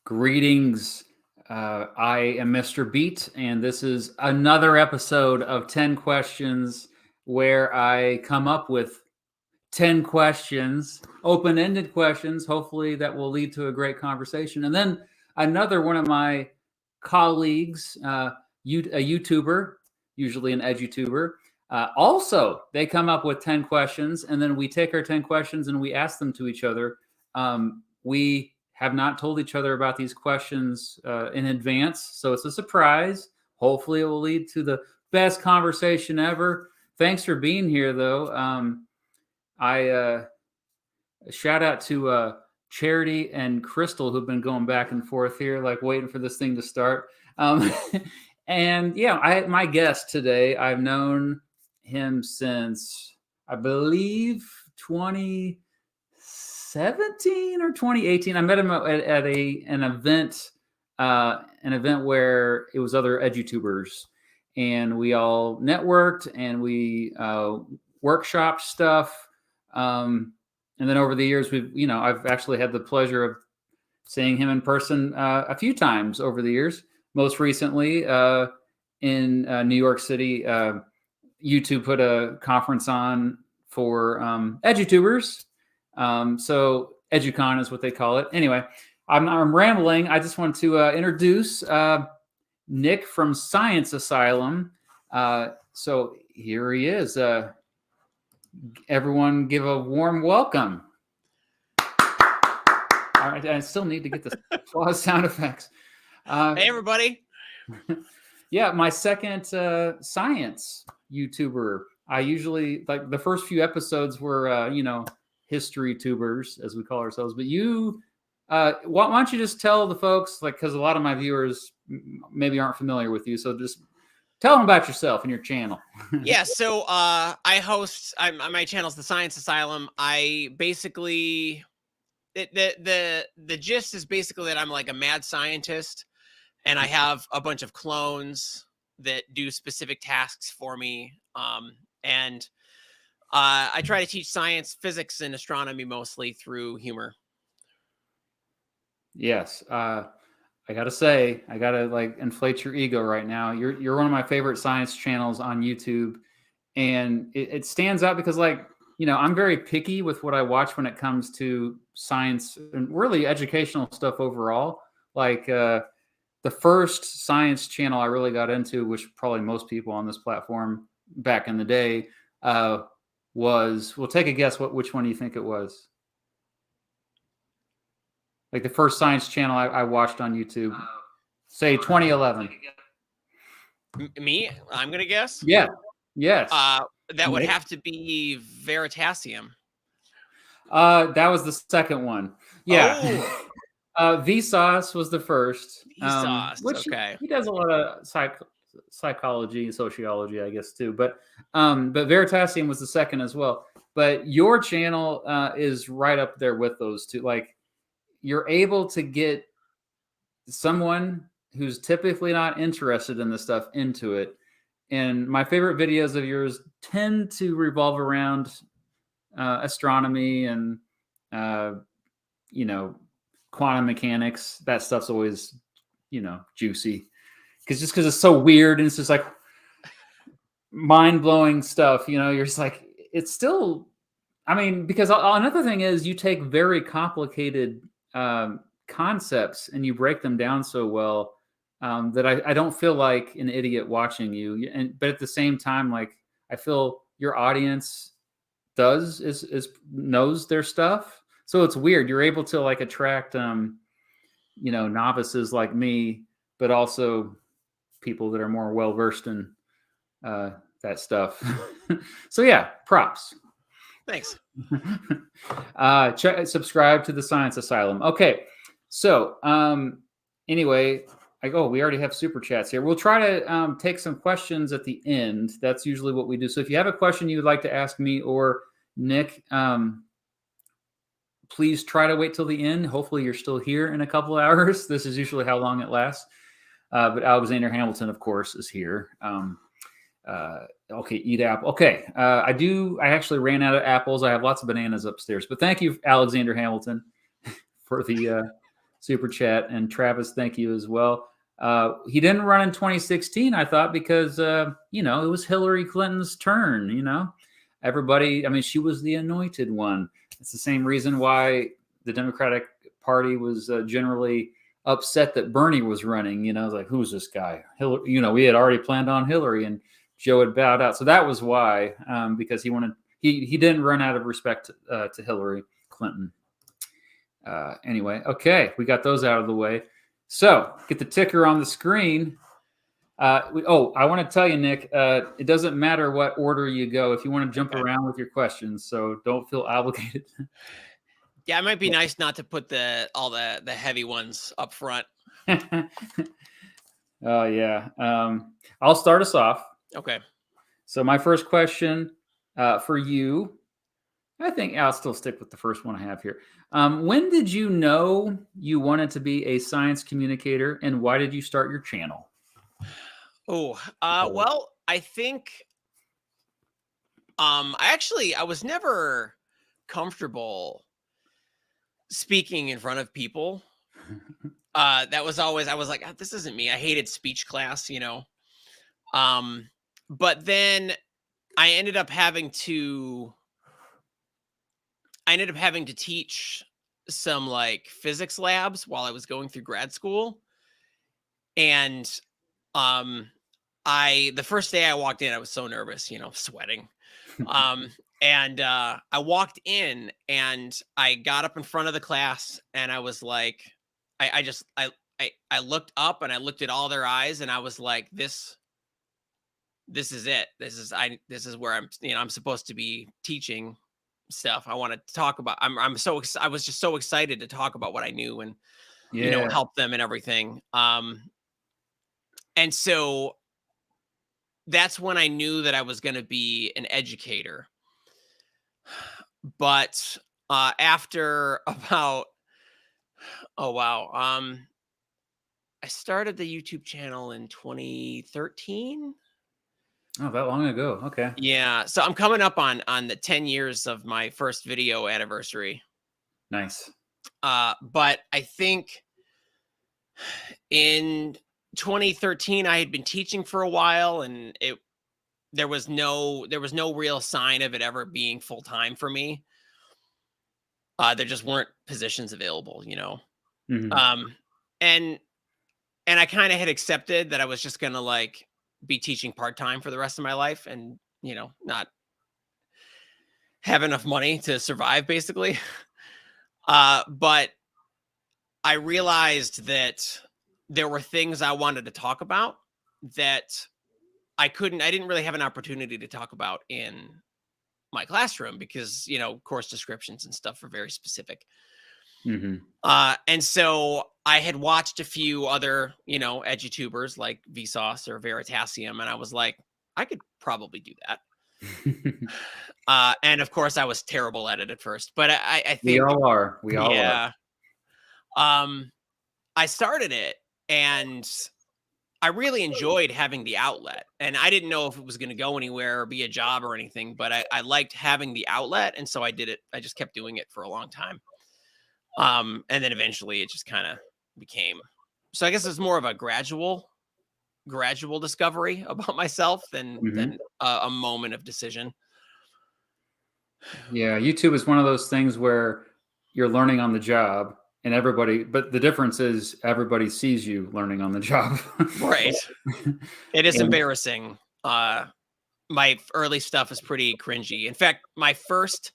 Greetings. I am Mr. Beat, and this is another episode of 10 Questions where I come up with 10 questions, open-ended questions, hopefully that will lead to a great conversation. And then another one of my colleagues, a YouTuber, usually an Edutuber, also they come up with 10 questions, and then we take our 10 questions and we ask them to each other. We have not told each other about these questions in advance, so it's a surprise. Hopefully it will lead to the best conversation ever. Thanks for being here, though. I shout out to Charity and Crystal, who've been going back and forth here, like waiting for this thing to start. And yeah, my guest today, I've known him since, I believe, 2017 or 2018. I met him at an event where it was other Edutubers, and we all networked and we workshopped stuff. And then over the years, I've actually had the pleasure of seeing him in person a few times over the years. Most recently in New York City, YouTube put a conference on for Edutubers. So EduCon is what they call it. Anyway, I'm rambling. I just want to introduce Nick from Science Asylum. So here he is. Everyone give a warm welcome. All right, I still need to get the applause sound effects. Hey, everybody. Yeah, my second science YouTuber. I usually, like, the first few episodes were, history tubers, as we call ourselves. But you, why don't you just tell the folks, like, because a lot of my viewers maybe aren't familiar with you. So just tell them about yourself and your channel. Yeah, so I host, my channel's The Science Asylum. I basically, the gist is basically that I'm like a mad scientist, and I have a bunch of clones that do specific tasks for me. And I try to teach science, physics, and astronomy mostly through humor. Yes. I gotta say, I gotta like inflate your ego right now. You're one of my favorite science channels on YouTube, and it stands out because, like, I'm very picky with what I watch when it comes to science and really educational stuff overall. Like the first science channel I really got into, which probably most people on this platform back in the day, was, well, take a guess which one do you think it was? Like the first science channel I watched on YouTube, say 2011. Me? I'm going to guess? Yeah. Yes. That would have to be Veritasium. That was the second one. Yeah. Oh. Vsauce was the first. Vsauce, which okay. He does a lot of psychology and sociology, I guess, too. But Veritasium was the second as well. But your channel is right up there with those two. Like, you're able to get someone who's typically not interested in this stuff into it. And my favorite videos of yours tend to revolve around astronomy and, quantum mechanics. That stuff's always, juicy. Because it's so weird and it's just like mind-blowing stuff. You're just like, it's still, because another thing is you take very complicated concepts and you break them down so well that I don't feel like an idiot watching you. But at the same time, like, I feel your audience knows their stuff. So it's weird. You're able to, like, attract, novices like me, but also people that are more well-versed in that stuff. So yeah, props. Thanks. Subscribe to the Science Asylum. Okay. So anyway, we already have super chats here. We'll try to take some questions at the end. That's usually what we do. So if you have a question you would like to ask me or Nick, please try to wait till the end. Hopefully you're still here in a couple of hours. This is usually how long it lasts. But Alexander Hamilton, of course, is here. Okay, eat apple. Okay, I actually ran out of apples. I have lots of bananas upstairs. But thank you, Alexander Hamilton, for the super chat. And Travis, thank you as well. He didn't run in 2016, I thought, because, it was Hillary Clinton's turn, Everybody, I mean, she was the anointed one. It's the same reason why the Democratic Party was generally upset that Bernie was running. It's like, who's this guy? Hillary, we had already planned on Hillary, and Joe had bowed out. So that was why, because he didn't run out of respect to Hillary Clinton. Anyway, okay, we got those out of the way. So get the ticker on the screen. I want to tell you, Nick, it doesn't matter what order you go if you want to jump around with your questions, so don't feel obligated. Yeah, it might be nice not to put all the heavy ones up front. Oh, yeah. I'll start us off. Okay. So my first question for you, I think I'll still stick with the first one I have here. When did you know you wanted to be a science communicator, and why did you start your channel? Well, I think I was never comfortable speaking in front of people. That was always, I was like, this isn't me. I hated speech class, but then I ended up having to teach some like physics labs while I was going through grad school. And the first day I walked in, I was so nervous, sweating. And I walked in and I got up in front of the class and I was like, I looked up and I looked at all their eyes and I was like, this is it. This is where I'm supposed to be teaching stuff. I want to talk about, I was just so excited to talk about what I knew and, help them and everything. And so that's when I knew that I was going to be an educator. But after about, I started the YouTube channel in 2013. Oh, that long ago. Okay. Yeah. So I'm coming up on the 10 years of my first video anniversary. Nice. But I think in 2013, I had been teaching for a while and there was no real sign of it ever being full time for me. There just weren't positions available, Mm-hmm. And I kind of had accepted that I was just going to like be teaching part-time for the rest of my life and, not have enough money to survive basically. But I realized that there were things I wanted to talk about that I didn't really have an opportunity to talk about in my classroom because, course descriptions and stuff are very specific. Mm-hmm. And so I had watched a few other, edutubers like Vsauce or Veritasium. And I was like, I could probably do that. And of course I was terrible at it at first, but I think we all are. I started it and I really enjoyed having the outlet, and I didn't know if it was going to go anywhere or be a job or anything, but I liked having the outlet. And so I did it. I just kept doing it for a long time. And then eventually it just kind of became, so I guess it's more of a gradual discovery about myself than a moment of decision. Yeah. YouTube is one of those things where you're learning on the job and but the difference is everybody sees you learning on the job. Right. It is embarrassing. My early stuff is pretty cringy. In fact, my first,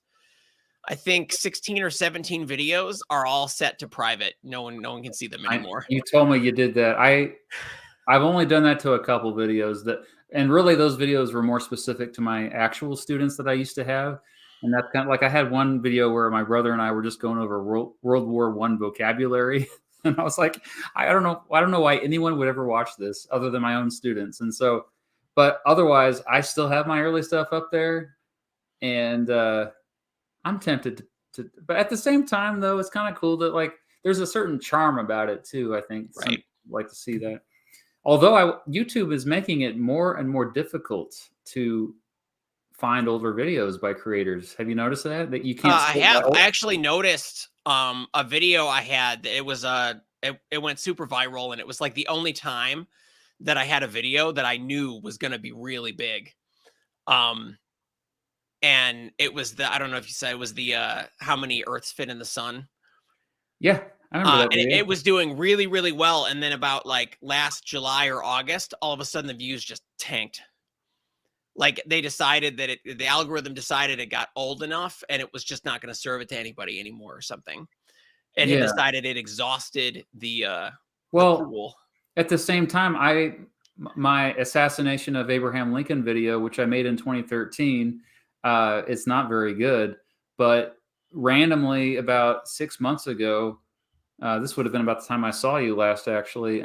I think 16 or 17 videos are all set to private. No one can see them anymore. You told me you did that. I've only done that to a couple videos and really those videos were more specific to my actual students that I used to have. And that's kind of like I had one video where my brother and I were just going over World War I vocabulary. And I was like, I don't know why anyone would ever watch this other than my own students. And so, but otherwise, I still have my early stuff up there. And I'm tempted to, but at the same time, though, it's kind of cool that like there's a certain charm about it, too, I think. Right. Some like to see that. Although YouTube is making it more and more difficult to find older videos by creators. Have you noticed that you can't? I have. I actually noticed a video I had. It was it went super viral, and it was like the only time that I had a video that I knew was going to be really big. And it was I don't know if you said it was the how many Earths fit in the sun. Yeah, I remember that And video. it was doing really, really well. And then about like last July or August, all of a sudden the views just tanked. Like they decided that the algorithm decided it got old enough and it was just not going to serve it to anybody anymore or something. It had Yeah. decided it exhausted the Well, pool. at the same time, my assassination of Abraham Lincoln video, which I made in 2013, it's not very good. But randomly, about 6 months ago, this would have been about the time I saw you last, actually.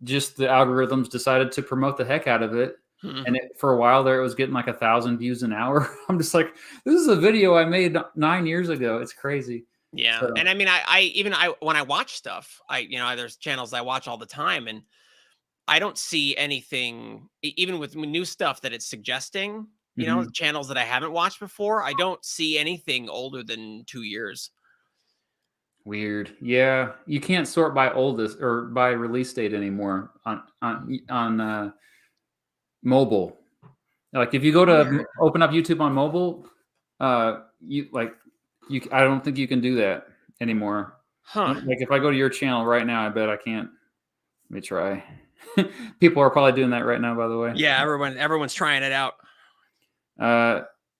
Just the algorithms decided to promote the heck out of it. And for a while there, it was getting like 1,000 views an hour. I'm just like, this is a video I made 9 years ago. It's crazy. Yeah. So, And I mean, I when I watch stuff, there's channels I watch all the time, and I don't see anything, even with new stuff that it's suggesting, mhm. channels that I haven't watched before. I don't see anything older than 2 years. Weird. Yeah, you can't sort by oldest or by release date anymore on mobile. Like if you go to Weird. open up YouTube on mobile, you like I don't think you can do that anymore. Huh. Like if I go to your channel right now, I bet I can't. Let me try. People are probably doing that right now, by the way. Yeah, everyone's trying it out.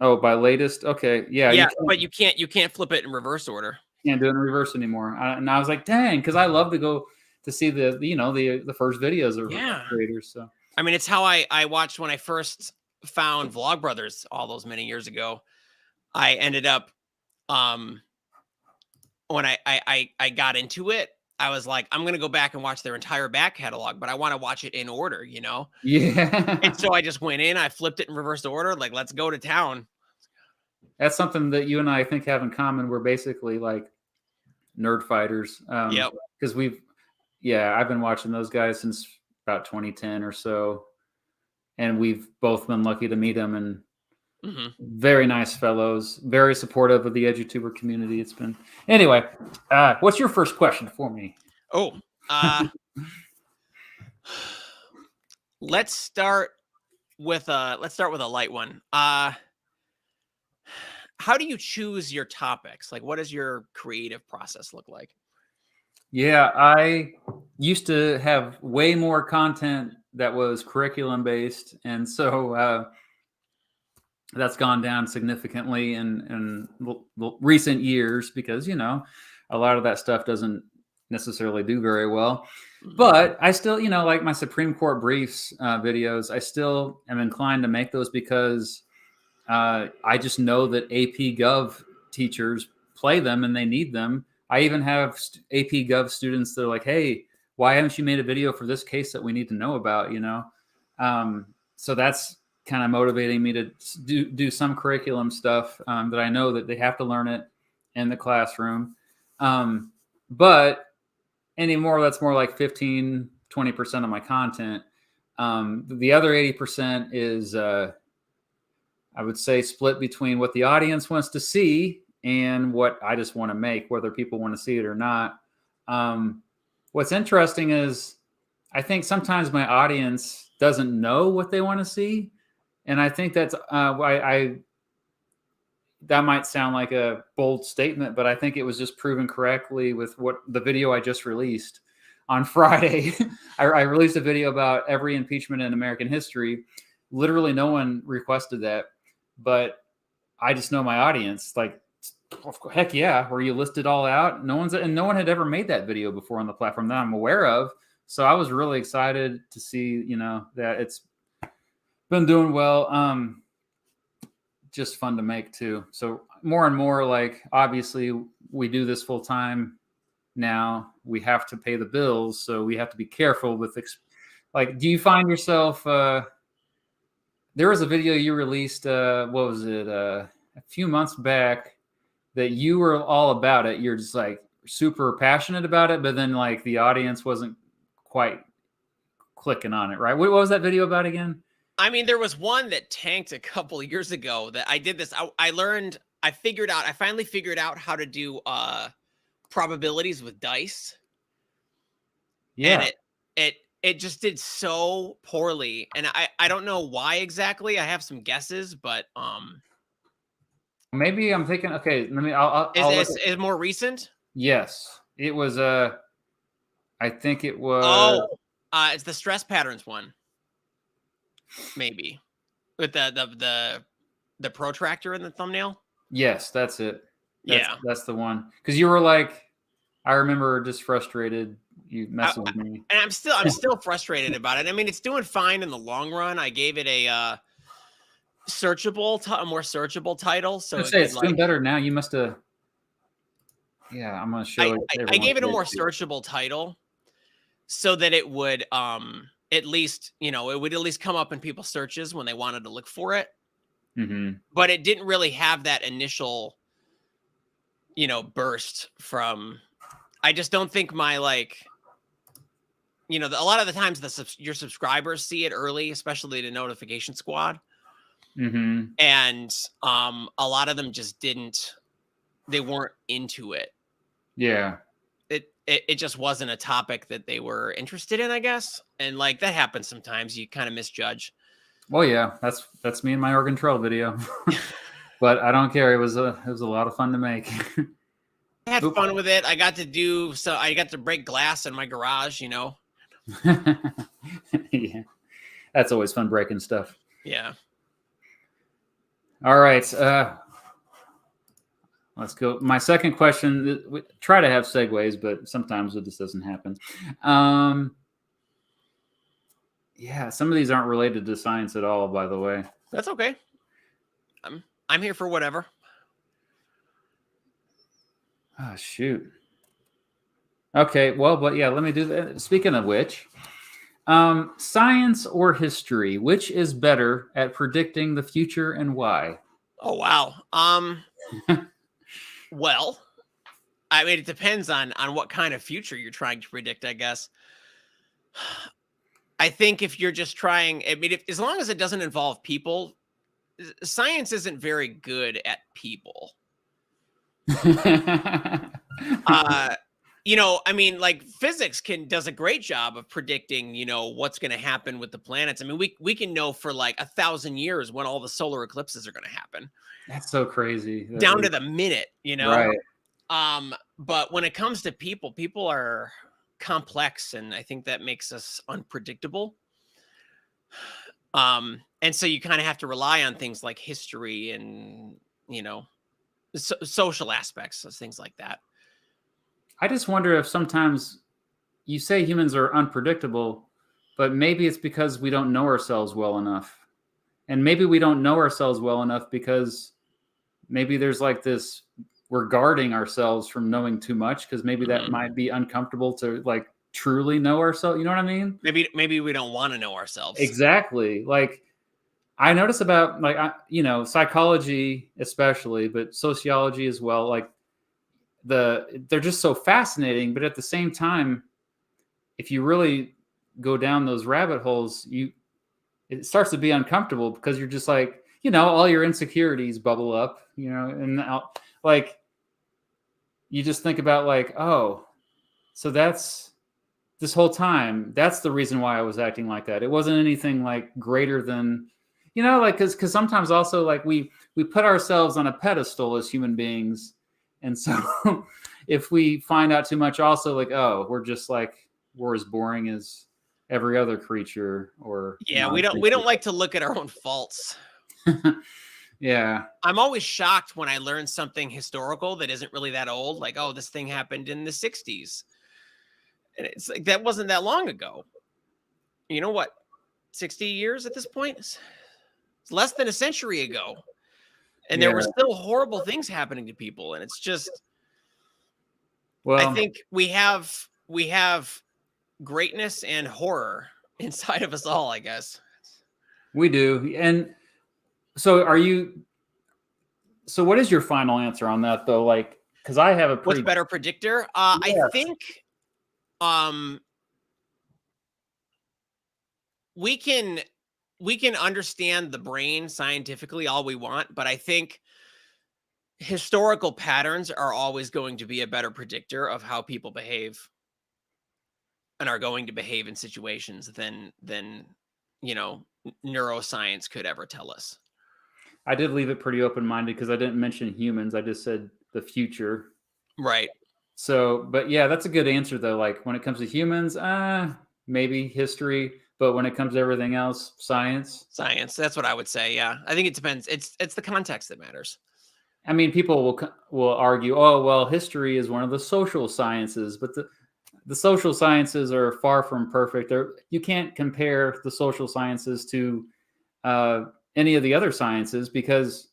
Oh, by latest. Okay, yeah, Yeah, but you can't flip it in reverse order. can't do it in reverse anymore. And I was like, dang, because I love to go to see the first videos of Yeah. creators. So I mean, it's how I watched when I first found Vlogbrothers all those many years ago. I ended up when I got into it, I was like, I'm gonna go back and watch their entire back catalog, but I want to watch it in order, And yeah, so I just went in, I flipped it in reverse order, like let's go to town. that's something that you and I think have in common. We're basically like nerd fighters. Yep. Because I've been watching those guys since about 2010 or so, and we've both been lucky to meet them, and very nice fellows, very supportive of the Edutuber community. It's been anyway. What's your first question for me? Oh, let's start with a light one. How do you choose your topics? Like, what does your creative process look like? Yeah, I used to have way more content that was curriculum based, and so that's gone down significantly in recent years because a lot of that stuff doesn't necessarily do very well. But I still, like my Supreme Court briefs videos, I still am inclined to make those because I just know that AP Gov teachers play them and they need them. I even have AP Gov students that are like, "Hey, why haven't you made a video for this case that we need to know about?" So that's kind of motivating me to do some curriculum stuff that I know that they have to learn it in the classroom. But anymore, that's more like 15-20% of my content. The other 80% is I would say split between what the audience wants to see and what I just want to make, whether people want to see it or not. What's interesting is I think sometimes my audience doesn't know what they want to see. And I think that's why that might sound like a bold statement, but I think it was just proven correctly with what the video I just released on Friday. I released a video about every impeachment in American history. Literally no one requested that, but I just know my audience. Like, heck yeah, where you list it all out. No one had ever made that video before on the platform that I'm aware of. So I was really excited to see, that it's been doing well. Just fun to make too. So more and more, like, obviously we do this full time now. We have to pay the bills, so we have to be careful with like, do you find yourself there was a video you released what was it a few months back that you were all about it. You're just like super passionate about it, but then like the audience wasn't quite clicking on it, right? What was that video about again? I mean, there was one that tanked a couple of years ago that I did this. I learned I finally figured out how to do probabilities with dice. Yeah. And it just did so poorly. And I don't know why exactly. I have some guesses, but Maybe I'm thinking. Okay, let me. I'll look is more recent. Yes, it was. I think it was. Oh, it's the stress patterns one. Maybe with the protractor in the thumbnail. Yes, that's it. Yeah. That's the one. Because you were like, I remember just frustrated. You messaged me. And I'm still frustrated about it. I mean, it's doing fine in the long run. I gave it a a more searchable title, so Let's it say could it's doing like. better now. You must have. Yeah, I'm gonna show it. I Everyone gave it a more page. searchable title, so that it would at least it would at least come up in people's searches when they wanted to look for it. Mm-hmm. But it didn't really have that initial burst from. I just don't think my a lot of the times your subscribers see it early, especially the notification squad. Mm-hmm. And a lot of them just they weren't into it. Yeah. It just wasn't a topic that they were interested in, I guess. And like that happens sometimes. You kind of misjudge. Well, yeah, that's me in my organ control video. But I don't care. It was a lot of fun to make. I had Oop. fun with it. I got to break glass in my garage, Yeah, that's always fun breaking stuff. Yeah. All right. Let's go. My second question. We try to have segues, but sometimes it just doesn't happen. Yeah, some of these aren't related to science at all, by the way. That's okay. I'm here for whatever. Oh, shoot. Okay, well, but yeah, let me do that. Speaking of which, science or history, which is better at predicting the future and why? Oh wow. Well, I mean, it depends on what kind of future you're trying to predict, I guess. I think if you're just trying, I mean, as long as it doesn't involve people, science isn't very good at people. I mean, like physics does a great job of predicting, what's going to happen with the planets. I mean, we can know for like 1,000 years when all the solar eclipses are going to happen. That's so crazy. Down to the minute, Right. But when it comes to people are complex, and I think that makes us unpredictable. And so you kind of have to rely on things like history and, social aspects, things like that. I just wonder if sometimes you say humans are unpredictable, but maybe it's because we don't know ourselves well enough. And maybe we don't know ourselves well enough because maybe there's like this, we're guarding ourselves from knowing too much because maybe that might be uncomfortable to like truly know ourselves. You know what I mean? Maybe we don't want to know ourselves. Exactly. Like I notice about like, psychology especially, but sociology as well. Like they're just so fascinating, but at the same time, if you really go down those rabbit holes, it starts to be uncomfortable because you're just like, all your insecurities bubble up, and like you just think about like, oh, so that's this whole time, that's the reason why I was acting like that. It wasn't anything like greater than, like because sometimes also like we put ourselves on a pedestal as human beings, and so if we find out too much, also like, oh, we're as boring as every other creature, or we don't like to look at our own faults. Yeah. I'm always shocked when I learn something historical that isn't really that old, like, oh, this thing happened in the 60s. And it's like, that wasn't that long ago. You know what? 60 years at this point? It's less than a century ago. And there were still horrible things happening to people. And it's just, well, I think we have greatness and horror inside of us all, I guess. We do. And so what is your final answer on that though? Like, because I have a what's better predictor? I think we can understand the brain scientifically all we want, but I think historical patterns are always going to be a better predictor of how people behave and are going to behave in situations than neuroscience could ever tell us. I did leave it pretty open-minded because I didn't mention humans. I just said the future. Right. So, but yeah, that's a good answer though. Like when it comes to humans, maybe history, but when it comes to everything else, science. Science. That's what I would say. Yeah. I think it depends. It's the context that matters. I mean, people will argue, oh well, history is one of the social sciences, but the social sciences are far from perfect. You can't compare the social sciences to uh, any of the other sciences because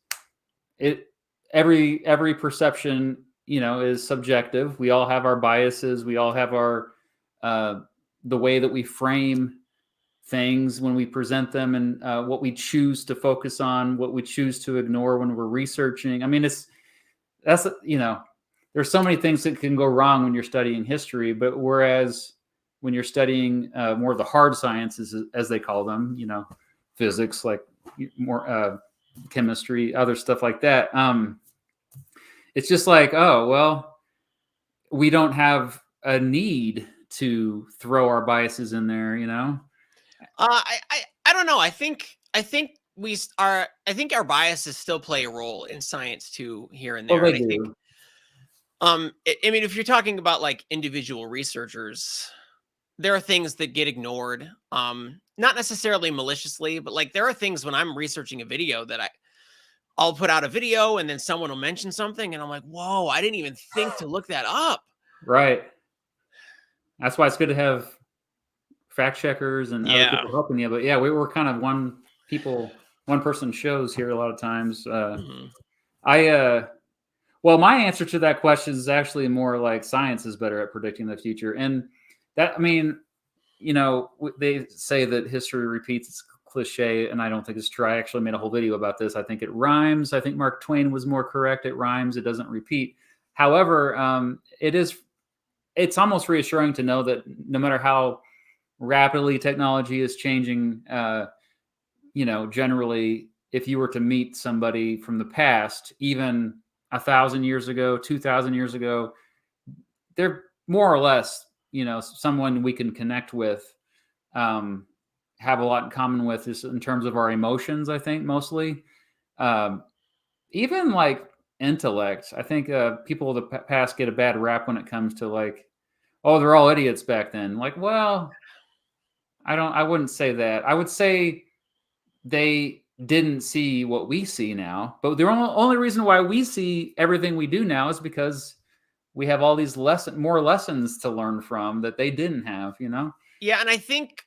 it every perception is subjective. We all have our biases. We all have our the way that we frame things when we present them, and what we choose to focus on, what we choose to ignore when we're researching. I mean, there's so many things that can go wrong when you're studying history, but whereas when you're studying more of the hard sciences, as they call them, physics, like more chemistry, other stuff like that, it's just like, oh well, we don't have a need to throw our biases in there. I don't know. I think I think our biases still play a role in science too, here and Well, there. they And I think do. I mean, if you're talking about like individual researchers, there are things that get ignored. Not necessarily maliciously, but like there are things when I'm researching a video that I'll put out a video and then someone will mention something and I'm like, whoa, I didn't even think to look that up. Right. That's why it's good to have fact checkers and other Yeah. people helping you. But yeah, we were kind of one person shows here a lot of times. Mhm. Well, my answer to that question is actually more like science is better at predicting the future. And that, I mean, they say that history repeats. It's cliche, and I don't think it's true. I actually made a whole video about this. I think it rhymes. I think Mark Twain was more correct. It rhymes. It doesn't repeat. However, it's almost reassuring to know that no matter how rapidly technology is changing, generally, if you were to meet somebody from the past, even 1,000 years ago, 2,000 years ago, they're more or less, someone we can connect with, have a lot in common with, is in terms of our emotions. I think mostly, um, even like intellect. I think people of the past get a bad rap when it comes to like, oh, they're all idiots back then. Like, well, I wouldn't say that. I would say they didn't see what we see now. But the only reason why we see everything we do now is because we have all these more lessons to learn from that they didn't have. Yeah, and I think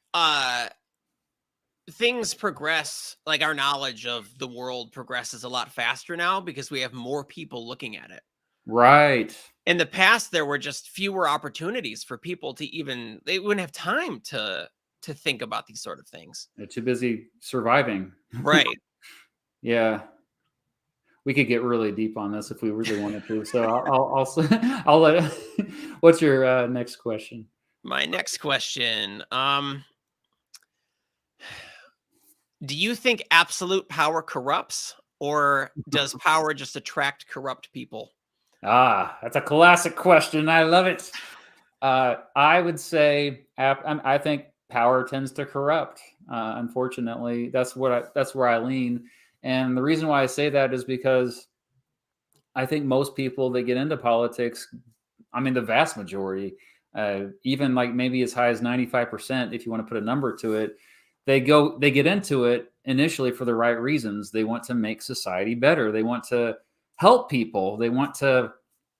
things progress, like our knowledge of the world progresses a lot faster now because we have more people looking at it. Right. In the past, there were just fewer opportunities for people to they wouldn't have time to think about these sort of things. They're too busy surviving. Right. Yeah. We could get really deep on this if we really wanted to. So I'll let. What's your next question? My next question. Do you think absolute power corrupts, or does power just attract corrupt people? That's a classic question. I love it. I would say I think power tends to corrupt. Unfortunately, that's where I lean. And the reason why I say that is because I think most people that get into politics, I mean, the vast majority, even like maybe as high as 95%, if you want to put a number to it, they get into it initially for the right reasons. They want to make society better. They want to help people. They want to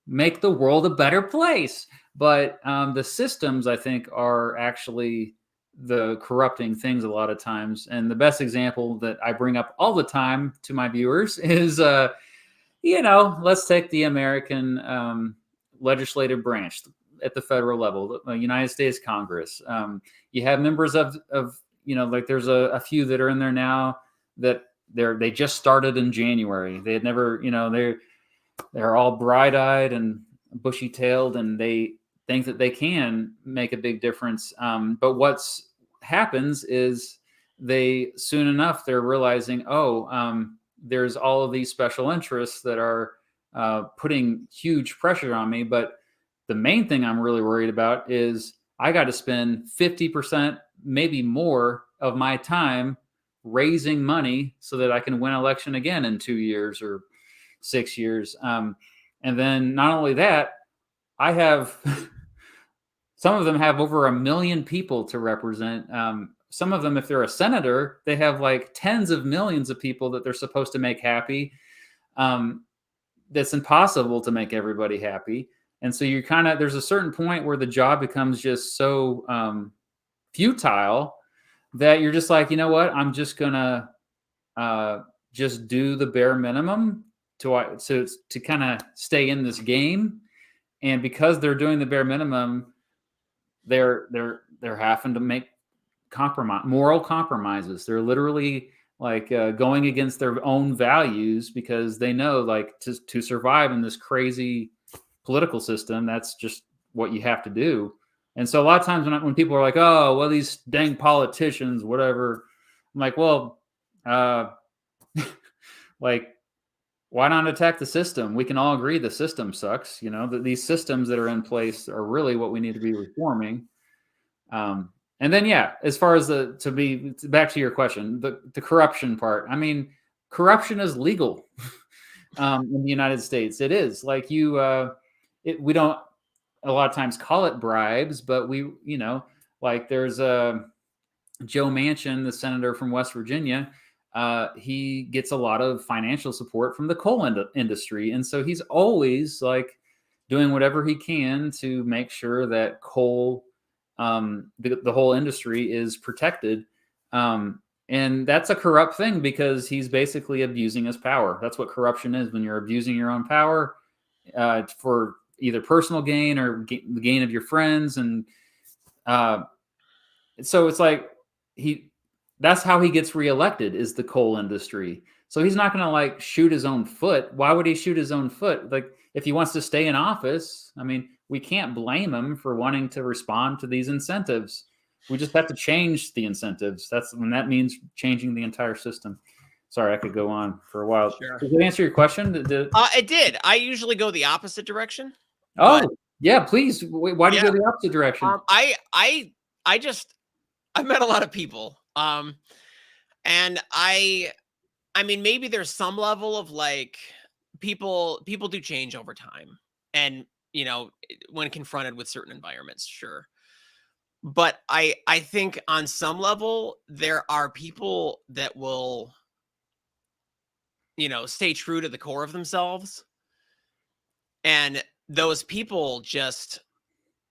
make the world a better place. But the systems, I think, are actually the corrupting things a lot of times. And the best example that I bring up all the time to my viewers is, let's take the American legislative branch at the federal level, the United States Congress. You have members of like there's a few that are in there now that they just started in January. They had never, they're all bright-eyed and bushy-tailed, and they think that they can make a big difference. But what's happens is they soon enough they're realizing, there's all of these special interests that are putting huge pressure on me. But the main thing I'm really worried about is I got to spend 50%, maybe more, of my time raising money so that I can win election again in 2 years or 6 years. And then not only that, I have some of them have over 1 million people to represent. Some of them, if they're a senator, they have like tens of millions of people that they're supposed to make happy. That's impossible to make everybody happy. And so you kind of, there's a certain point where the job becomes just so futile that you're just like, you know what, I'm just gonna just do the bare minimum to kind of stay in this game. And because they're doing the bare minimum, they're having to make moral compromises. They're literally like going against their own values because they know, like, to survive in this crazy political system, that's just what you have to do. And so a lot of times when people are like, oh, well, these dang politicians, whatever, I'm like, well, like, why not attack the system? We can all agree the system sucks. You know, that these systems that are in place are really what we need to be reforming. And then, yeah, as far as back to your question, the corruption part. I mean, corruption is legal in the United States. It is like we don't a lot of times call it bribes, but like there's Joe Manchin, the senator from West Virginia. He gets a lot of financial support from the coal industry, and so he's always like doing whatever he can to make sure that coal, the whole industry, is protected. And that's a corrupt thing because he's basically abusing his power. That's what corruption is, when you're abusing your own power for either personal gain or the gain of your friends. And so it's like that's how he gets reelected, is the coal industry. So he's not going to like shoot his own foot. Why would he shoot his own foot? Like, if he wants to stay in office, I mean, we can't blame him for wanting to respond to these incentives. We just have to change the incentives. That means changing the entire system. Sorry, I could go on for a while. Sure. Did it answer your question? It did. I usually go the opposite direction. Oh, yeah, please. Why do you go the opposite direction? I've met a lot of people. And I mean, maybe there's some level of like people do change over time, and when confronted with certain environments, sure. But I think on some level there are people that will stay true to the core of themselves, and those people just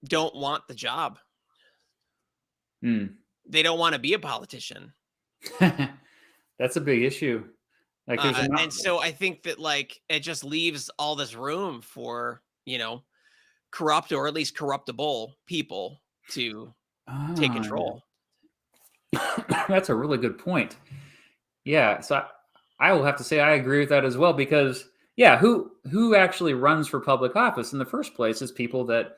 don't want the job. They don't want to be a politician. That's a big issue. Like, and so I think that like it just leaves all this room for corrupt, or at least corruptible, people to take control. That's a really good point. Yeah, so I will have to say I agree with that as well, because who actually runs for public office in the first place is people that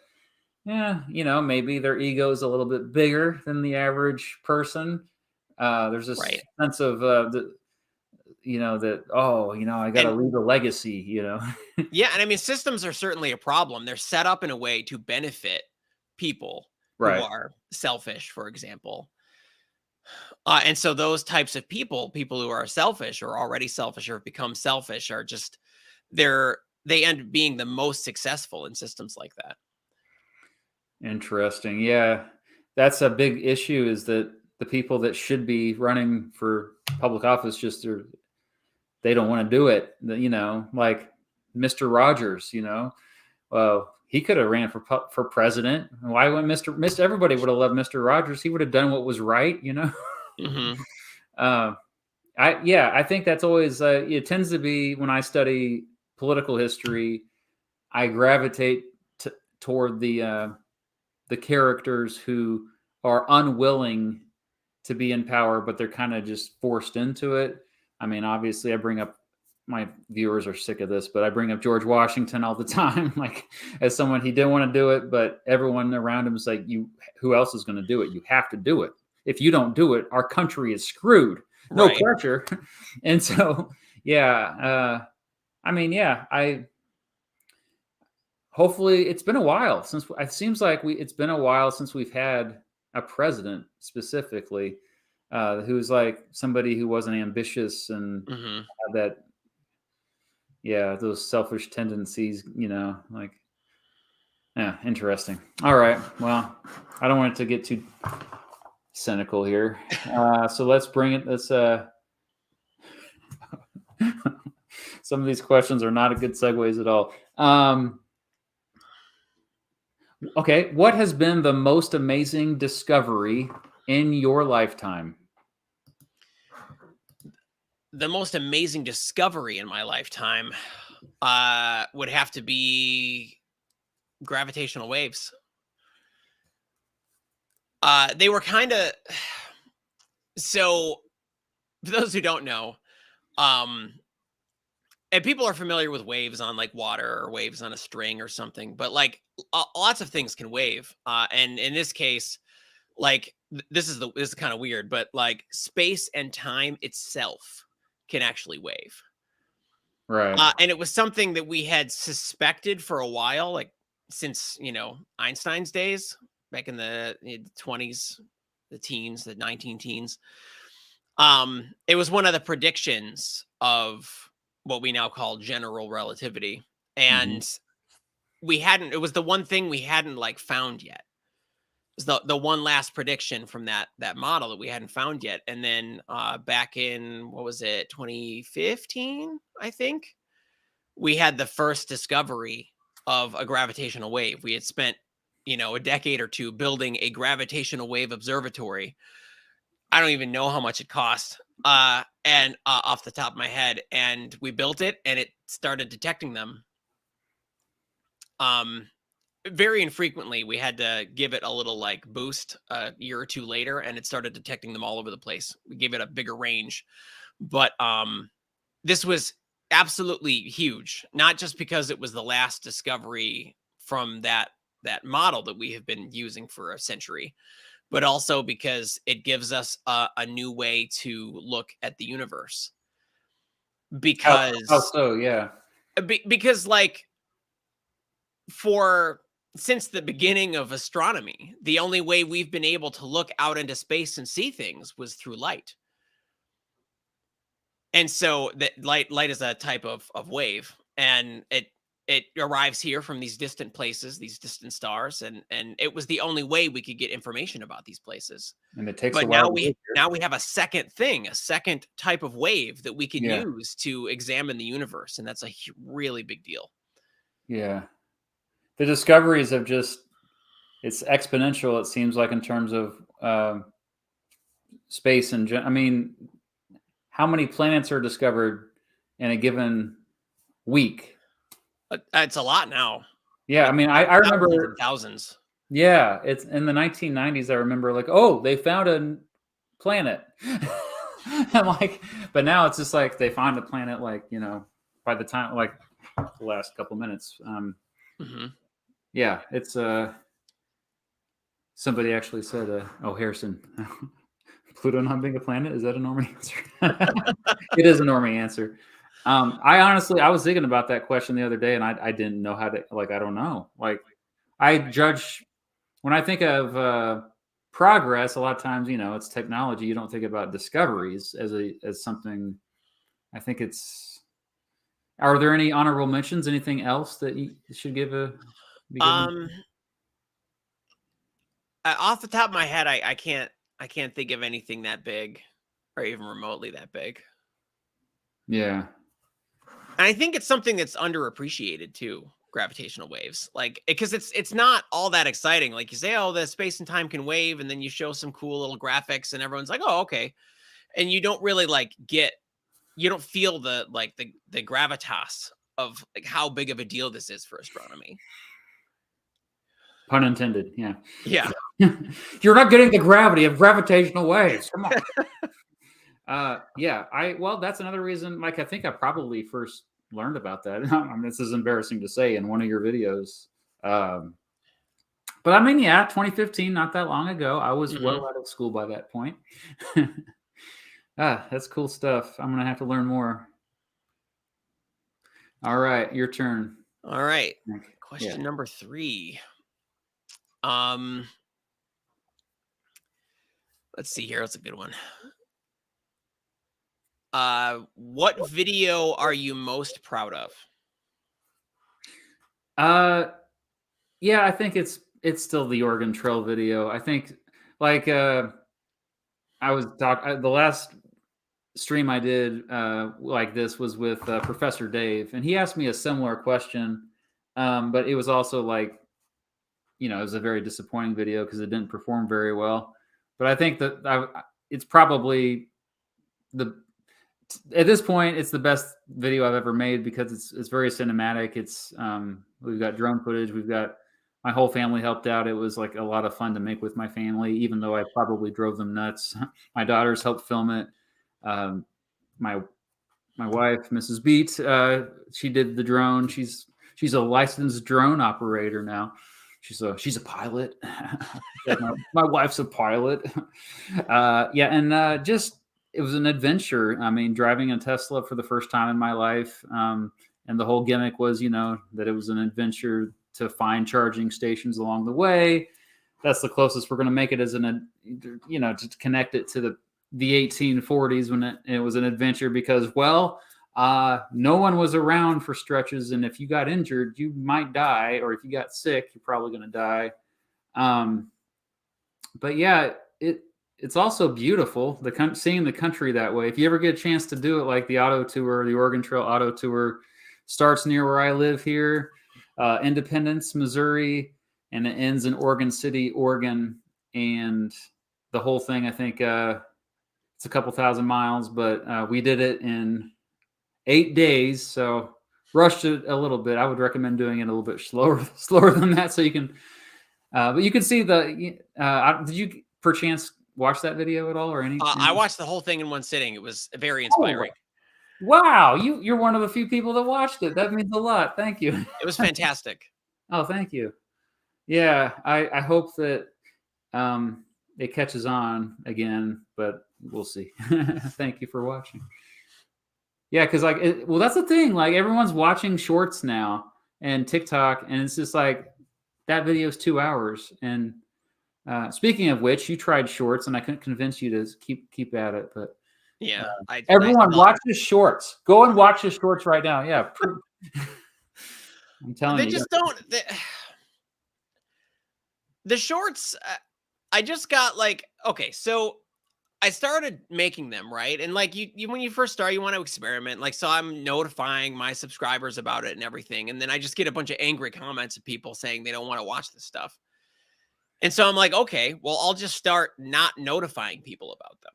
maybe their ego is a little bit bigger than the average person. There's this sense of I got to leave a legacy, Yeah, and I mean, systems are certainly a problem. They're set up in a way to benefit people who are selfish, for example. And so those types of people who are selfish or already selfish or have become selfish, are just they end up being the most successful in systems like that. Interesting. Yeah, that's a big issue, is that the people that should be running for public office they don't want to do it. Like Mr. Rogers, well, he could have ran for president. Why wouldn't Mr. Everybody would have loved Mr. Rogers. He would have done what was right, Mm-hmm. I think that's always, it tends to be, when I study political history, I gravitate toward the characters who are unwilling to be in power, but they're kind of just forced into it. I mean, obviously, my viewers are sick of this, but I bring up George Washington all the time, like, as someone, he didn't want to do it, but everyone around him is like, who else is going to do it? You have to do it. If you don't do it, our country is screwed. No pressure. And so, I hopefully it's been a while since it seems like it's been a while since we've had a president specifically who's like somebody who wasn't ambitious and had that, those selfish tendencies, like, yeah, interesting. All right. Well, I don't want it to get too cynical here. So let's bring it. Some of these questions are not a good segues at all. Okay. What has been the most amazing discovery in your lifetime? The most amazing discovery in my lifetime would have to be gravitational waves. They were kind of so. For those who don't know, and people are familiar with waves on like water or waves on a string or something, but like lots of things can wave. And in this case, like this is kind of weird, but like space and time itself can actually wave. Right. And it was something that we had suspected for a while, like since, Einstein's days back in the 20s, the teens, the 19 teens. It was one of the predictions of what we now call general relativity. And it was the one thing we hadn't like found yet. It was the one last prediction from that model that we hadn't found yet. And then back in, what was it, 2015, I think, we had the first discovery of a gravitational wave. We had spent, a decade or two building a gravitational wave observatory. I don't even know how much it cost, and off the top of my head. And we built it, and it started detecting them. Very infrequently, we had to give it a little like boost a year or two later, and it started detecting them all over the place. We gave it a bigger range, but this was absolutely huge, not just because it was the last discovery from that model that we have been using for a century, but also because it gives us a new way to look at the universe. Because how so? Yeah. Because like since the beginning of astronomy, the only way we've been able to look out into space and see things was through light. And so that light is a type of wave, and it arrives here from these distant places, these distant stars, and it was the only way we could get information about these places. And it takes But a while. now we have a second type of wave that we can use to examine the universe, and that's a really big deal. Yeah. The discoveries have it's exponential, it seems like, in terms of space and I mean, how many planets are discovered in a given week? It's a lot now. Yeah, I mean, I remember thousands. Yeah, it's in the 1990s. I remember like, oh, they found a planet. I'm like, but now it's just like they find a planet like, by the time like the last couple minutes. Yeah, it's somebody actually said, oh, Harrison, Pluto not being a planet, is that a normie answer? It is a normie answer. I was thinking about that question the other day, and I didn't know how to, like, I don't know. Like, I judge when I think of progress, a lot of times, it's technology. You don't think about discoveries as something. I think are there any honorable mentions? Anything else that you should give off the top of my head, I can't think of anything that big or even remotely that big. Yeah. And I think it's something that's underappreciated too, gravitational waves. Like, because it's not all that exciting. Like, you say, oh, the space and time can wave, and then you show some cool little graphics, and everyone's like, oh, okay. And you don't really you don't feel the gravitas of like how big of a deal this is for astronomy. Pun intended. Yeah. Yeah. You're not getting the gravity of gravitational waves. Come on. Well, that's another reason. Like, I think I probably first learned about that. I mean, this is embarrassing to say, in one of your videos. But I mean, 2015, not that long ago. I was well out of school by that point. That's cool stuff. I'm gonna have to learn more. All right, your turn. All right. Question Yeah. number 3. Let's see here. That's a good one. What video are you most proud of? Yeah, I think it's still the Oregon Trail video. I think like I was the last stream I did like this was with Professor Dave, and he asked me a similar question, but it was also like, it was a very disappointing video because it didn't perform very well. But I think that it's probably the at this point it's the best video I've ever made because it's very cinematic. It's we've got drone footage, we've got my whole family helped out. It was like a lot of fun to make with my family, even though I probably drove them nuts. My daughters helped film it. My my wife, Mrs. Beat, she did the drone. She's a licensed drone operator now. She's a pilot. my wife's a pilot. Yeah, and just it was an adventure. I mean, driving a Tesla for the first time in my life, and the whole gimmick was, that it was an adventure to find charging stations along the way. That's the closest we're going to make it as to connect it to the 1840s when it was an adventure because, well, no one was around for stretches, and if you got injured, you might die, or if you got sick, you're probably going to die. But yeah, it's also beautiful seeing the country that way. If you ever get a chance to do it, like the auto tour, the Oregon Trail auto tour, starts near where I live here, Independence, Missouri, and it ends in Oregon City, Oregon, and the whole thing, I think it's a couple thousand miles, but we did it in 8 days, so rushed it a little bit. I would recommend doing it a little bit slower than that, so you can. But you can see the. Did you perchance watch that video at all, or any? I watched the whole thing in one sitting. It was very inspiring. Wow, you're one of the few people that watched it. That means a lot. Thank you. It was fantastic. Oh, thank you. Yeah, I hope that it catches on again, but we'll see. Thank you for watching. Yeah, because that's the thing. Like everyone's watching shorts now and TikTok, and it's just like that video is 2 hours. And speaking of which, you tried shorts, and I couldn't convince you to keep at it. But yeah, everyone watch the shorts. Go and watch the shorts right now. Yeah, I'm telling you, they just don't. The shorts. I just got okay, so I started making them, right? And like you when you first start, you want to experiment. Like, so I'm notifying my subscribers about it and everything. And then I just get a bunch of angry comments of people saying they don't want to watch this stuff. And so I'm like, okay, well, I'll just start not notifying people about them.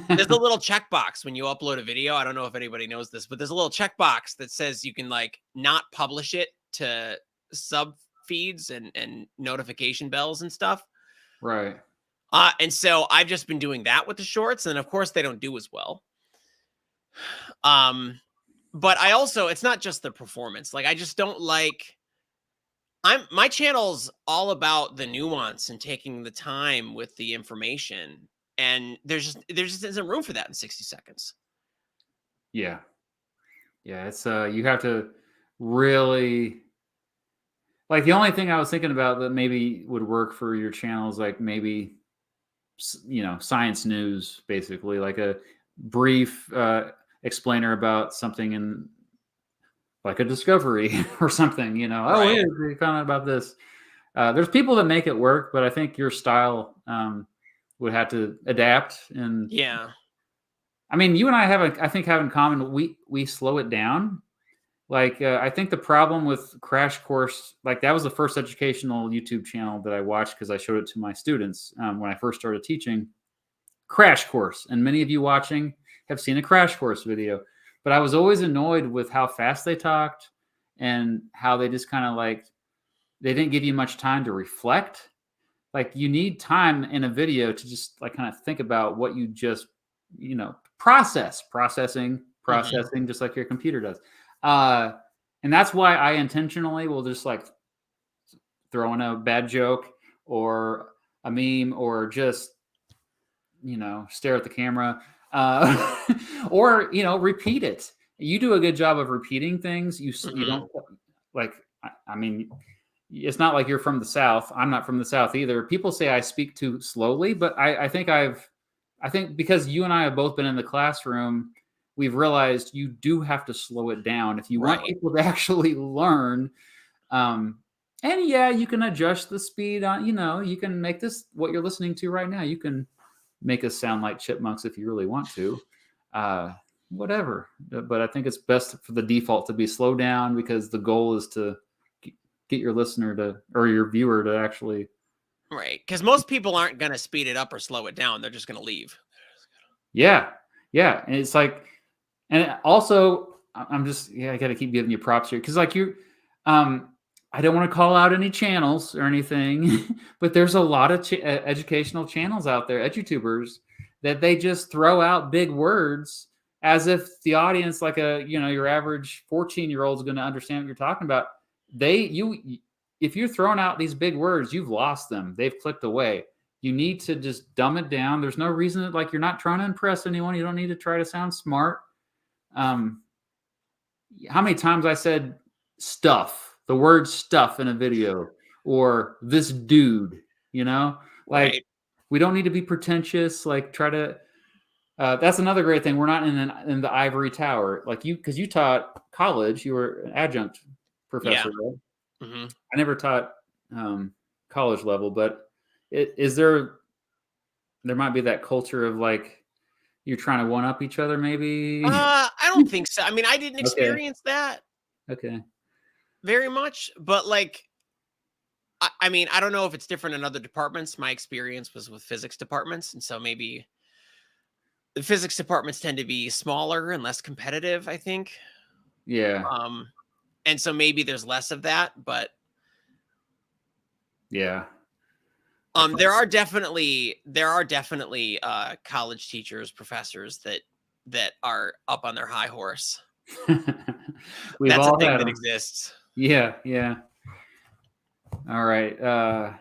There's a little checkbox when you upload a video. I don't know if anybody knows this, but there's a little checkbox that says you can not publish it to sub feeds and notification bells and stuff. Right. And so I've just been doing that with the shorts, and of course they don't do as well. But I also, it's not just the performance. Like I just don't like. My channel's all about the nuance and taking the time with the information, and there just isn't room for that in 60 seconds. Yeah, it's you have to really. Like the only thing I was thinking about that maybe would work for your channel is like maybe, science news, basically like a brief explainer about something in like a discovery or something, Right. Oh, yeah, we found out about this. There's people that make it work, but I think your style would have to adapt. And yeah, I mean, you and I have in common, we slow it down. Like, I think the problem with Crash Course, like that was the first educational YouTube channel that I watched because I showed it to my students when I first started teaching. Crash Course. And many of you watching have seen a Crash Course video. But I was always annoyed with how fast they talked and how they just kind of they didn't give you much time to reflect. Like you need time in a video to just kind of think about what you just, processing, just like your computer does. And that's why I intentionally will just throw in a bad joke or a meme or just, stare at the camera, or, repeat it. You do a good job of repeating things. You don't I mean, it's not like you're from the South. I'm not from the South either. People say I speak too slowly, but I think because you and I have both been in the classroom, we've realized you do have to slow it down if you want Right. people to actually learn. And yeah, you can adjust the speed on, you can make this what you're listening to right now. You can make us sound like chipmunks if you really want to. Whatever. But I think it's best for the default to be slow down, because the goal is to get your listener or your viewer to actually. Right. Because most people aren't going to speed it up or slow it down. They're just going to leave. Yeah. Yeah. And it's like, and also I got to keep giving you props here. Cause like I don't want to call out any channels or anything, but there's a lot of educational channels out there, Edutubers, that they just throw out big words as if the audience, like your average 14-year-old is going to understand what you're talking about. If you're throwing out these big words, you've lost them. They've clicked away. You need to just dumb it down. There's no reason that, like, you're not trying to impress anyone. You don't need to try to sound smart. How many times I said stuff, the word stuff in a video, or this dude, like Right. we don't need to be pretentious. Like, try to. That's another great thing. We're not in the ivory tower, like because you taught college. You were an adjunct professor, Yeah. right? Mm-hmm. I never taught college level, but is there might be that culture of like you're trying to one up each other, maybe. I don't think so. I mean, I didn't Okay. experience that Okay. very much, but like, I mean, I don't know if it's different in other departments. My experience was with physics departments, and so maybe the physics departments tend to be smaller and less competitive, I think. Yeah. And so maybe there's less of that, but Yeah. there are definitely college teachers, professors that are up on their high horse. We've That's a all thing had that them. exists. Yeah. Yeah. All right. I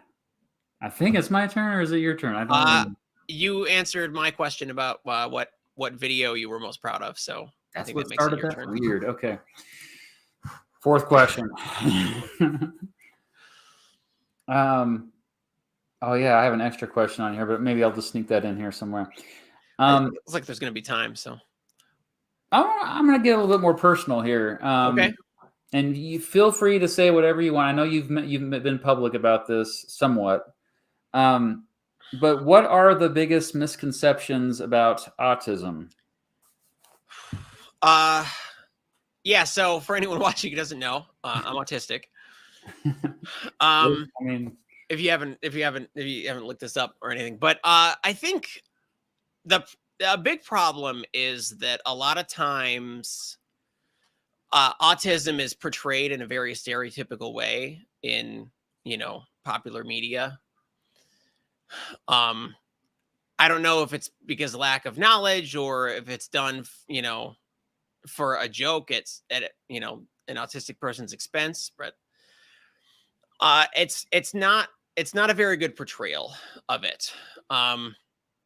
think it's my turn, or is it your turn? I don't remember. You answered my question about what video you were most proud of, so I That's think what that makes it started your that. turn. Weird. Okay. Fourth question. Oh yeah, I have an extra question on here, but maybe I'll just sneak that in here somewhere. It looks like there's going to be time, so I'm going to get a little bit more personal here. okay. And you feel free to say whatever you want. I know you've been public about this somewhat. But what are the biggest misconceptions about autism? Yeah. So for anyone watching who doesn't know, I'm autistic. I Um, mean, if you haven't looked this up or anything, but I think a big problem is that a lot of times autism is portrayed in a very stereotypical way in popular media. I don't know if it's because of lack of knowledge or if it's done for a joke. It's at an autistic person's expense, but it's not a very good portrayal of it.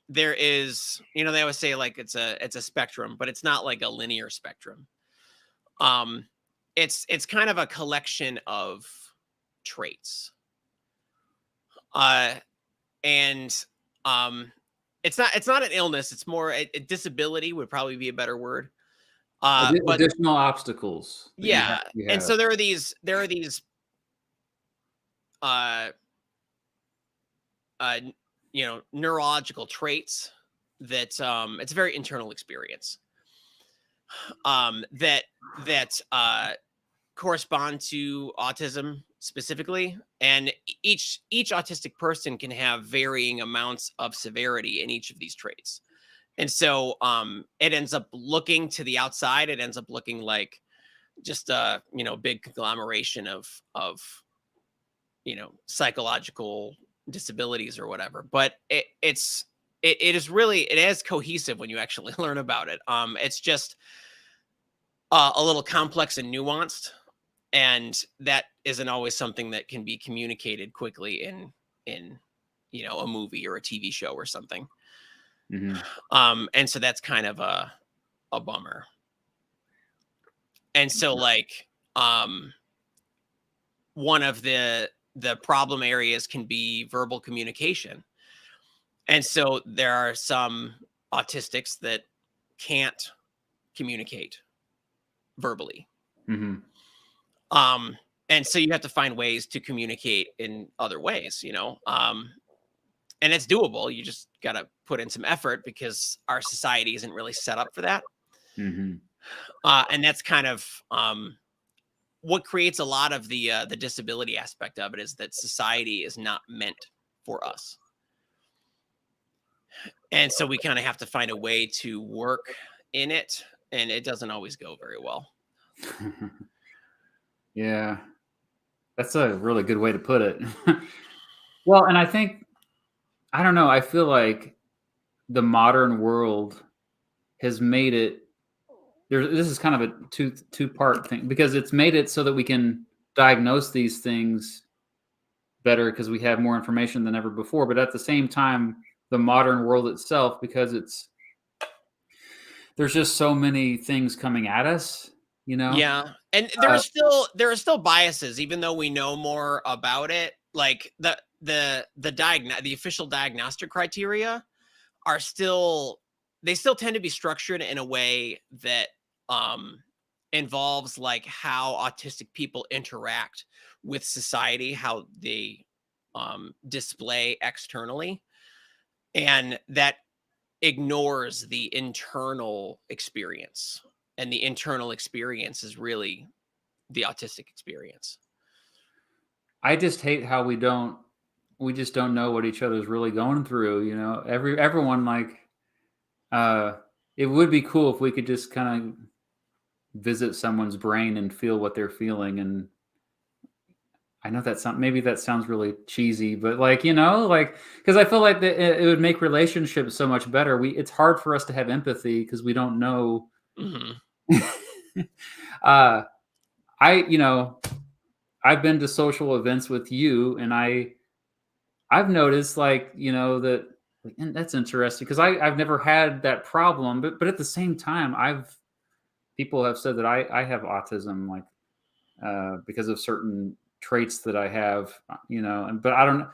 There is, they always say like it's a spectrum, but it's not like a linear spectrum. It's kind of a collection of traits. And it's not an illness, it's more a disability would probably be a better word. But additional obstacles that yeah, you and have. so there are these uh uh neurological traits that it's a very internal experience that correspond to autism specifically, and each autistic person can have varying amounts of severity in each of these traits. And so it ends up looking to the outside, it ends up looking like just a big conglomeration of psychological disabilities or whatever, but it is cohesive when you actually learn about it. It's just a little complex and nuanced, and that isn't always something that can be communicated quickly in a movie or a TV show or something. Mm-hmm. And so that's kind of a bummer. And so like one of the the problem areas can be verbal communication. And so there are some autistics that can't communicate verbally. Hmm. Um, and so you have to find ways to communicate in other ways, and it's doable. You just got to put in some effort because our society isn't really set up for that. Hmm. And that's kind of what creates a lot of the disability aspect of it, is that society is not meant for us. And so we kind of have to find a way to work in it, and it doesn't always go very well. Yeah, that's a really good way to put it. Well, and I think, I don't know, I feel like the modern world has made it this is kind of a two-part thing, because it's made it so that we can diagnose these things better because we have more information than ever before. But at the same time, the modern world itself, because there's just so many things coming at us, you know. Yeah, and Uh, there are still biases, even though we know more about it. Like the official diagnostic criteria are still they still tend to be structured in a way that um involves like how autistic people interact with society, how they display externally, and that ignores the internal experience. And the internal experience is really the autistic experience. I just hate how we just don't know what each other's really going through. You know, everyone like, uh, it would be cool if we could just kind of visit someone's brain and feel what they're feeling. And I know maybe that sounds really cheesy, but like, like, because I feel like that it would make relationships so much better. It's hard for us to have empathy because we don't know. Hmm. uh, you know, I've been to social events with you, and I've noticed, like, that, like, and that's interesting because I've never had that problem, but at the same time, people have said that I have autism, like, because of certain traits that I have, but I don't,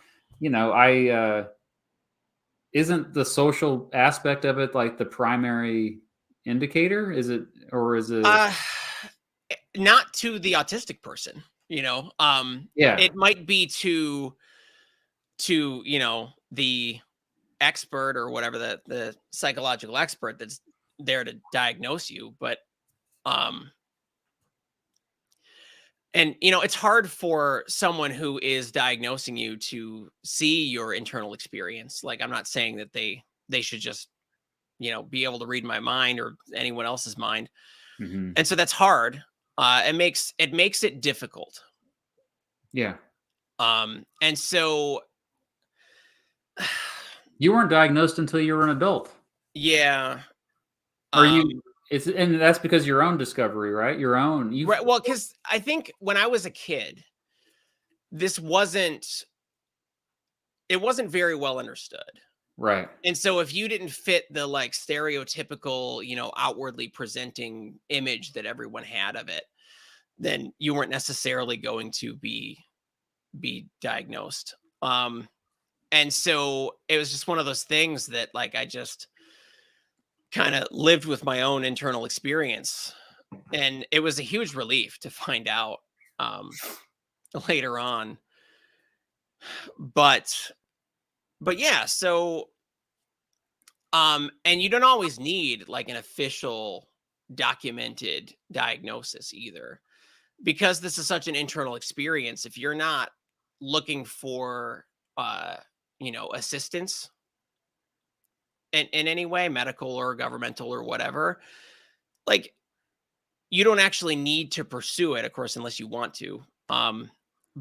isn't the social aspect of it like the primary indicator? Is it, or is it? uh Not to the autistic person, Yeah, it might be to the expert or whatever, the psychological expert that's there to diagnose you. But um and it's hard for someone who is diagnosing you to see your internal experience. Like, I'm not saying that they should just be able to read my mind or anyone else's mind. hmm, And so that's hard. It makes it difficult. yeah. And so You weren't diagnosed until you were an adult. yeah. Or um and that's because your own discovery, right? Your own, right, well, because I think when I was a kid, this wasn't it wasn't very well understood. right. And so if you didn't fit the like stereotypical, outwardly presenting image that everyone had of it, then you weren't necessarily going to be diagnosed. And so it was just one of those things that, like, I just kind of lived with my own internal experience. And it was a huge relief to find out um later on. But yeah, so and you don't always need like an official documented diagnosis either, because this is such an internal experience. If you're not looking for assistance in any way, medical or governmental or whatever, like, you don't actually need to pursue it, of course, unless you want to.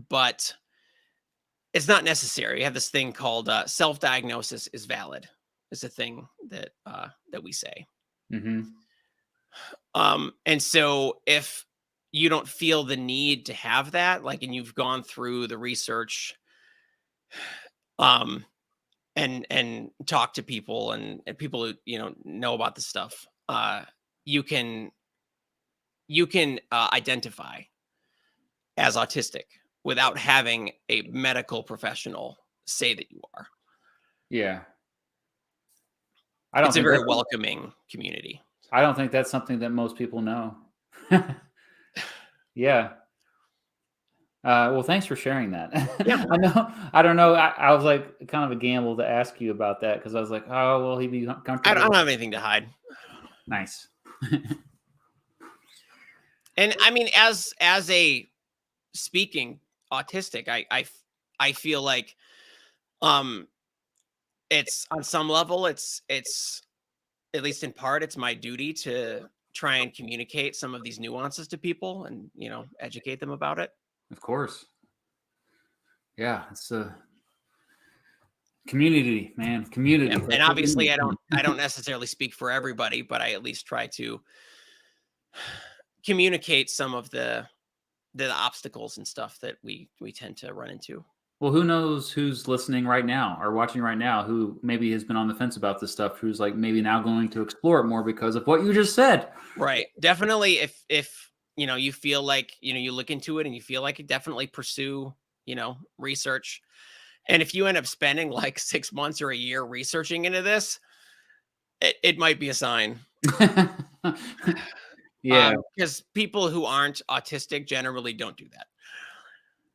But it's not necessary. You have this thing called self-diagnosis is valid. Is a thing that we say. Hmm. And so if you don't feel the need to have that, like, and you've gone through the research, um, and talk to people, and people who know about this stuff, you can identify as autistic. without having a medical professional say that you are. Yeah. It's a very welcoming community. I don't think that's something that most people know. Yeah. Well, thanks for sharing that. Yeah. I don't know. I was like kind of a gamble to ask you about that because I was like, oh, will he be comfortable? I don't have anything to hide. Nice. And I mean, as a speaking autistic, I feel like it's on some level, it's at least in part, it's my duty to try and communicate some of these nuances to people and, you know, educate them about it. Of course. Yeah, it's a community, man. Community. Yeah. And obviously I don't necessarily speak for everybody, but I at least try to communicate some of the obstacles and stuff that we tend to run into. Well, who knows who's listening right now or watching right now who maybe has been on the fence about this stuff, who's like maybe now going to explore it more because of what you just said. Right. Definitely. If you know, you feel like, you know, you look into it and you feel like it, definitely pursue, you know, research. And if you end up spending like 6 months or a year researching into this, it might be a sign. Yeah. Because people who aren't autistic generally don't do that.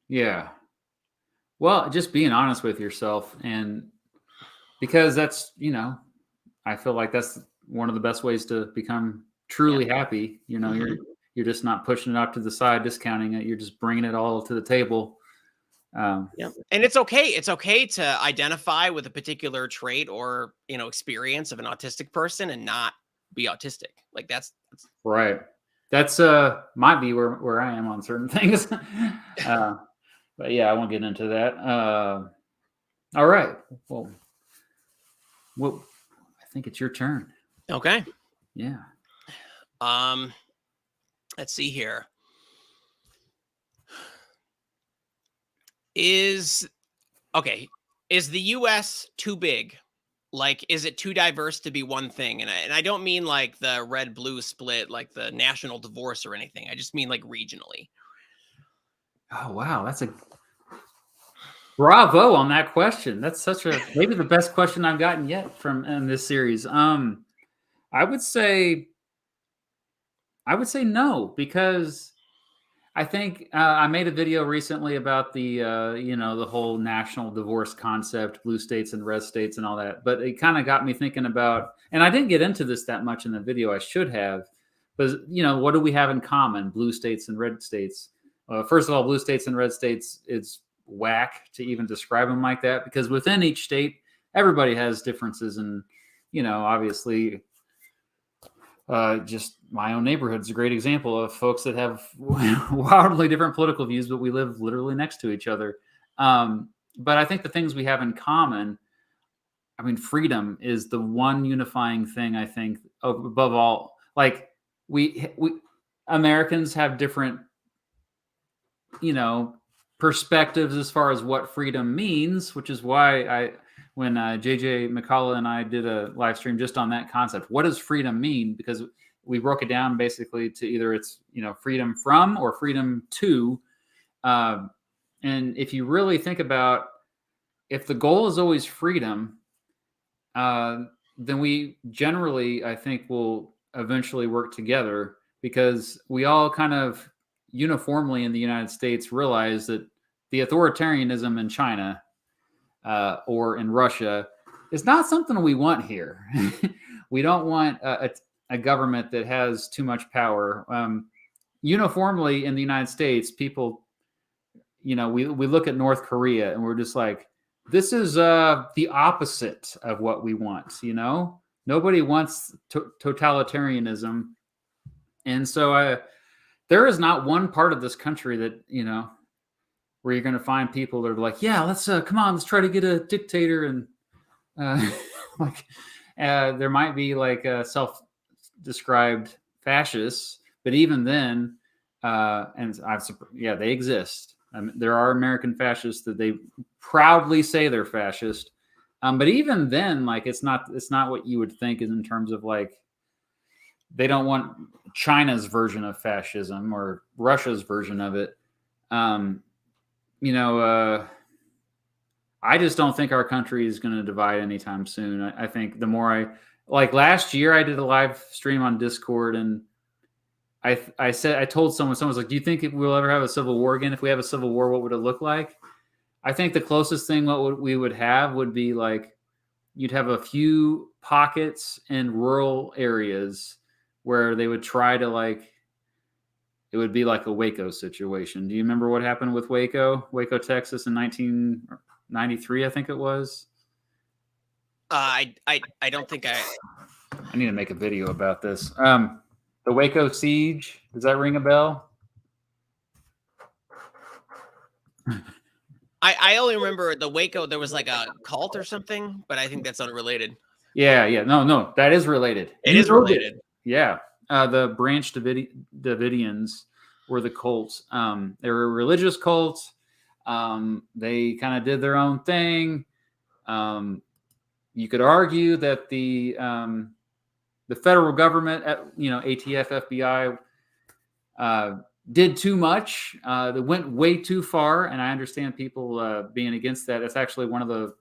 Yeah. Well, just being honest with yourself, and because that's, you know, I feel like that's one of the best ways to become truly happy. You know, you're just not pushing it off to the side, discounting it. You're just bringing it all to the table. Yeah. And it's okay. It's okay to identify with a particular trait or, you know, experience of an autistic person and not be autistic. Like that's right. That's might be where I am on certain things. But yeah, I won't get into that. All right. Well, I think it's your turn. okay. Yeah. Let's see here. Is the US too big? Like, is it too diverse to be one thing? And I don't mean like the red blue split, like the national divorce or anything. I just mean like regionally. Oh wow, that's a bravo on that question. That's such a maybe the best question I've gotten yet from in this series. I would say no, because I think I made a video recently about the you know, the whole national divorce concept, blue states and red states and all that. But it kind of got me thinking about, and I didn't get into this that much in the video. I should have, but you know, what do we have in common? Blue states and red states. First of all, blue states and red states, it's whack to even describe them like that, because within each state, everybody has differences, and you know, obviously. Just my own neighborhood is a great example of folks that have wildly different political views, but we live literally next to each other. But I think the things we have in common, I mean, freedom is the one unifying thing, I think, above all. Like we Americans have different, you know, perspectives as far as what freedom means, which is why when JJ McCullough and I did a live stream just on that concept, what does freedom mean? Because we broke it down basically to either it's, you know, freedom from or freedom to. And if you really think about, if the goal is always freedom, then we generally, I think, will eventually work together, because we all kind of uniformly in the United States realize that the authoritarianism in China or in Russia is not something we want here. We don't want a government that has too much power. Uniformly in the United States, people, you know, we look at North Korea and we're just like, this is the opposite of what we want. You know, nobody wants totalitarianism. And so there is not one part of this country that, you know, where you're going to find people that are like, yeah, let's come on, let's try to get a dictator. And like there might be like self-described fascists, but even then, they exist. There are American fascists that they proudly say they're fascist, but even then, like it's not what you would think in terms of like, they don't want China's version of fascism or Russia's version of it. I just don't think our country is going to divide anytime soon. I think the more like last year, I did a live stream on Discord, and I told someone was like, "Do you think we'll ever have a civil war again? If we have a civil war, what would it look like?" I think the closest thing we would have would be like you'd have a few pockets in rural areas where they would try to like it would be like a Waco situation. Do you remember what happened with Waco, Texas in 1993, I think it was? I don't think I need to make a video about this. The Waco siege, does that ring a bell? I only remember the Waco, there was like a cult or something, but I think that's unrelated. Yeah. No, that is related. It is related. Yeah. The branch Davidians were the cults. They were a religious cult. They kind of did their own thing. You could argue that the federal government, ATF, FBI, did too much. They went way too far, and I understand people being against that. It's actually one of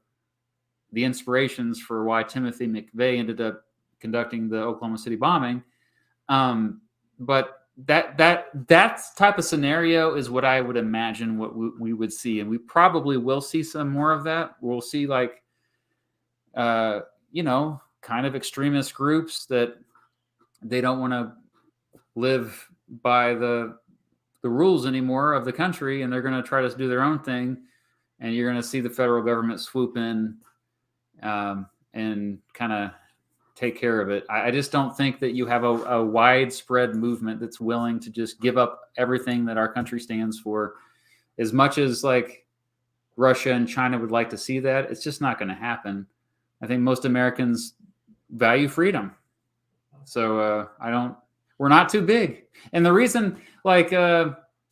the inspirations for why Timothy McVeigh ended up conducting the Oklahoma City bombing. But that type of scenario is what I would imagine what we would see, and we probably will see some more of that. We'll see like, kind of extremist groups that they don't want to live by the rules anymore of the country, and they're going to try to do their own thing. And you're going to see the federal government swoop in and kind of take care of it. I just don't think that you have a widespread movement that's willing to just give up everything that our country stands for. As much as like Russia and China would like to see that, it's just not going to happen. I think most Americans value freedom. So we're not too big. And the reason, like,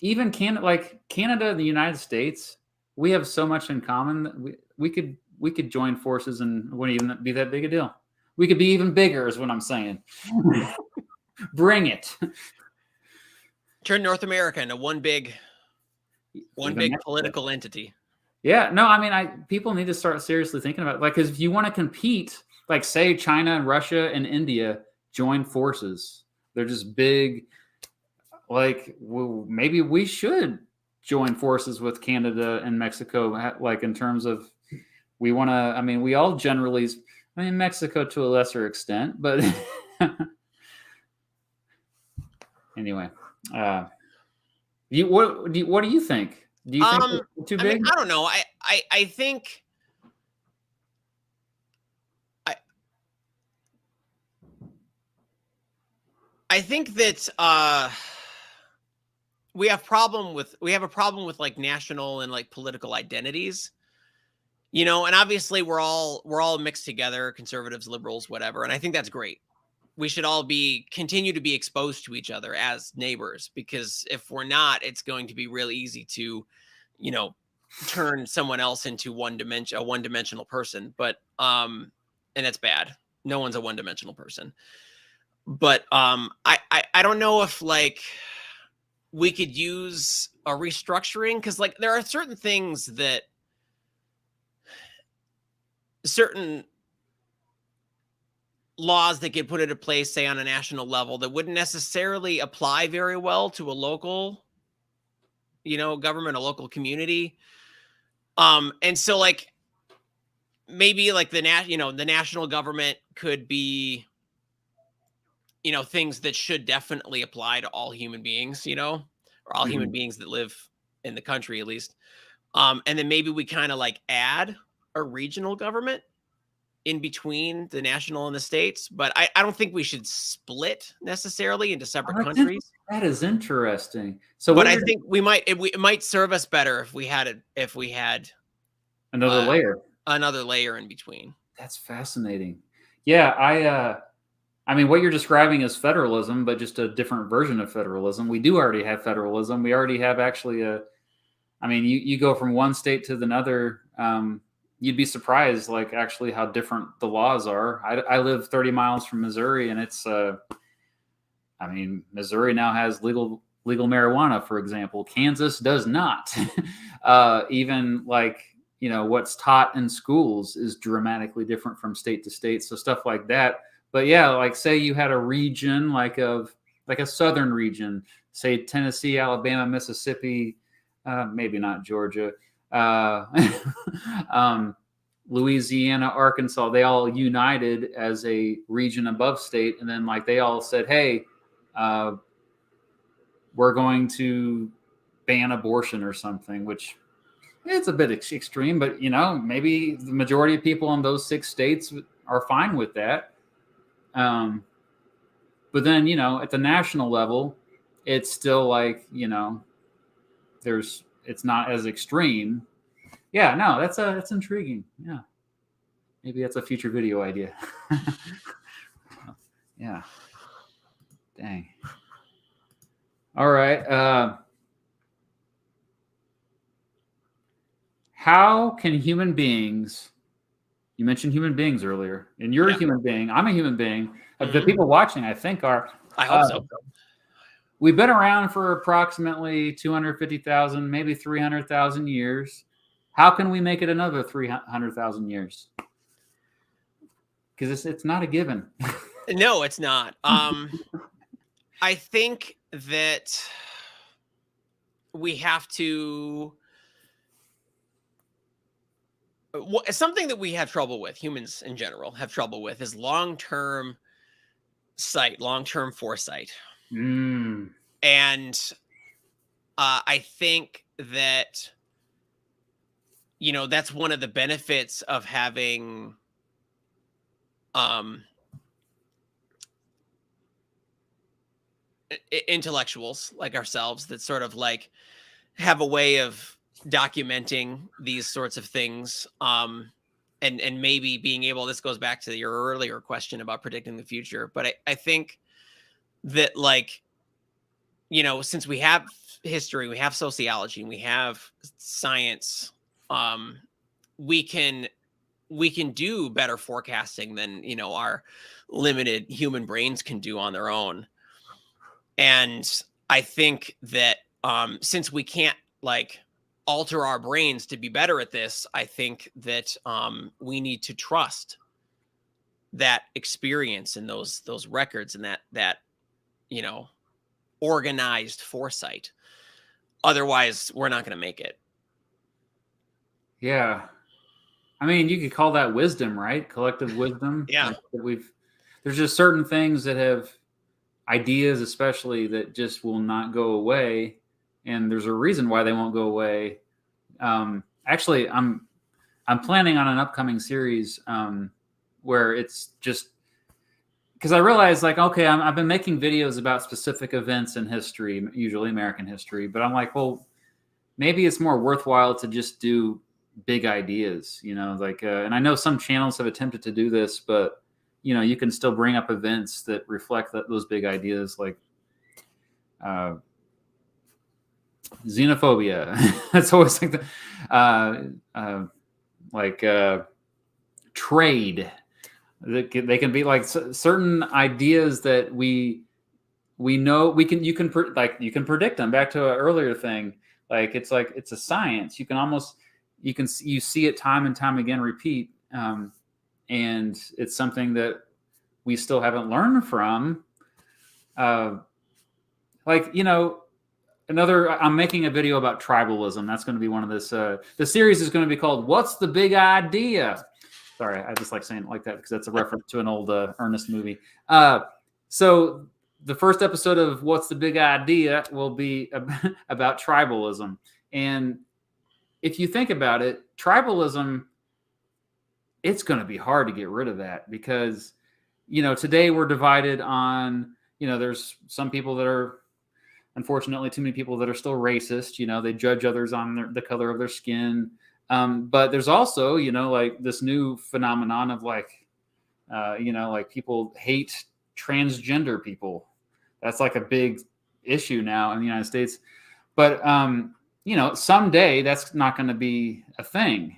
even Canada and the United States, we have so much in common that we could join forces and it wouldn't even be that big a deal. We could be even bigger, is what I'm saying. Bring it. Turn North America into one big political entity. Yeah, no, I mean, people need to start seriously thinking about it. Like, because if you want to compete, like, say China and Russia and India join forces, they're just big. Like, well, maybe we should join forces with Canada and Mexico. Like, in terms of we want to. I mean, we all generally. I mean, Mexico to a lesser extent, but anyway, what do you think? Do you think it's too big? I don't know. I think that we have a problem with like national and like political identities, and obviously we're all mixed together, conservatives, liberals, whatever, and I think that's great. We should all continue to be exposed to each other as neighbors, because if we're not, it's going to be really easy to, turn someone else into a one-dimensional person. But and that's bad. No one's a one-dimensional person. But I don't know if like we could use a restructuring, because like there are certain things that certain laws that get put into place, say on a national level, that wouldn't necessarily apply very well to a local, government, a local community. And so like maybe like the national government could be, things that should definitely apply to all human beings, or all human beings that live in the country at least. And then maybe we kind of like add a regional government in between the national and the states, but I don't think we should split necessarily into separate countries. That is interesting. So, but I think it might serve us better if we had another layer in between. That's fascinating. Yeah, I mean, what you're describing is federalism, but just a different version of federalism. We do already have federalism. We already have actually you go from one state to another. You'd be surprised, like, actually how different the laws are. I live 30 miles from Missouri, and it's, Missouri now has legal legal marijuana, for example. Kansas does not. Even like, what's taught in schools is dramatically different from state to state. So stuff like that. But yeah, like say you had a region like a southern region, say Tennessee, Alabama, Mississippi, maybe not Georgia, Louisiana, Arkansas, they all united as a region above state. And then like they all said, hey, we're going to ban abortion or something, which it's a bit extreme, but maybe the majority of people in those 6 states are fine with that. But then, at the national level, it's still like, it's not as extreme. Yeah, no, that's intriguing. Yeah. Maybe that's a future video idea. Yeah. Dang. All right. How can human beings, you mentioned human beings earlier, and you're a human being, I'm a human being. The people watching, I think, are. I hope so. We've been around for approximately 250,000, maybe 300,000 years. How can we make it another 300,000 years? Because it's not a given. No, it's not. I think that we have to. Something that we have trouble with, humans in general have trouble with, is long-term sight, long-term foresight. And I think that, that's one of the benefits of having intellectuals like ourselves that sort of like have a way of documenting these sorts of things, and maybe being able, this goes back to your earlier question about predicting the future, but I think that, like, since we have history, we have sociology, and we have science, we can do better forecasting than our limited human brains can do on their own. And I think that since we can't like alter our brains to be better at this, I think that we need to trust that experience and those records and that organized foresight. Otherwise, we're not going to make it. Yeah. I mean, you could call that wisdom, right? Collective wisdom. Yeah. Like there's just certain things that have ideas, especially, that just will not go away. And there's a reason why they won't go away. Actually, I'm planning on an upcoming series where it's just because I realized, like, okay, I've been making videos about specific events in history, usually American history, but I'm like, well, maybe it's more worthwhile to just do big ideas, like, and I know some channels have attempted to do this, but you can still bring up events that reflect those big ideas, like xenophobia. That's always like trade. They can be like certain ideas that we know you can predict them. Back to an earlier thing, like it's a science. You see it time and time again repeat, and it's something that we still haven't learned from. I'm making a video about tribalism. That's going to be one of this. The series is going to be called "What's the Big Idea?" Sorry, I just like saying it like that because that's a reference to an old Ernest movie. So the first episode of What's the Big Idea will be about tribalism. And if you think about it, tribalism, it's going to be hard to get rid of that because, today we're divided on, there's some people that are, unfortunately, too many people that are still racist. They judge others on the color of their skin. But there's also, like this new phenomenon of like people hate transgender people. That's like a big issue now in the United States. But, someday that's not going to be a thing.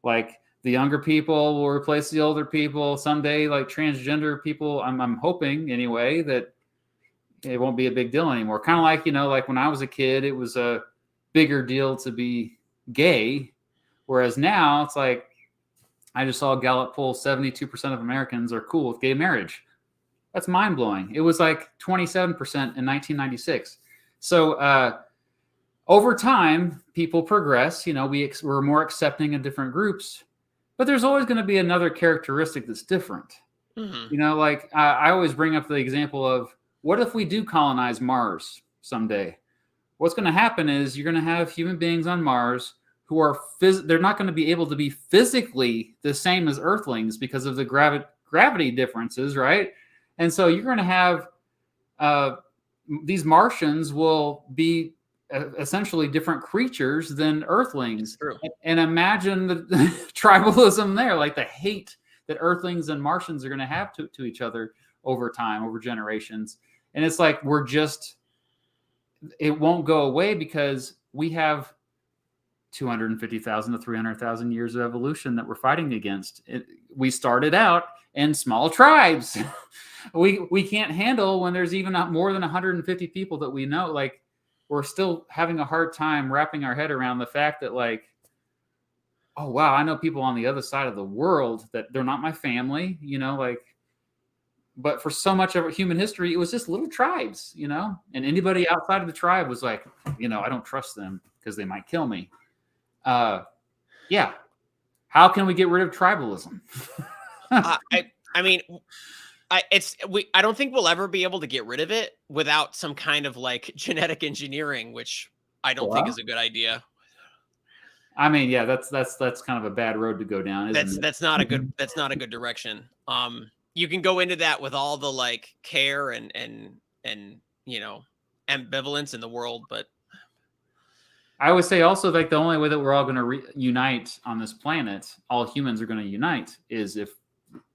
Like the younger people will replace the older people. Someday, like transgender people, I'm hoping anyway, that, it won't be a big deal anymore. Kind of like, like when I was a kid, it was a bigger deal to be gay. Whereas now it's like, I just saw a Gallup poll, 72% of Americans are cool with gay marriage. That's mind blowing. It was like 27% in 1996. So over time, people progress. We're more accepting of different groups, but there's always going to be another characteristic that's different. Like I always bring up the example of, what if we do colonize Mars someday? What's going to happen is you're going to have human beings on Mars who are they're not going to be able to be physically the same as Earthlings because of the gravity differences, right? And so you're going to have these Martians will be essentially different creatures than Earthlings. And imagine the tribalism there, like the hate that Earthlings and Martians are going to have to each other over time, over generations. And it's like, it won't go away because we have 250,000 to 300,000 years of evolution that we're fighting against. We started out in small tribes. we can't handle when there's even more than 150 people that we know. Like, we're still having a hard time wrapping our head around the fact that, like, oh wow, I know people on the other side of the world that they're not my family, but for so much of human history, it was just little tribes, and anybody outside of the tribe was like, I don't trust them because they might kill me. Yeah. How can we get rid of tribalism? I don't think we'll ever be able to get rid of it without some kind of like genetic engineering, which I don't think is a good idea. I mean, yeah, that's kind of a bad road to go down. That's not a good direction. You can go into that with all the like care and ambivalence in the world, but I would say also, like, the only way that we're all going to unite on this planet, all humans are going to unite, is if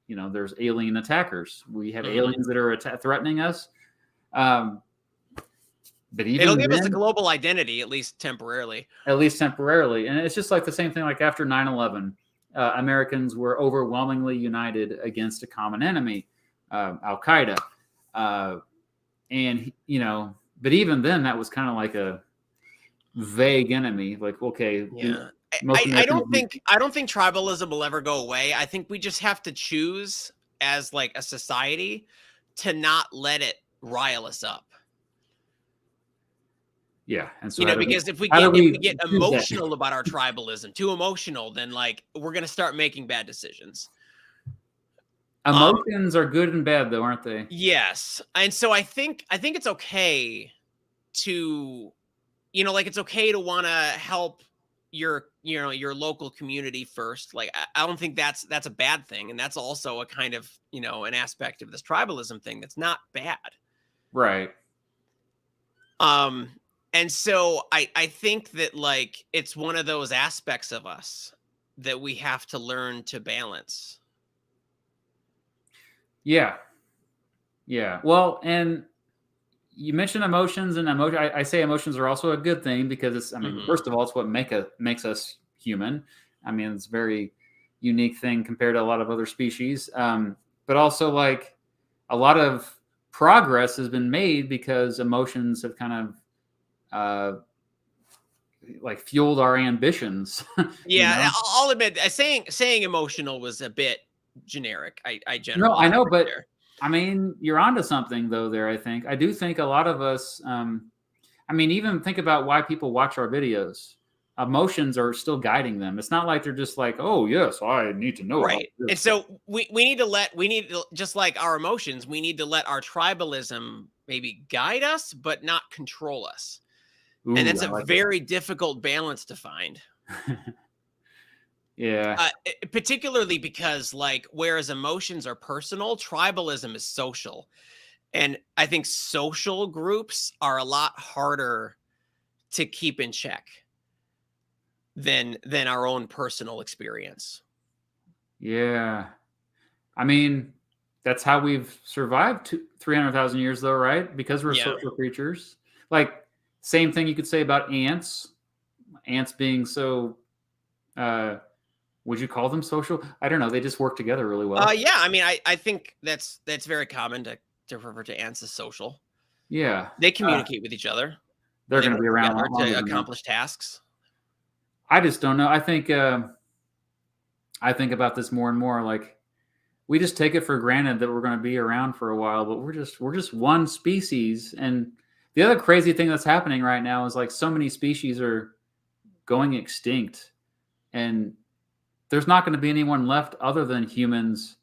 there's alien attackers. We have aliens that are threatening us. But it'll give us a global identity, at least temporarily. And it's just like the same thing. Like after 9/11, Americans were overwhelmingly united against a common enemy, Al Qaeda, and but even then, that was kind of like a vague enemy. Like, okay, yeah. I don't think tribalism will ever go away. I think we just have to choose as like a society to not let it rile us up. Yeah, and so because if we get emotional about our tribalism, too emotional, then like we're gonna start making bad decisions. Emotions are good and bad, though, aren't they? Yes, and so I think it's okay to, it's okay to want to help your local community first. Like I don't think that's a bad thing, and that's also a kind of an aspect of this tribalism thing that's not bad, right? And so I think that like it's one of those aspects of us that we have to learn to balance. Yeah. Well, and you mentioned emotions, and I say emotions are also a good thing because it's, first of all, it's what makes us human. I mean, it's a very unique thing compared to a lot of other species. But also, like, a lot of progress has been made because emotions have kind of like fueled our ambitions. Yeah, I'll admit, saying emotional was a bit generic. I generally I know, but there. I mean, you're onto something though there. I do think a lot of us, even think about why people watch our videos. Emotions are still guiding them. It's not like they're just like, oh yes, I need to know. Right. And so we need to just like our emotions, we need to let our tribalism maybe guide us, but not control us. Ooh, and that's a very difficult balance to find. Yeah. Particularly because, like, whereas emotions are personal, tribalism is social. And I think social groups are a lot harder to keep in check than our own personal experience. Yeah. I mean, that's how we've survived 300,000 years, though, right? Because we're social creatures. Like, same thing you could say about ants. Ants being so... would you call them social? I don't know. They just work together really well. Yeah. I mean, I think that's very common to refer to ants as social. Yeah. They communicate with each other. They're And they going to be work around together longer to than that. accomplish tasks. I just don't know. I think about this more and more. Like, we just take it for granted that we're going to be around for a while, but we're just one species. And the other crazy thing that's happening right now is like so many species are going extinct, and there's not going to be anyone left other than humans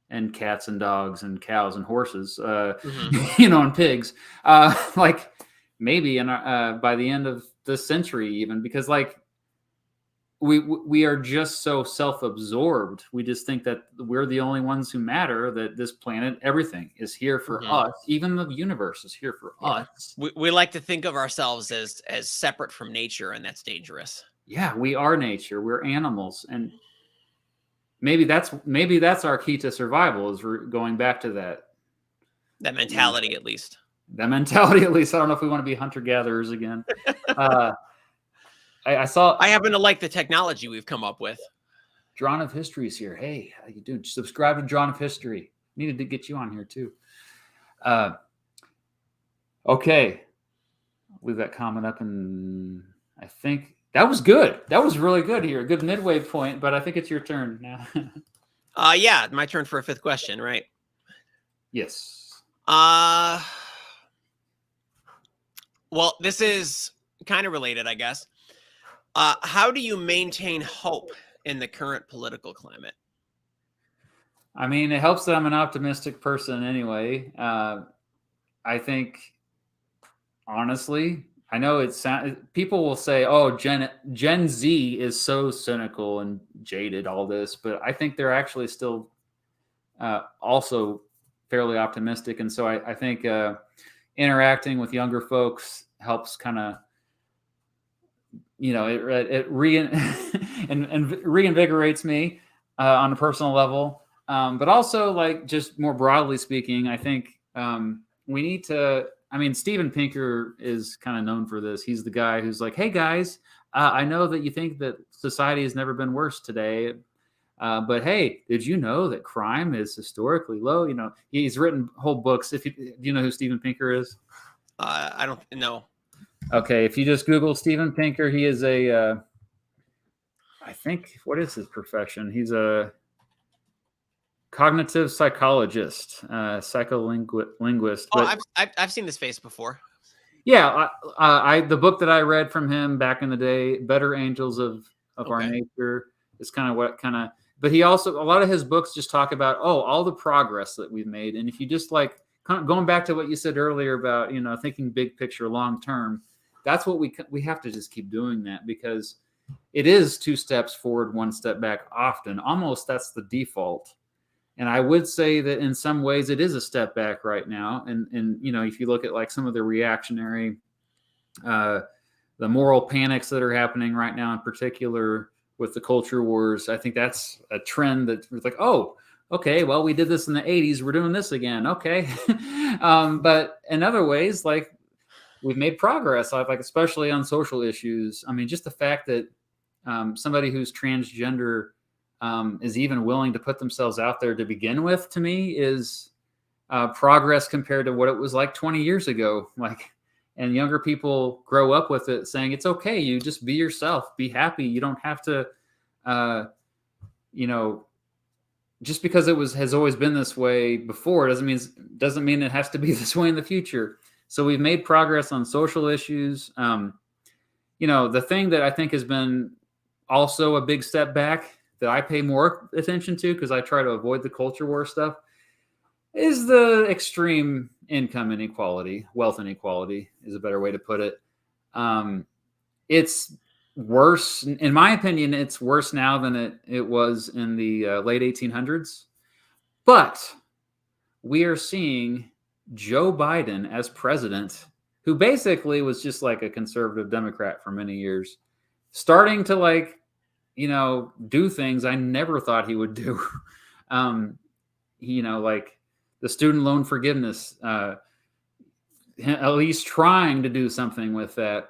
and cats and dogs and cows and horses, and pigs. Like maybe by the end of this century, even, because like we are just so self-absorbed. We just think that we're the only ones who matter, that this planet, everything is here for us. Even the universe is here for us. We like to think of ourselves as separate from nature, and that's dangerous. Yeah, we are nature. We're animals. And maybe that's our key to survival, is we're going back to that mentality, at least. That mentality, at least. I don't know if we want to be hunter-gatherers again. I happen to like the technology we've come up with. Drawn of History's here. Hey, how you doing? Subscribe to Drawn of History. Needed to get you on here too. Okay. Leave that comment up, and I think that was good. That was really good here. A good midway point, but I think it's your turn now. Yeah, my turn for a fifth question, right? Yes. Well, this is kind of related, I guess. How do you maintain hope in the current political climate? I mean, it helps that I'm an optimistic person anyway. I think, honestly, I know people will say, "Oh, Gen Z is so cynical and jaded, all this," but I think they're actually still also fairly optimistic, and so I think interacting with younger folks helps kind of, it reinvigorates me on a personal level, but also, like, just more broadly speaking, I think we need to. I mean, Steven Pinker is kind of known for this. He's the guy who's like, "Hey guys, I know that you think that society has never been worse today, but hey, did you know that crime is historically low?" He's written whole books. Do you know who Steven Pinker is? I don't know. Okay, if you just Google Steven Pinker, he is I think, what is his profession? He's a cognitive psychologist, psycholinguist. Oh, I've seen this face before. Yeah, the book that I read from him back in the day, Better Angels of Our Nature, is kind of but he also, a lot of his books just talk about, all the progress that we've made. And if you just like, kind of going back to what you said earlier about, thinking big picture, long term, that's what we have to just keep doing that, because it is 2 steps forward, 1 step back often. Almost that's the default. And I would say that in some ways it is a step back right now. And if you look at like some of the reactionary, the moral panics that are happening right now, in particular with the culture wars, I think that's a trend that's like, oh, okay, well, we did this in the 80s. We're doing this again. Okay. But in other ways, like, we've made progress, like especially on social issues. I mean, just the fact that somebody who's transgender is even willing to put themselves out there to begin with, to me, is progress compared to what it was like 20 years ago. Like, and younger people grow up with it, saying it's okay. You just be yourself, be happy. You don't have to, just because has always been this way before doesn't mean it has to be this way in the future. So we've made progress on social issues. The thing that I think has been also a big step back that I pay more attention to, because I try to avoid the culture war stuff, is the extreme income inequality. Wealth inequality is a better way to put it. It's worse, in my opinion. It's worse now than it was in the late 1800s. But we are seeing Joe Biden as president, who basically was just like a conservative Democrat for many years, starting to do things I never thought he would do. Like the student loan forgiveness, at least trying to do something with that.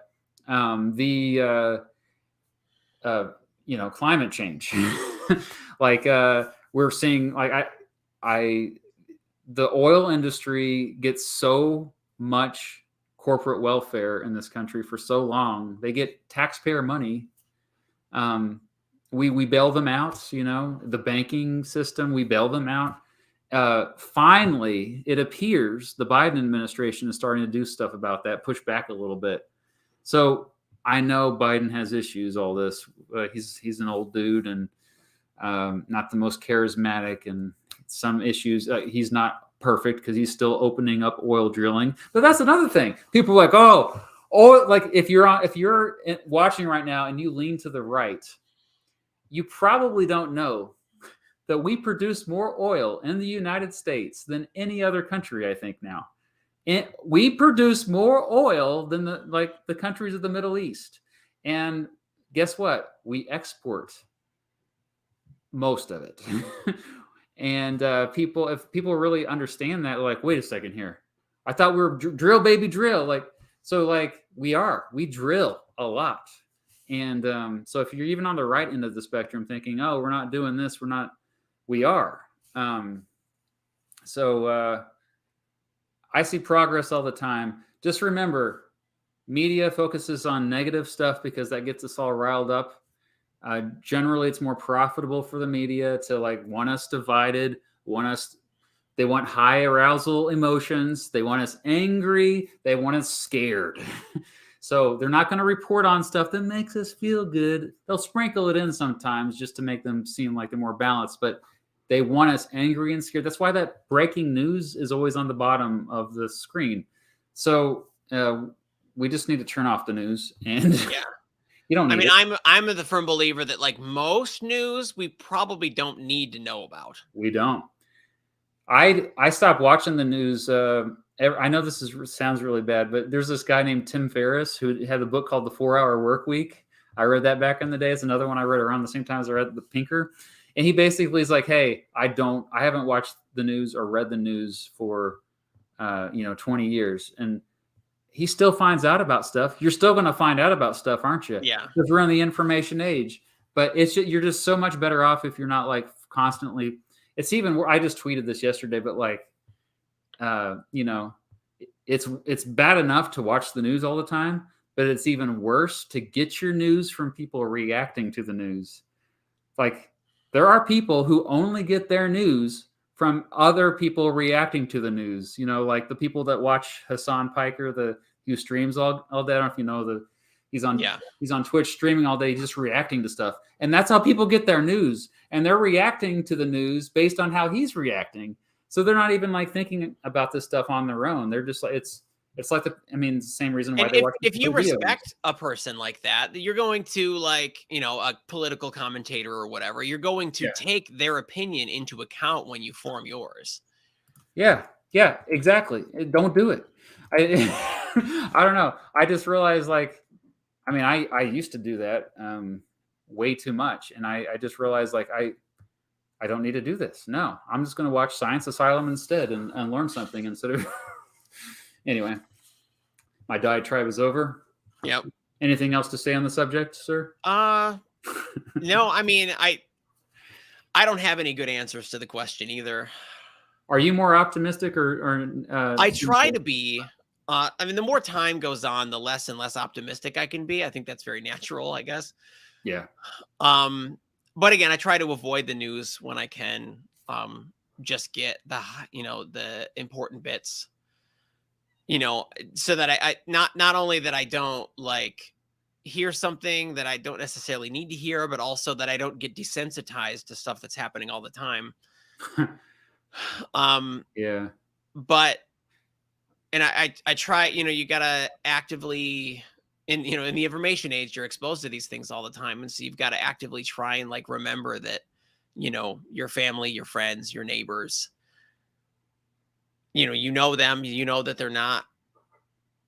Climate change. We're seeing, the oil industry gets so much corporate welfare in this country for so long. They get taxpayer money. We bail them out, you know, the banking system, we bail them out. Finally, it appears the Biden administration is starting to do stuff about that, push back a little bit. So I know Biden has issues, all this. He's an old dude and not the most charismatic, and some issues. He's not perfect because he's still opening up oil drilling. But that's another thing. People are like, oh, like if you're watching right now and you lean to the right, you probably don't know that we produce more oil in the United States than any other country, I think now. And we produce more oil than the countries of the Middle East. And guess what? We export most of it. And if people really understand that, like, wait a second here. I thought we were drill baby drill. Like we drill a lot. And so if you're even on the right end of the spectrum thinking, oh, we're not doing this, we are. So I see progress all the time. Just remember, media focuses on negative stuff because that gets us all riled up. Generally, it's more profitable for the media to want us divided, they want high arousal emotions. They want us angry. They want us scared. So they're not going to report on stuff that makes us feel good. They'll sprinkle it in sometimes just to make them seem like they're more balanced, but they want us angry and scared. That's why that breaking news is always on the bottom of the screen. So we just need to turn off the news, and Yeah. you don't need it. I'm the firm believer that most news we probably don't need to know about. We don't. I stopped watching the news. I know this sounds really bad, but there's this guy named Tim Ferriss who had a book called The 4-Hour Work Week. I read that back in the day. It's another one I read around the same time as I read The Pinker. And he basically is like, hey, I haven't watched the news or read the news for 20 years. And he still finds out about stuff. You're still going to find out about stuff, aren't you? Yeah. Because we're in the information age. But you're just so much better off if you're not constantly. It's even, I just tweeted this yesterday, but it's bad enough to watch the news all the time, but it's even worse to get your news from people reacting to the news. There are people who only get their news from other people reacting to the news. Like the people that watch Hassan Piker, who streams all day. I don't know if you know he's on Twitch streaming all day, just reacting to stuff. And that's how people get their news. And they're reacting to the news based on how he's reacting. So they're not even thinking about this stuff on their own. They're just it's the same reason why they watch. If you respect a person like that, you're going to a political commentator or whatever, you're going to take their opinion into account when you form yours. Yeah, exactly. Don't do it. I don't know. I just realized I used to do that way too much. And I just realized I don't need to do this. No, I'm just going to watch Science Asylum instead and learn something instead of. Anyway, my diatribe is over. Yep. Anything else to say on the subject, sir? No, I don't have any good answers to the question either. Are you more optimistic or I try to be. The more time goes on, the less and less optimistic I can be. I think that's very natural, I guess. Yeah. But again, I try to avoid the news when I can. Just get the important bits. So that I not only that I don't hear something that I don't necessarily need to hear, but also that I don't get desensitized to stuff that's happening all the time. Yeah. But and I try, you gotta actively in the information age, you're exposed to these things all the time. And so you've got to actively try and remember that, your family, your friends, your neighbors, you know them, that they're not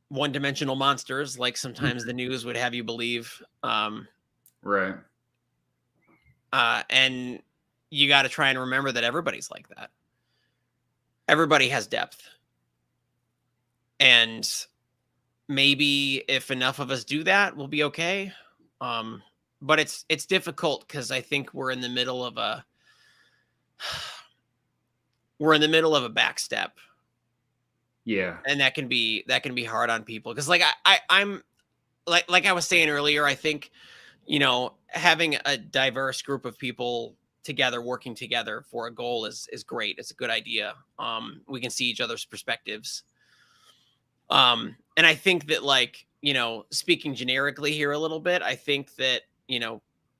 one-dimensional monsters like sometimes the news would have you believe. Right. And you got to try and remember that everybody's like that. Everybody has depth. And maybe if enough of us do that, we'll be okay. But it's difficult because I think we're in the middle of a backstep. Yeah. And that can be hard on people. Cause like I'm like I was saying earlier, I think, having a diverse group of people together, working together for a goal is great. It's a good idea. We can see each other's perspectives. And I think that, like, speaking generically here a little bit, I think that,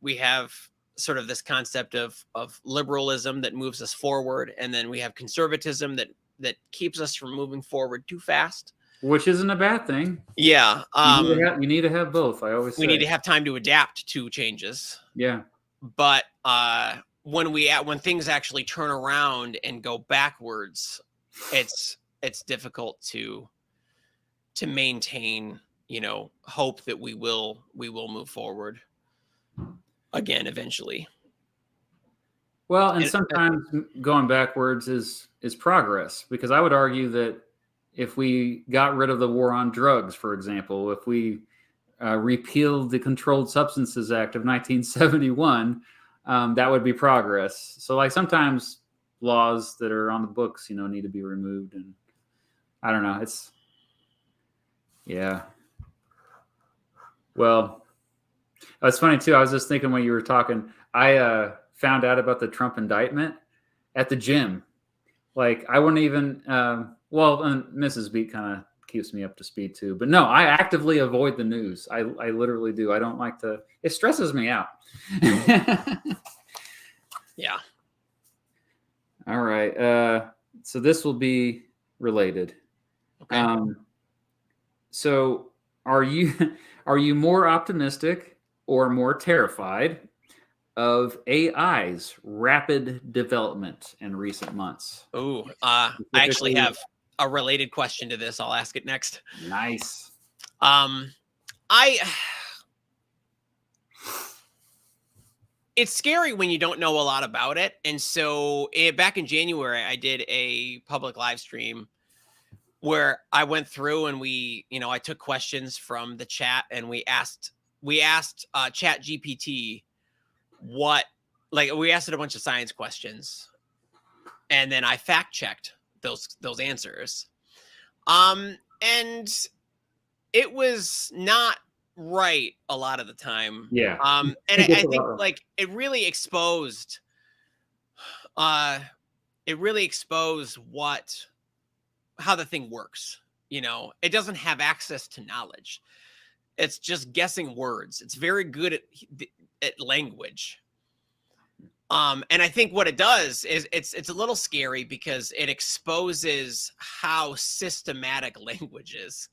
we have sort of this concept of liberalism that moves us forward, and then we have conservatism that keeps us from moving forward too fast. Which isn't a bad thing. Yeah. You need to have both, I always We say. need to have time to adapt to changes. Yeah. But when things actually turn around and go backwards, it's difficult to maintain, hope that we will move forward again eventually. Well, and And, sometimes going backwards is progress, because I would argue that if we got rid of the war on drugs, for example, if we repealed the Controlled Substances Act of 1971, that would be progress. So, like, sometimes laws that are on the books, need to be removed, and I don't know. Yeah. Well, it's funny too. I was just thinking when you were talking, I found out about the Trump indictment at the gym. Like, I wouldn't even. Well, and Mrs. Beat kind of keeps me up to speed too. But no, I actively avoid the news. I literally do. I don't like to. It stresses me out. yeah. All right. So this will be related. Okay. So are you more optimistic or more terrified of AI's rapid development in recent months? Oh, I actually have a related question to this. I'll ask it next. Nice. It's scary when you don't know a lot about it. And so back in January, I did a public live stream where I went through and I took questions from the chat, and we asked Chat GPT we asked it a bunch of science questions, and then I fact checked those answers. And it was not right a lot of the time. Yeah. And I think like it really exposed how the thing works. It doesn't have access to knowledge. It's just guessing words. It's very good at language. And I think what it does is it's a little scary because it exposes how systematic language is.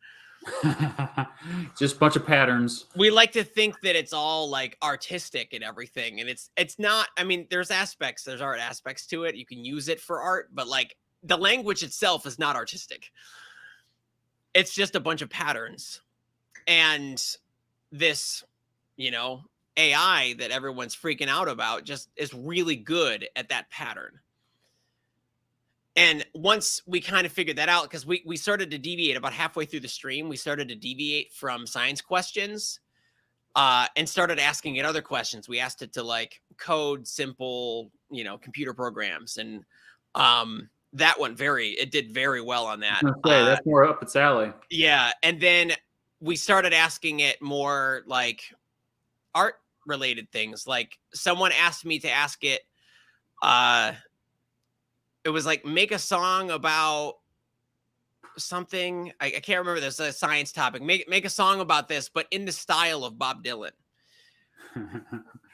Just a bunch of patterns. We like to think that it's all like artistic and everything, and it's not. I mean, there's art aspects to it. You can use it for art, but like the language itself is not artistic. It's just a bunch of patterns. And this, AI that everyone's freaking out about just is really good at that pattern. And once we kind of figured that out, because we started to deviate about halfway through the stream, we started to deviate from science questions and started asking it other questions. We asked it to like code simple, computer programs. And it did very well on that. That's more up its alley. Yeah. And then we started asking it more like art related things. Like someone asked me to ask it, it was like, make a song about something. I can't remember. There's a science topic. Make a song about this, but in the style of Bob Dylan.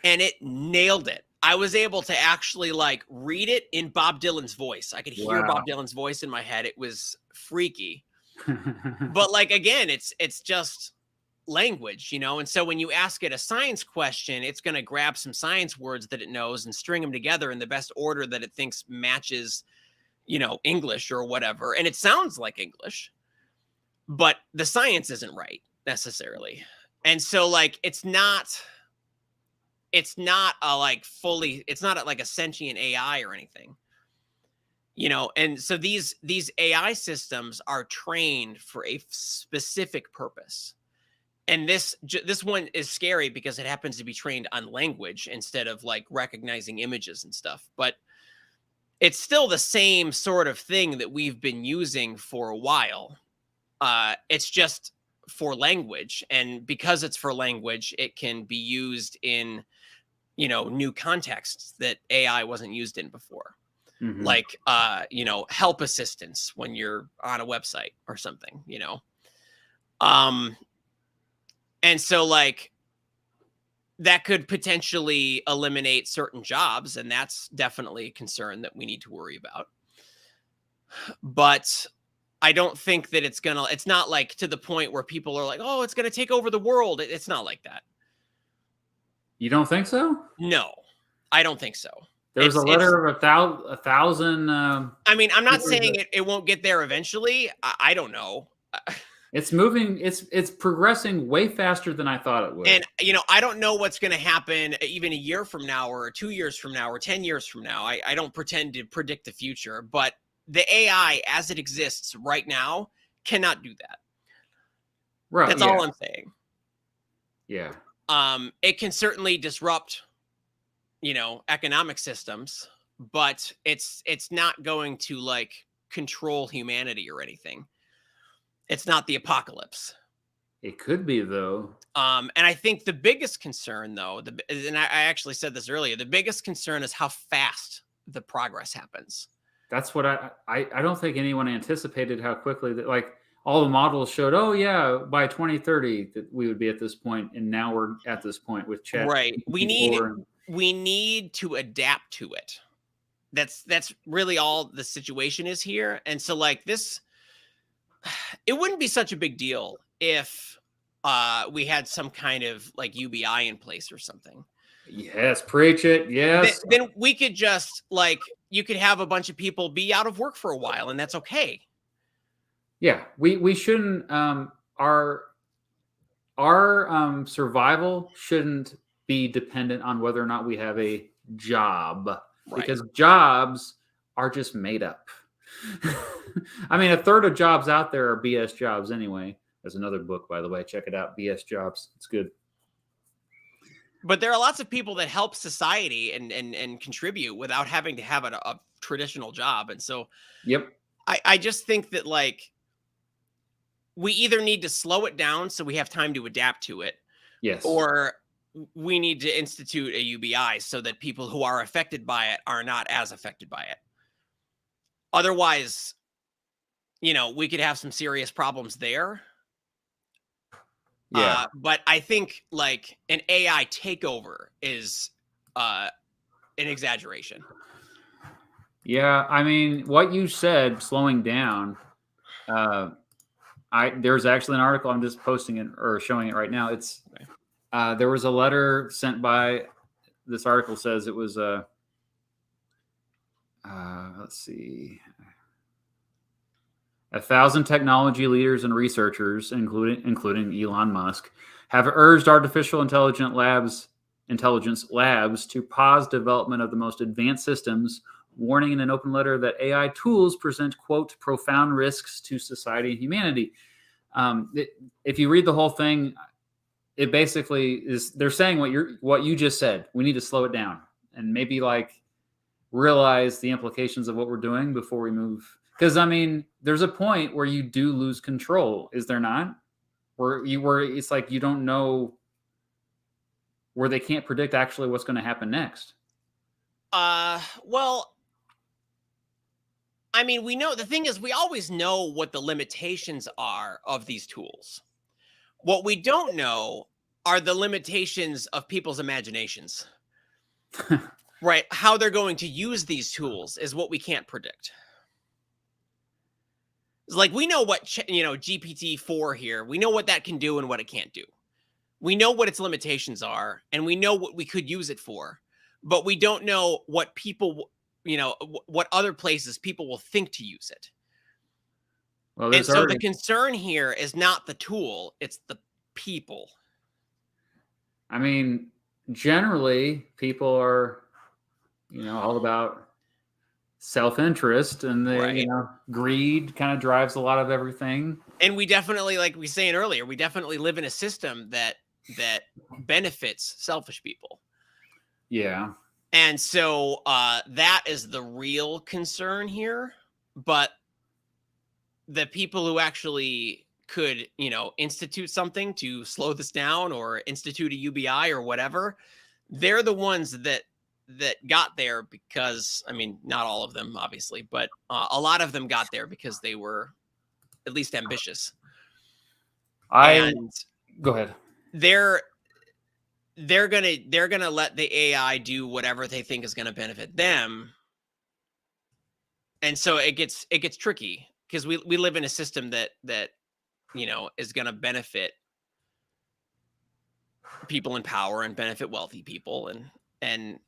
And it nailed it. I was able to actually like read it in Bob Dylan's voice. I could hear Bob Dylan's voice in my head. It was freaky. But like, again, it's just language, and so when you ask it a science question, it's going to grab some science words that it knows and string them together in the best order that it thinks matches, English or whatever. And it sounds like English, but the science isn't right necessarily. And so like, it's not like a sentient AI or anything, and so these AI systems are trained for a specific purpose. And this one is scary because it happens to be trained on language instead of like recognizing images and stuff. But it's still the same sort of thing that we've been using for a while. It's just for language, and because it's for language, it can be used in, you know, new contexts that AI wasn't used in before. Mhm. Like, you know, help assistance when you're on a website or something, you know. And so like that could potentially eliminate certain jobs, and that's definitely a concern that we need to worry about. But I don't think that it's not like to the point where people are like, oh, it's gonna take over the world. It's not like that. You don't think so? No, I don't think so. There was a It's letter of a thousand. I mean, I'm not papers saying that- it won't get there eventually. I don't know. It's moving. It's progressing way faster than I thought it would. And, you know, I don't know what's going to happen even a year from now or 2 years from now or 10 years from now. I don't pretend to predict the future, but the AI as it exists right now cannot do that. Right. That's yeah. all I'm saying. Yeah. It can certainly disrupt, you know, economic systems, but it's not going to like control humanity or anything. It's not the apocalypse. It could be though. And I think the biggest concern, though, and I actually said this earlier, the biggest concern is how fast the progress happens. That's what I don't think anyone anticipated how quickly that, like, all the models showed, oh yeah, by 2030 that we would be at this point, and now we're at this point with chat. Right. We need to adapt to it. That's really all the situation is here. And so like this, it wouldn't be such a big deal if we had some kind of like UBI in place or something. Yes, preach it. Yes. Then we could just like, you could have a bunch of people be out of work for a while, and that's okay. Yeah, we shouldn't our survival shouldn't be dependent on whether or not we have a job, Right. because jobs are just made up. I mean, a third of jobs out there are BS jobs anyway. There's another book, by the way. Check it out, BS Jobs. It's good. But there are lots of people that help society and contribute without having to have a traditional job. And so Yep. I just think that like we either need to slow it down so we have time to adapt to it, Yes. or we need to institute a UBI so that people who are affected by it are not as affected by it. Otherwise, you know, we could have some serious problems there. Yeah. But I think like an AI takeover is an exaggeration. Yeah, I mean, what you said, slowing down. There's actually an article. I'm just posting it or showing it right now. It's there was a letter sent by. This article says it was let's see, 1,000 technology leaders and researchers, including Elon Musk, have urged artificial intelligence labs to pause development of the most advanced systems, warning in an open letter that AI tools present, quote, profound risks to society and humanity. If you read the whole thing, it basically is, they're saying what you just said. We need to slow it down and maybe like realize the implications of what we're doing before we move. Because I mean, there's a point where you do lose control, is there not? Where it's like you don't know, where they can't predict actually what's going to happen next. Well, I mean, we know, the thing is, we always know what the limitations are of these tools. What we don't know are the limitations of people's imaginations. Right? How they're going to use these tools is what we can't predict. It's like we know what, GPT-4 here, we know what that can do and what it can't do. We know what its limitations are, and we know what we could use it for, but we don't know what people, what other places people will think to use it. Well, And so the concern here is not the tool, it's the people. I mean, generally, people are, all about self-interest, and Right. Greed kind of drives a lot of everything. And we definitely, like we were saying earlier, we definitely live in a system that benefits selfish people. Yeah. And so that is the real concern here. But the people who actually could, institute something to slow this down or institute a UBI or whatever, they're the ones that got there because, I mean, not all of them, obviously, but a lot of them got there because they were at least ambitious. And Go ahead. They're gonna let the AI do whatever they think is gonna benefit them. And so it gets tricky because we live in a system that is gonna benefit people in power and benefit wealthy people. And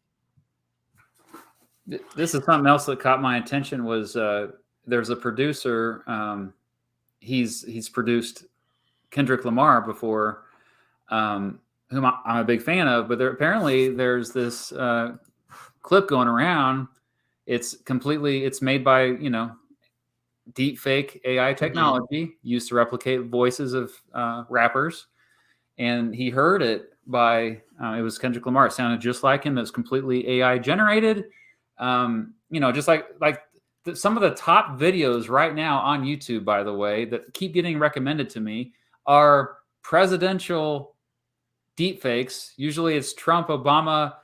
this is something else that caught my attention was there's a producer. He's produced Kendrick Lamar before, whom I'm a big fan of, but there's this clip going around. It's made by, deep fake AI technology used to replicate voices of rappers. And he heard it by, it was Kendrick Lamar. It sounded just like him. It was completely AI generated. Just like some of the top videos right now on YouTube, by the way, that keep getting recommended to me are presidential deepfakes. Usually it's Trump, Obama,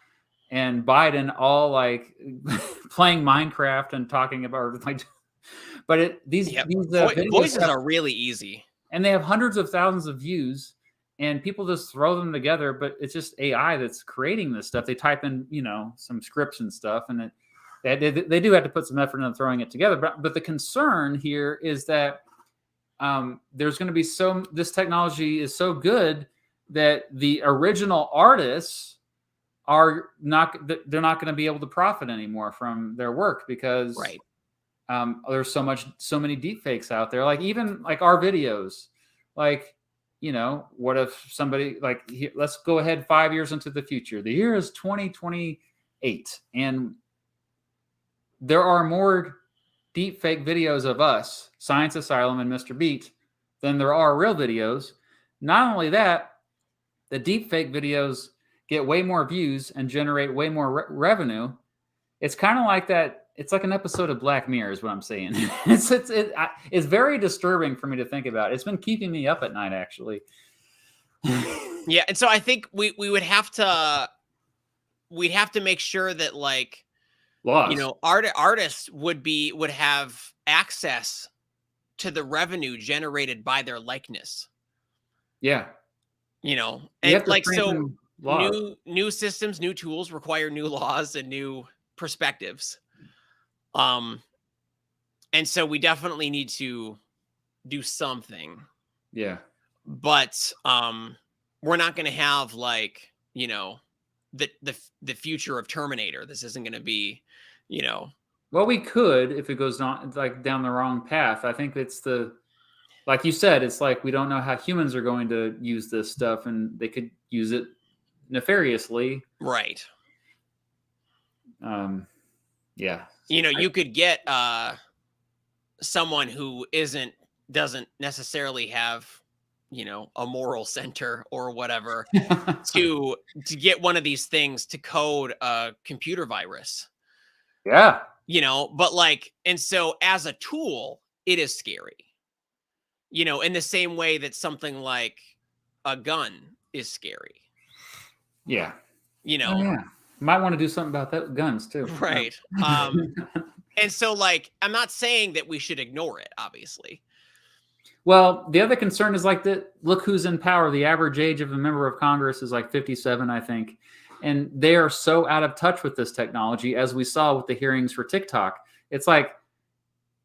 and Biden all like playing Minecraft and talking about like, but these voices are really easy, and they have hundreds of thousands of views, and people just throw them together. But it's just AI that's creating this stuff. They type in, some scripts and stuff, and they do have to put some effort into throwing it together. But the concern here is that there's going to be this technology is so good that the original artists they're not going to be able to profit anymore from their work because there's so many deep fakes out there. Like even like our videos, like, what if somebody let's go ahead 5 years into the future. The year is 2028, and there are more deep fake videos of us, Science Asylum and Mr. Beat, than there are real videos. Not only that, the deep fake videos get way more views and generate way more revenue. It's kind of like that. It's like an episode of Black Mirror is what I'm saying. It's very disturbing for me to think about. It's been keeping me up at night, actually. Yeah. And so I think we'd have to make sure that like, laws. Artists would have access to the revenue generated by their likeness. Yeah. And like, so new systems, new tools require new laws and new perspectives. And so we definitely need to do something. Yeah. But we're not going to have like, the future of Terminator. This isn't going to be, Well, we could if it goes on down the wrong path. I think it's like you said, it's like we don't know how humans are going to use this stuff, and they could use it nefariously. Right. Yeah. You could get someone who doesn't necessarily have, a moral center or whatever to get one of these things to code a computer virus. Yeah. But like, and so as a tool, it is scary, in the same way that something like a gun is scary. Yeah. Might want to do something about that guns too. Right. And so like, I'm not saying that we should ignore it, obviously. Well, the other concern is look who's in power. The average age of a member of Congress is like 57, I think. And they are so out of touch with this technology, as we saw with the hearings for TikTok. It's like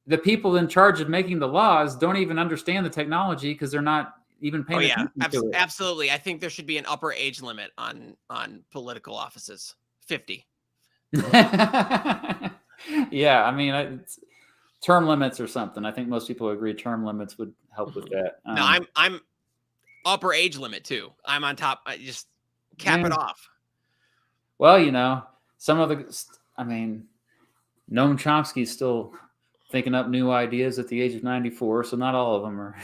the people in charge of making the laws don't even understand the technology because they're not even paying attention to it. Absolutely. I think there should be an upper age limit on political offices. 50. Yeah, I mean, it's term limits or something. I think most people agree term limits would help with that. No, I'm upper age limit too. I'm on top. I just cap it off. Well, some of Noam Chomsky's still thinking up new ideas at the age of 94, so not all of them are.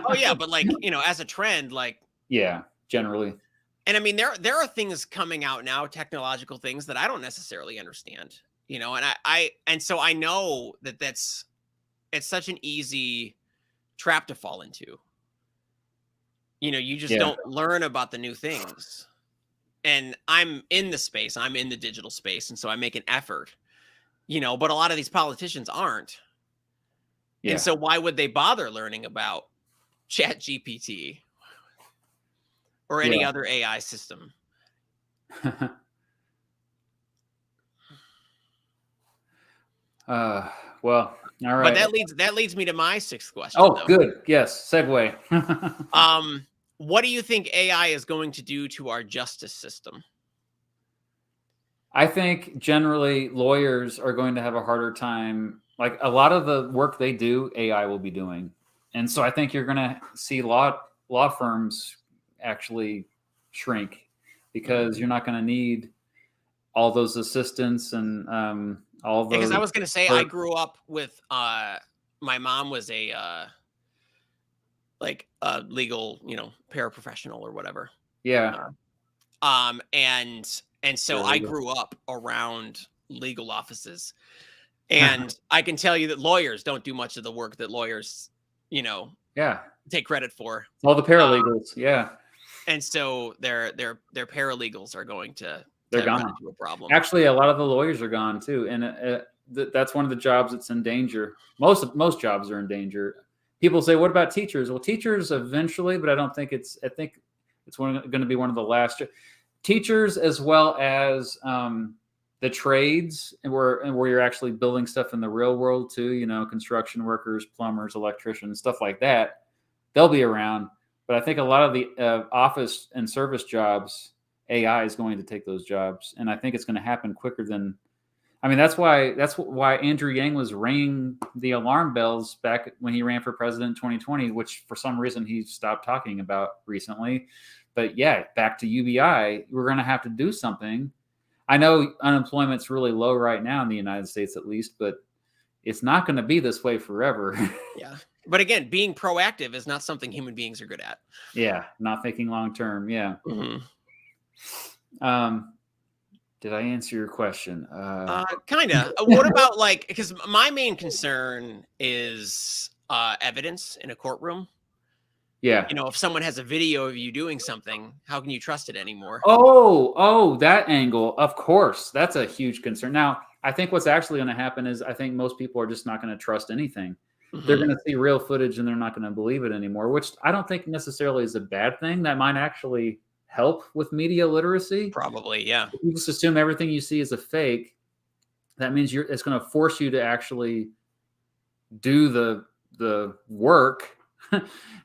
Oh yeah, but like, as a trend, like. Yeah, generally. And I mean, there are things coming out now, technological things that I don't necessarily understand, you know, and and so I know that it's such an easy trap to fall into. You know, you just Yeah. don't learn about the new things. And I'm in the space, I'm in the digital space, and so I make an effort, you know, but a lot of these politicians aren't. And Yeah. so why would they bother learning about Chat GPT or any Yeah. other AI system? Well, all But right. that leads me to my sixth question, Oh, though. good. Yes. Segue. What do you think AI is going to do to our justice system? I think generally lawyers are going to have a harder time. Like a lot of the work they do, AI will be doing. And so I think you're going to see law firms actually shrink because you're not going to need all those assistants and all Because I those. was going to say I grew up with my mom was a like a legal, you know, paraprofessional or whatever. Yeah. And so I Paralegal. grew up around legal offices. And I can tell you that lawyers don't do much of the work that lawyers, you know, Yeah. take credit for. All the paralegals. Yeah. And so their paralegals are going to They're run gone. into a problem. Actually, a lot of the lawyers are gone too, and that's one of the jobs that's in danger. Most jobs are in danger. People say, "What about teachers?" Well, teachers eventually, but I don't think it's. I think it's going to be one of the last teachers, as well as the trades, and where you're actually building stuff in the real world too. You know, construction workers, plumbers, electricians, stuff like that. They'll be around, but I think a lot of the office and service jobs, AI is going to take those jobs, and I think it's going to happen quicker than. I mean, that's why Andrew Yang was ringing the alarm bells back when he ran for president in 2020, which for some reason he stopped talking about recently. But yeah, back to UBI, we're going to have to do something. I know unemployment's really low right now in the United States, at least, but it's not going to be this way forever. Yeah. But again, being proactive is not something human beings are good at. Yeah, not thinking long term. Yeah. Mm-hmm. Did I answer your question? Kind of. What about because my main concern is evidence in a courtroom. Yeah. You know, if someone has a video of you doing something, how can you trust it anymore? Oh, that angle. Of course. That's a huge concern. Now, I think what's actually going to happen is I think most people are just not going to trust anything. They're going to see real footage and they're not going to believe it anymore, which I don't think necessarily is a bad thing. That might actually help with media literacy. Probably, yeah. If you just assume everything you see is a fake, that means it's going to force you to actually do the work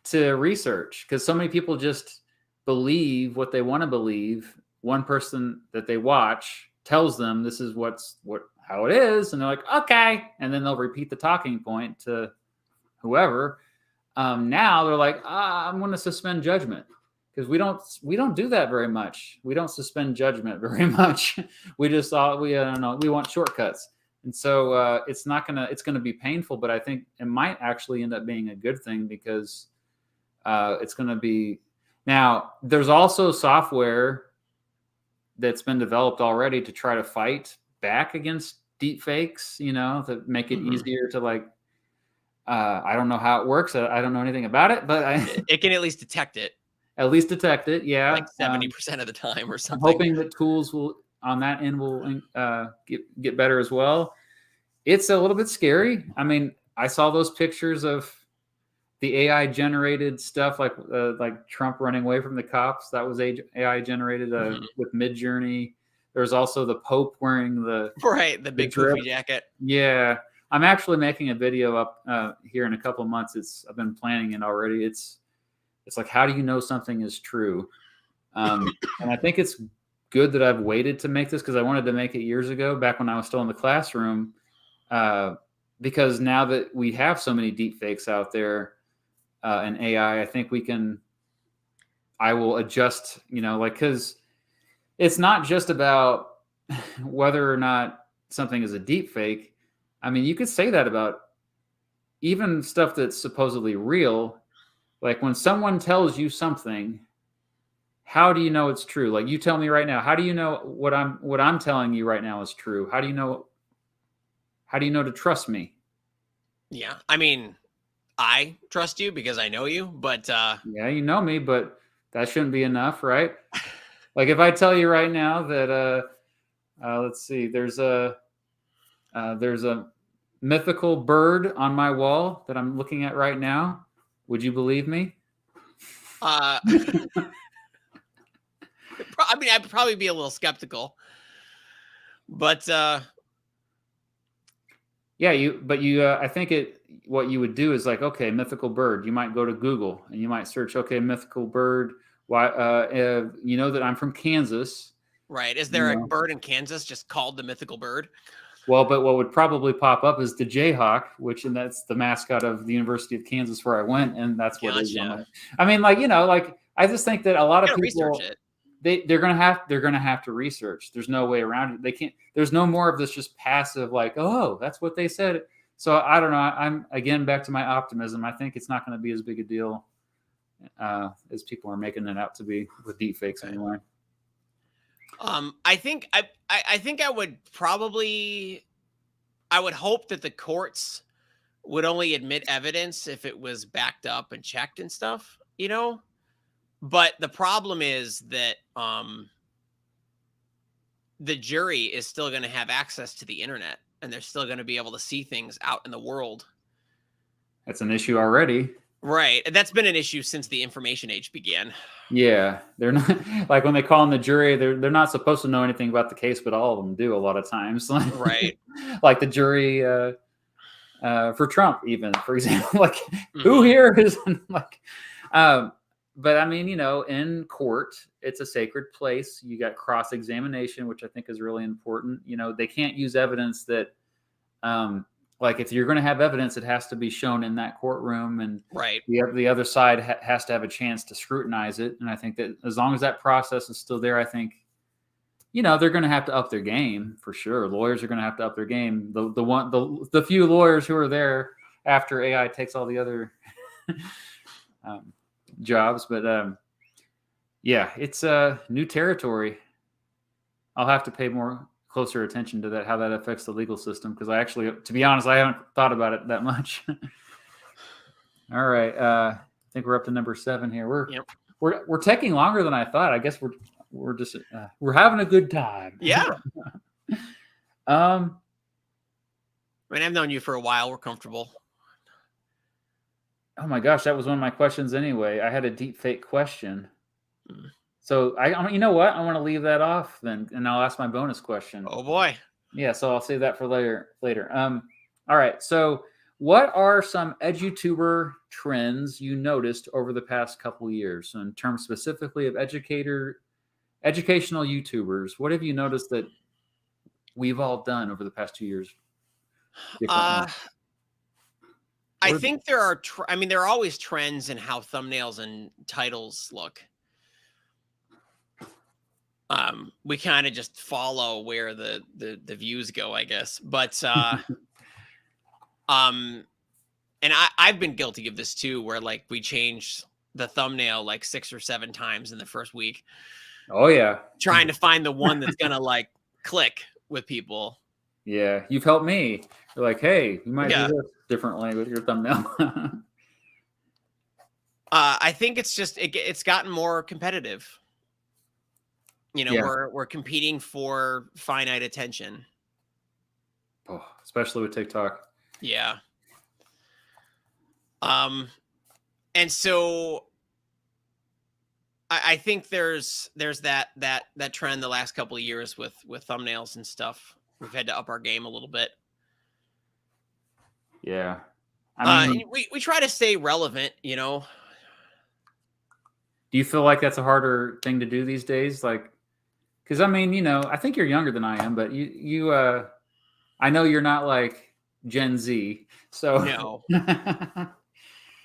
to research, because so many people just believe what they want to believe. One person that they watch tells them this is how it is, and they're like, okay, and then they'll repeat the talking point to whoever. Now they're like, I'm going to suspend judgment, because we don't do that very much. We don't suspend judgment very much. We just thought we want shortcuts. And so it's going to be painful, but I think it might actually end up being a good thing, because it's going to be. Now, there's also software that's been developed already to try to fight back against deep fakes, to make it easier to I don't know how it works. I don't know anything about it, but it can at least detect it. At least detect it, yeah. Like 70% of the time or something. I'm hoping that tools on that end will get better as well. It's a little bit scary. I mean, I saw those pictures of the AI generated stuff, like Trump running away from the cops. That was AI generated with Midjourney. There's also the Pope wearing the big poofy jacket. Yeah, I'm actually making a video up here in a couple of months. I've been planning it already. It's like, how do you know something is true? And I think it's good that I've waited to make this, because I wanted to make it years ago, back when I was still in the classroom. Because now that we have so many deep fakes out there and AI, I think I will adjust, because it's not just about whether or not something is a deep fake. I mean, you could say that about even stuff that's supposedly real. Like when someone tells you something how do you know it's true? Like, you tell me right now, how do you know what I'm telling you right now is true? How do you know to trust me? Yeah. I mean, I trust you because I know you, but Yeah, you know me, but that shouldn't be enough, right? Like, if I tell you right now that let's see, there's a mythical bird on my wall that I'm looking at right now, would you believe me? I mean, I'd probably be a little skeptical, but Yeah, I think what you would do is like, okay, mythical bird. You might go to Google and you might search, okay, mythical bird. Why? You know that I'm from Kansas. right. Is You there a know, bird in Kansas just called the mythical bird? well, but what would probably pop up is the Jayhawk, and that's the mascot of the University of Kansas where I went, and that's what is on Gotcha. my. I mean, like, like, I just think that a lot You of gotta research people it. they're gonna have to research. There's no way around it. They can't. There's no more of this just passive like, oh, that's what they said. So I don't know. I'm again back to my optimism. I think it's not going to be as big a deal as people are making it out to be with deep fakes Okay. anyway. I think I think I would hope that the courts would only admit evidence if it was backed up and checked and stuff, you know? But the problem is that the jury is still going to have access to the internet and they're still going to be able to see things out in the world. That's an issue already. Right. And that's been an issue since the information age began. Yeah, they're not like when they call in the jury, they're not supposed to know anything about the case, but all of them do a lot of times. Right. Like the jury for Trump, even for example, like who Mhm. here is like, but I mean, in court, it's a sacred place. You got cross examination, which I think is really important. They can't use evidence that, like, if you're going to have evidence, it has to be shown in that courtroom, and Right. the other side has to have a chance to scrutinize it. And I think that as long as that process is still there, I think they're going to have to up their game for sure. Lawyers are going to have to up their game. The few lawyers who are there after AI takes all the other jobs, but yeah, it's new territory. I'll have to pay more closer attention to that, how that affects the legal system, because I actually, to be honest, I haven't thought about it that much. All right, I think we're up to number 7 here. Yep. We're taking longer than I thought. I guess we're just we're having a good time. Yeah. I mean, I've known you for a while. We're comfortable. Oh my gosh, that was one of my questions anyway. I had a deep fake question. Mm. So you know what? I want to leave that off then, and I'll ask my bonus question. Oh boy. Yeah, so I'll save that for later. All right. So what are some Edutuber trends you noticed over the past couple of years? So in terms specifically of educational YouTubers, what have you noticed that we've all done over the past 2 years? I think there are there are always trends in how thumbnails and titles look. We kind of just follow where the views go, I guess. But and I've been guilty of this too, where like we changed the thumbnail like 6 or 7 times in the first week. Oh yeah. Trying to find the one that's gonna like click with people. Yeah, you've helped me. You're like, hey, you might do this differently with your thumbnail. I think it's just it's gotten more competitive. We're competing for finite attention. Oh, especially with TikTok. Yeah. And so I think there's that trend the last couple of years with thumbnails and stuff. We've had to up our game a little bit. Yeah. I mean, we try to stay relevant, Do you feel like that's a harder thing to do these days? Like, because I mean, I think you're younger than I am, but I know you're not like Gen Z. So no.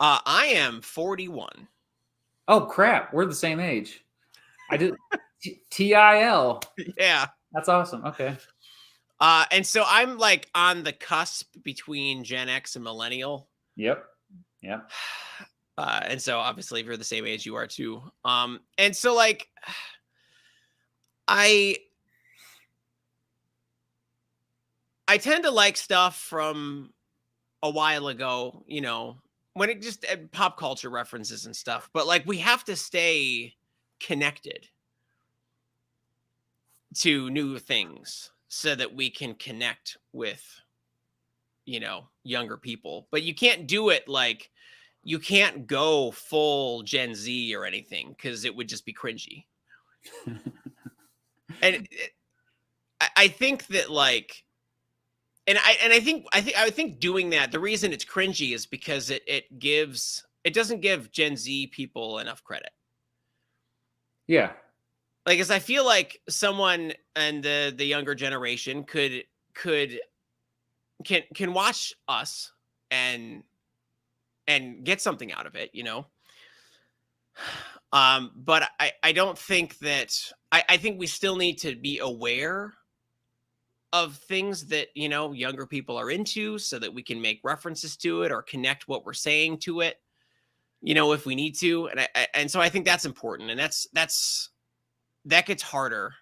I am 41. Oh crap, we're the same age. I did TIL. Yeah. That's awesome. Okay. And so I'm like on the cusp between Gen X and millennial. Yep. And so obviously if you're the same age, you are too. And so like, I tend to like stuff from a while ago, you know, when it just pop culture references and stuff, but like we have to stay connected to new things so that we can connect with, you know, younger people. But you can't do it like, you can't go full Gen Z or anything because it would just be cringy. And I think that like, and I think doing that, the reason it's cringy is because it doesn't give Gen Z people enough credit. Yeah. Like, as I feel like someone and the younger generation can watch us and get something out of it, you know. But I don't think that I think we still need to be aware of things that, you know, younger people are into so that we can make references to it or connect what we're saying to it, you know, if we need to. And so I think that's important. And that gets harder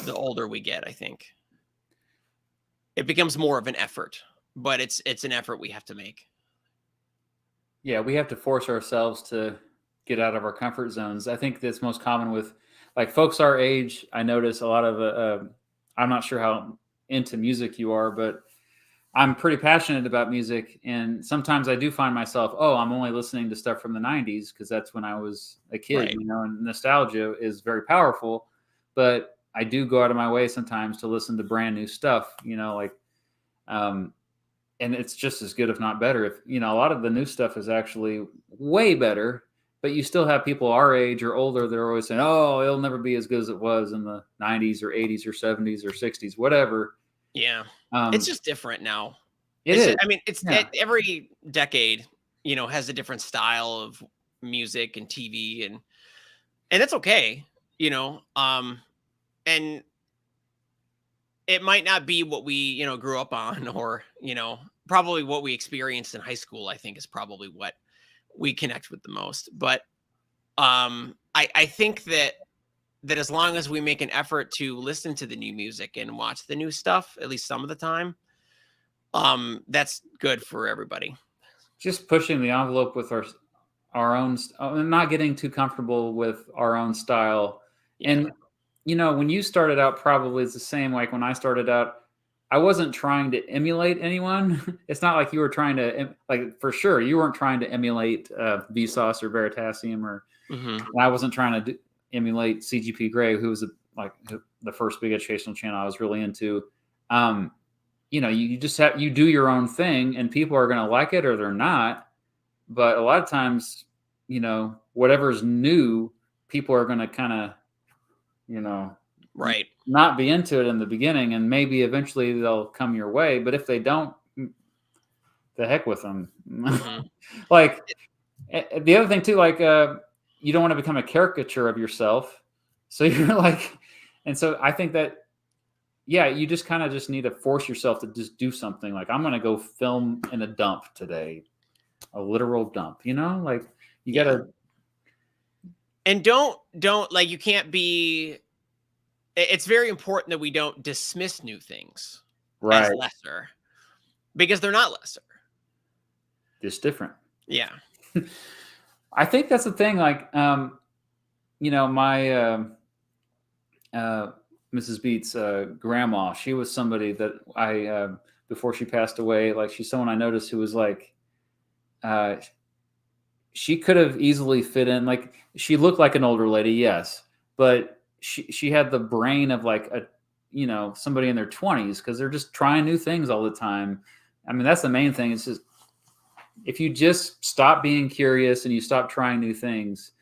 the older we get. I think it becomes more of an effort, but it's an effort we have to make. Yeah, we have to force ourselves to get out of our comfort zones. I think that's most common with like folks our age. I notice a lot of I'm not sure how into music you are, but I'm pretty passionate about music, and sometimes I do find myself, oh, I'm only listening to stuff from the 90s because that's when I was a kid, Right. you know, and nostalgia is very powerful, but I do go out of my way sometimes to listen to brand new stuff, you know, like and it's just as good if not better. If, you know, a lot of the new stuff is actually way better, but you still have people our age or older that are always saying, oh, it'll never be as good as it was in the 90s or 80s or 70s or 60s, whatever. Yeah. It's just different now. It is. I mean, it's Yeah. every decade, you know, has a different style of music and TV, and it's okay, you know. And it might not be what we, you know, grew up on, or, you know, probably what we experienced in high school, I think is probably what we connect with the most. But I think that as long as we make an effort to listen to the new music and watch the new stuff, at least some of the time, that's good for everybody. Just pushing the envelope with our own not getting too comfortable with our own style. Yeah. And you know, when you started out, probably it's the same. Like when I started out, I wasn't trying to emulate anyone. It's not like you were trying to, like, for sure you weren't trying to emulate Vsauce or Veritasium, or I wasn't trying to emulate CGP Grey, who was the first big educational channel I was really into. You know, you just have, you do your own thing, and people are going to like it or they're not. But a lot of times, you know, whatever's new, people are going to kind of, you know, Right. not be into it in the beginning, and maybe eventually they'll come your way. But if they don't, the heck with them. Like the other thing too, like you don't want to become a caricature of yourself. So you're like, and so I think that, yeah, you just kind of just need to force yourself to just do something. Like, I'm going to go film in a dump today, a literal dump, you know, like you got to. And don't like, you can't be, it's very important that we don't dismiss new things as lesser, because they're not lesser. Just different. Yeah. I think that's the thing. Like, you know, my Mrs. Beats' grandma, she was somebody that I, before she passed away, like she's someone I noticed who was like, she could have easily fit in. Like, she looked like an older lady, yes, but she had the brain of like a, you know, somebody in their 20s, because they're just trying new things all the time. I mean, that's the main thing. It's just, if you just stop being curious and you stop trying new things,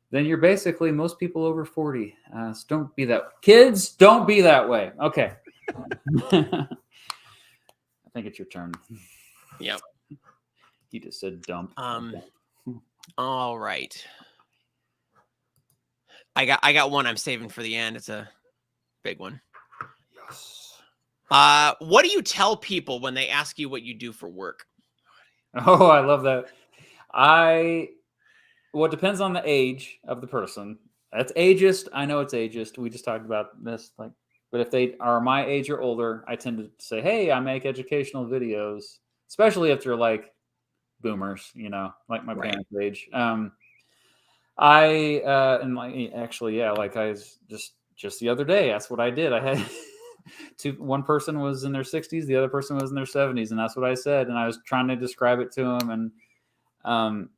then you're basically most people over 40. So don't be that. Kids, don't be that way. Okay. I think it's your turn. Yep. You just said dump. All right. I got one I'm saving for the end. It's a big one. Yes. What do you tell people when they ask you what you do for work? Oh, I love that. Well, it depends on the age of the person. That's ageist. I know it's ageist. We just talked about this. Like, but if they are my age or older, I tend to say, "Hey, I make educational videos," especially if they're like boomers, like my Right. parents' age. And like actually, yeah, like I was just the other day, that's what I did. I had one person was in their 60s, the other person was in their 70s, and that's what I said. And I was trying to describe it to them, and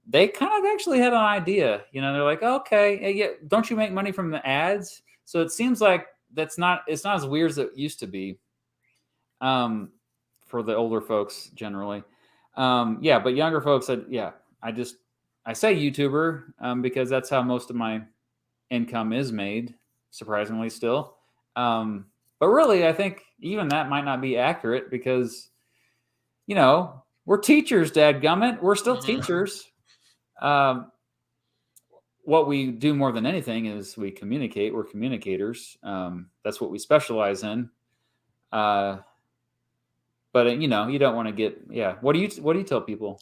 they kind of actually had an idea. They're like, okay, yeah, don't you make money from the ads? So it seems like it's not as weird as it used to be. For the older folks generally. Yeah, but younger folks, I say YouTuber because that's how most of my income is made, surprisingly still. But really, I think even that might not be accurate because, we're teachers, dadgummit. We're still teachers. What we do more than anything is we communicate. We're communicators. That's what we specialize in. But you don't want to get, yeah. What do you tell people?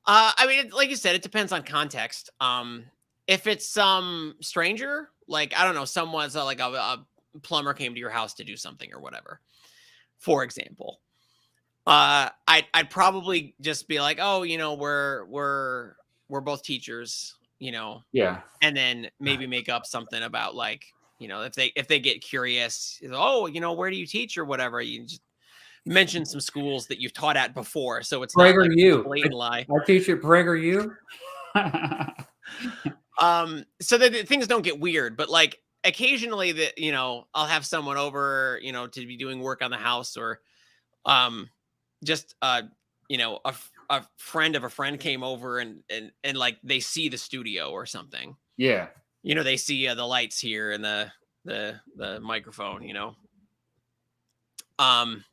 I mean, like you said, it depends on context. If it's some stranger, like I don't know, someone's like a plumber came to your house to do something or whatever, for example, I'd probably just be like, oh, we're both teachers, Yeah. and then maybe make up something about like, if they get curious, oh, where do you teach or whatever, you just mention some schools that you've taught at before, so it's not like a PragerU. blatant lie. I teach at PragerU. So that things don't get weird, but like occasionally that, I'll have someone over, to be doing work on the house, or just a friend of a friend came over, and like they see the studio or something. Yeah. They see the lights here and the microphone, um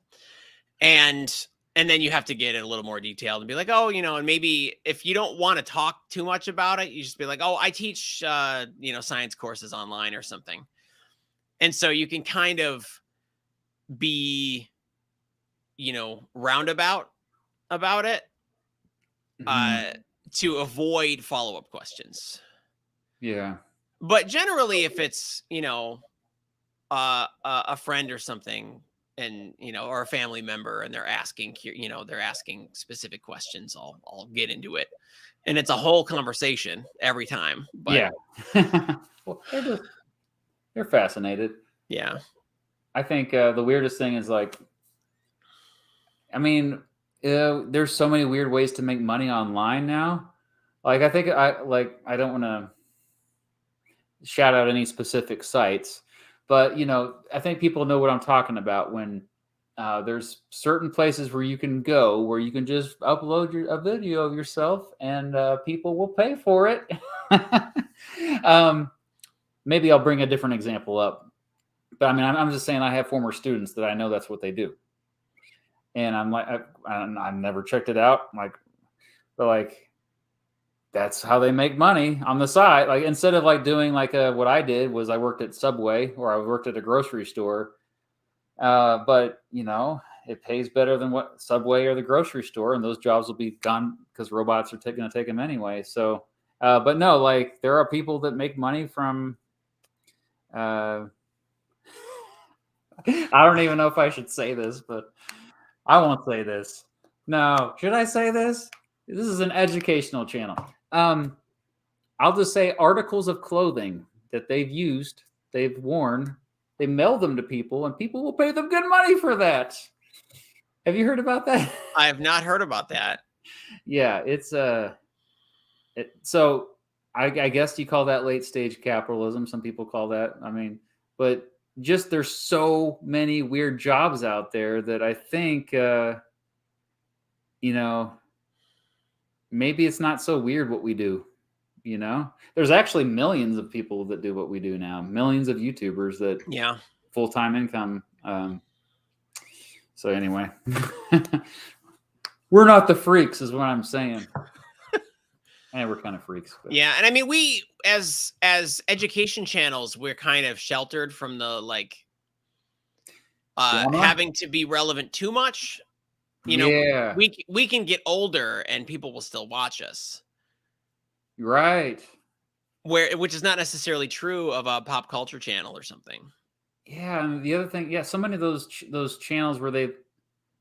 and then you have to get it a little more detailed and be like, oh, and maybe if you don't want to talk too much about it, you just be like, oh, I teach science courses online or something. And so you can kind of be roundabout about it, uh Mhm. to avoid follow-up questions. Yeah. But generally, if it's a friend or something, and or a family member, and they're asking specific questions, I'll get into it, and it's a whole conversation every time. But Yeah. Well, they're fascinated. yeah. I think the weirdest thing is like, I mean, there's so many weird ways to make money online now. Like, I think I don't want to shout out any specific sites, but I think people know what I'm talking about when there's certain places where you can go where you can just upload a video of yourself and people will pay for it. Maybe I'll bring a different example up, but I mean, I'm just saying I have former students that I know that's what they do, and I'm like, I've never checked it out, but like that's how they make money on the side. Like instead of like doing like what I did was I worked at Subway or I worked at a grocery store. But it pays better than what Subway or the grocery store, and those jobs will be gone because robots are going to take them anyway. So, but no, like there are people that make money from. I don't even know if I should say this, but I won't say this. No, should I say this? This is an educational channel. I'll just say articles of clothing that they've used, they've worn, they mail them to people, and people will pay them good money for that. Have you heard about that? I have not heard about that. Yeah, it's so I guess you call that late stage capitalism. Some people call that. I mean, but just there's so many weird jobs out there that I think maybe it's not so weird what we do. There's actually millions of people that do what we do now, millions of YouTubers that Yeah. full-time income. So anyway, we're not the freaks is what I'm saying. And we're kind of freaks. But. Yeah, and I mean, we as education channels, we're kind of sheltered from the like having to be relevant too much. Yeah. We can get older and people will still watch us. Right. which is not necessarily true of a pop culture channel or something. Yeah, and the other thing, yeah, so many of those channels where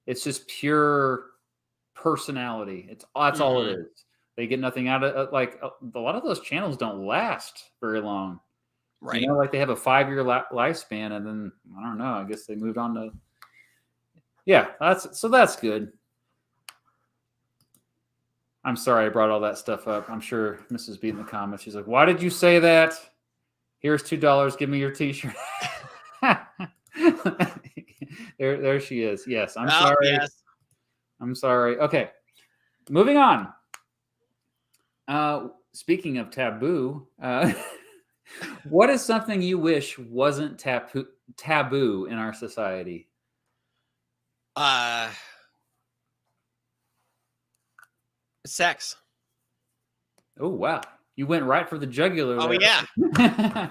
it's just pure personality. That's all it is. They get nothing out of like a lot of those channels don't last very long. Right. You know, like they have a 5-year lifespan, and then I don't know. I guess they moved on to. Yeah, that's good. I'm sorry I brought all that stuff up. I'm sure Mrs. B in the comments, she's like, "Why did you say that? Here's $2. Give me your T-shirt." there she is. Yes, I'm sorry. Yes. I'm sorry. Okay, moving on. Speaking of taboo, what is something you wish wasn't taboo in our society? Sex. Oh wow, you went right for the jugular. Oh there. yeah.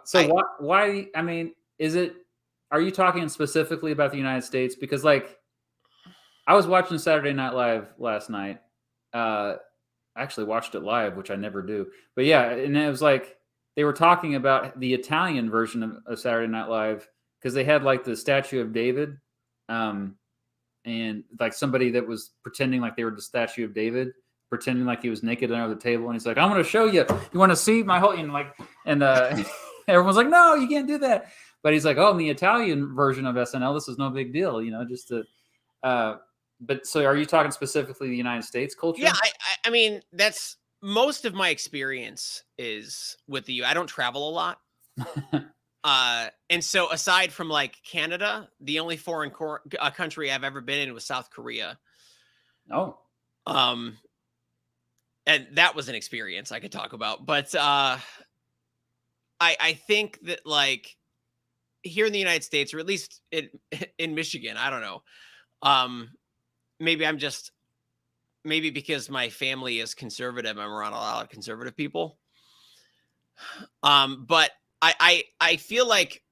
So why? I mean, are you talking specifically about the United States? Because like, I was watching Saturday Night Live last night. I actually watched it live, which I never do. But yeah, and it was like they were talking about the Italian version of Saturday Night Live because they had like the statue of David, and like somebody that was pretending like they were the statue of David, pretending like he was naked under the table, and he's like, "I'm going to show you. You want to see my whole?" And everyone's like, "No, you can't do that." But he's like, "Oh, in the Italian version of SNL, this is no big deal, just to." But so, are you talking specifically the United States culture? Yeah, I mean that's most of my experience is with the U. I don't travel a lot. And so aside from like Canada, the only foreign country I've ever been in was South Korea. Oh. And that was an experience I could talk about. But I think that like here in the United States, or at least in Michigan, I don't know. Maybe because my family is conservative, I'm around a lot of conservative people. But I feel like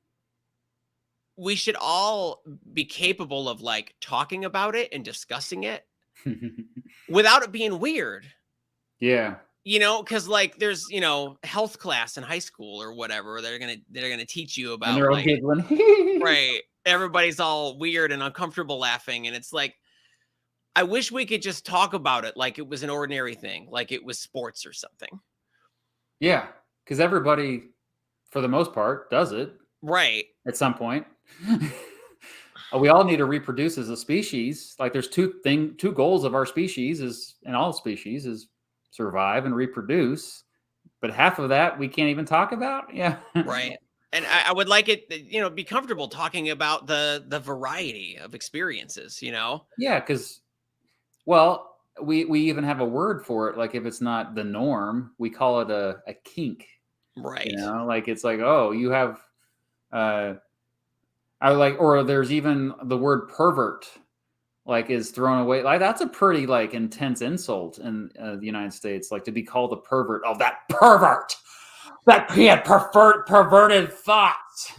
we should all be capable of like talking about it and discussing it without it being weird. Yeah. Because like there's health class in high school or whatever, they're gonna teach you about, and they're all like, giggling. right, everybody's all weird and uncomfortable laughing, and it's like I wish we could just talk about it like it was an ordinary thing, like it was sports or something. Yeah, because everybody, for the most part, does it right at some point. We all need to reproduce as a species. Like there's two goals of our species and all species is survive and reproduce. But half of that we can't even talk about. Yeah. Right. And I would like it, be comfortable talking about the variety of experiences, Yeah, because, well, we even have a word for it. Like if it's not the norm, we call it a kink. Right. Like it's like, oh, you have, or there's even the word pervert, like is thrown away. Like that's a pretty like intense insult in the United States. Like to be called a pervert. Oh, that pervert. That kid perverted thoughts.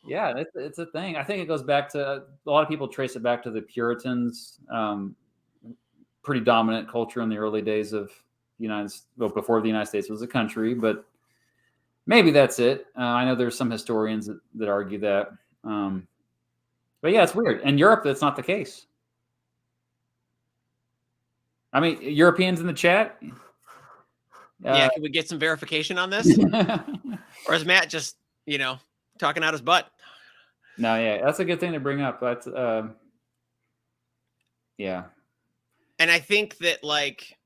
Yeah, it's a thing. I think it goes back to a lot of people trace it back to the Puritans, pretty dominant culture in the early days of before the United States was a country. But maybe that's it. I know there's some historians that argue that. But yeah, it's weird. In Europe, that's not the case. I mean, Europeans in the chat. Yeah, can we get some verification on this? Or is Matt just, talking out his butt? No, yeah, that's a good thing to bring up. That's yeah. And I think that like,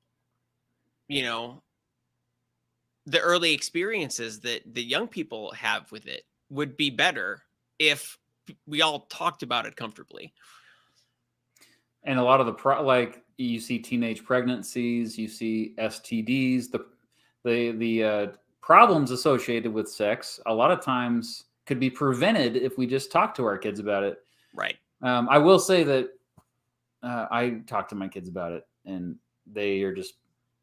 the early experiences that the young people have with it would be better if we all talked about it comfortably. And a lot of like you see teenage pregnancies, you see STDs, the problems associated with sex a lot of times could be prevented if we just talk to our kids about it. Right. I will say that I talk to my kids about it, and they are just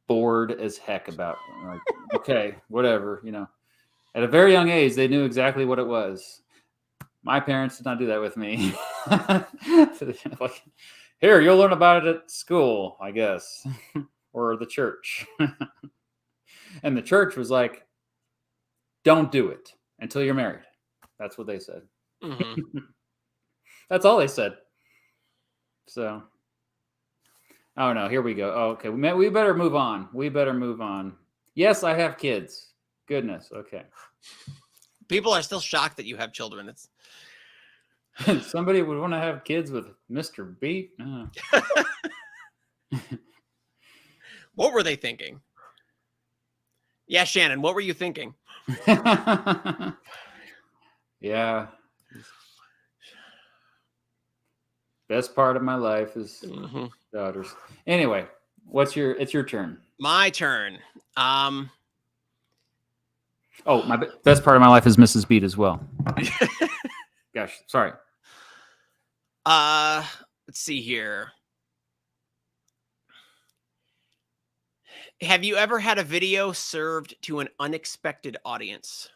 bored as heck about it. Like, okay, whatever, At a very young age, they knew exactly what it was. My parents did not do that with me. Like, Here, you'll learn about it at school, I guess, or the church. And the church was like, don't do it until you're married. That's what they said. Mm-hmm. That's all they said. So, oh no, here we go. Oh, okay, we better move on. We better move on. Yes, I have kids. Goodness. Okay. People are still shocked that you have children. It's Somebody would want to have kids with Mr. Beat. what were they thinking? Yeah, Shannon, what were you thinking? Yeah. Best part of my life is daughters. Anyway, it's your turn. My turn. Oh, my best part of my life is Mrs. Beat as well. Gosh, sorry. Let's see here. Have you ever had a video served to an unexpected audience?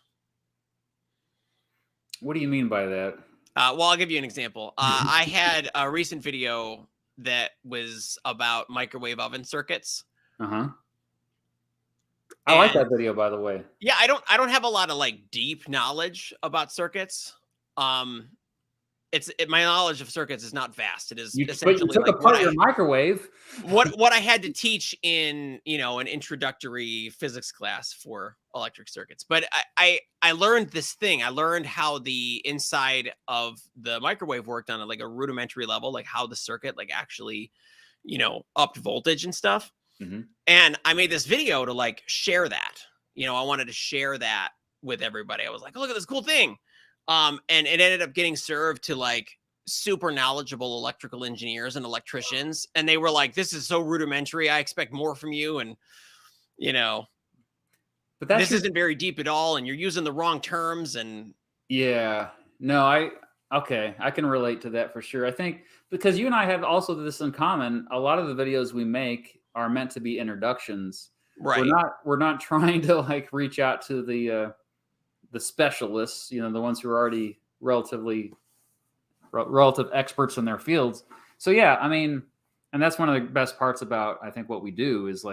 What do you mean by that? Well, I'll give you an example. I had a recent video that was about microwave oven circuits. I like that video, by the way. Yeah, I don't have a lot of like deep knowledge about circuits. My knowledge of circuits is not vast. It is essentially but you took like apart your microwave. what I had to teach in an introductory physics class for electric circuits. But I learned this thing. I learned how the inside of the microwave worked on a rudimentary level, like how the circuit actually upped voltage and stuff. Mm-hmm. And I made this video to share that. I wanted to share that with everybody. I was like, oh, look at this cool thing. And it ended up getting served to super knowledgeable electrical engineers and electricians. And they were like, this is so rudimentary. I expect more from you. And, but this isn't very deep at all. And you're using the wrong terms. And yeah, no, I can relate to that for sure. I think because you and I have also this in common, a lot of the videos we make are meant to be introductions. Right. We're not trying to reach out to the specialists, the ones who are already relative experts in their fields. So yeah, I mean, and that's one of the best parts about, I think, what we do is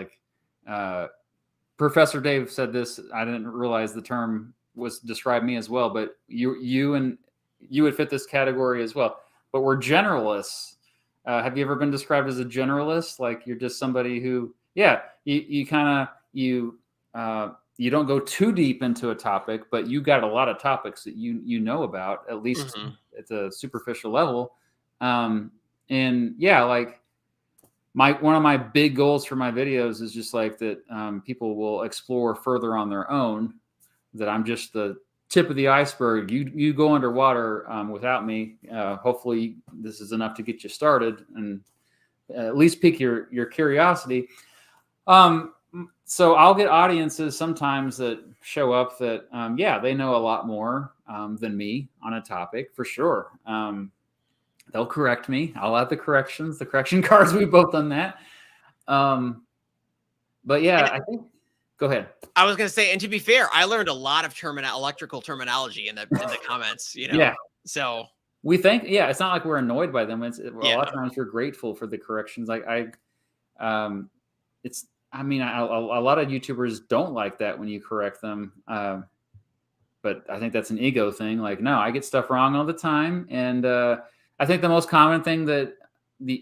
Professor Dave said this. I didn't realize the term was describe me as well, but you would fit this category as well. But we're generalists. Have you ever been described as a generalist? Like you're just somebody who, yeah, you don't go too deep into a topic, but you got a lot of topics that you know about, at least at the superficial level. And yeah, one of my big goals for my videos is just that people will explore further on their own, that I'm just the tip of the iceberg. You go underwater without me. Hopefully this is enough to get you started and at least pique your curiosity. So I'll get audiences sometimes that show up that, yeah, they know a lot more than me on a topic for sure. They'll correct me. I'll add the correction cards. We've both done that. But yeah, I think, go ahead. I was going to say, and to be fair, I learned a lot of electrical terminology in the comments, Yeah. So we think, yeah, it's not like we're annoyed by them. A lot of times we're grateful for the corrections. A lot of YouTubers don't like that when you correct them. But I think that's an ego thing. No, I get stuff wrong all the time. And I think the most common thing that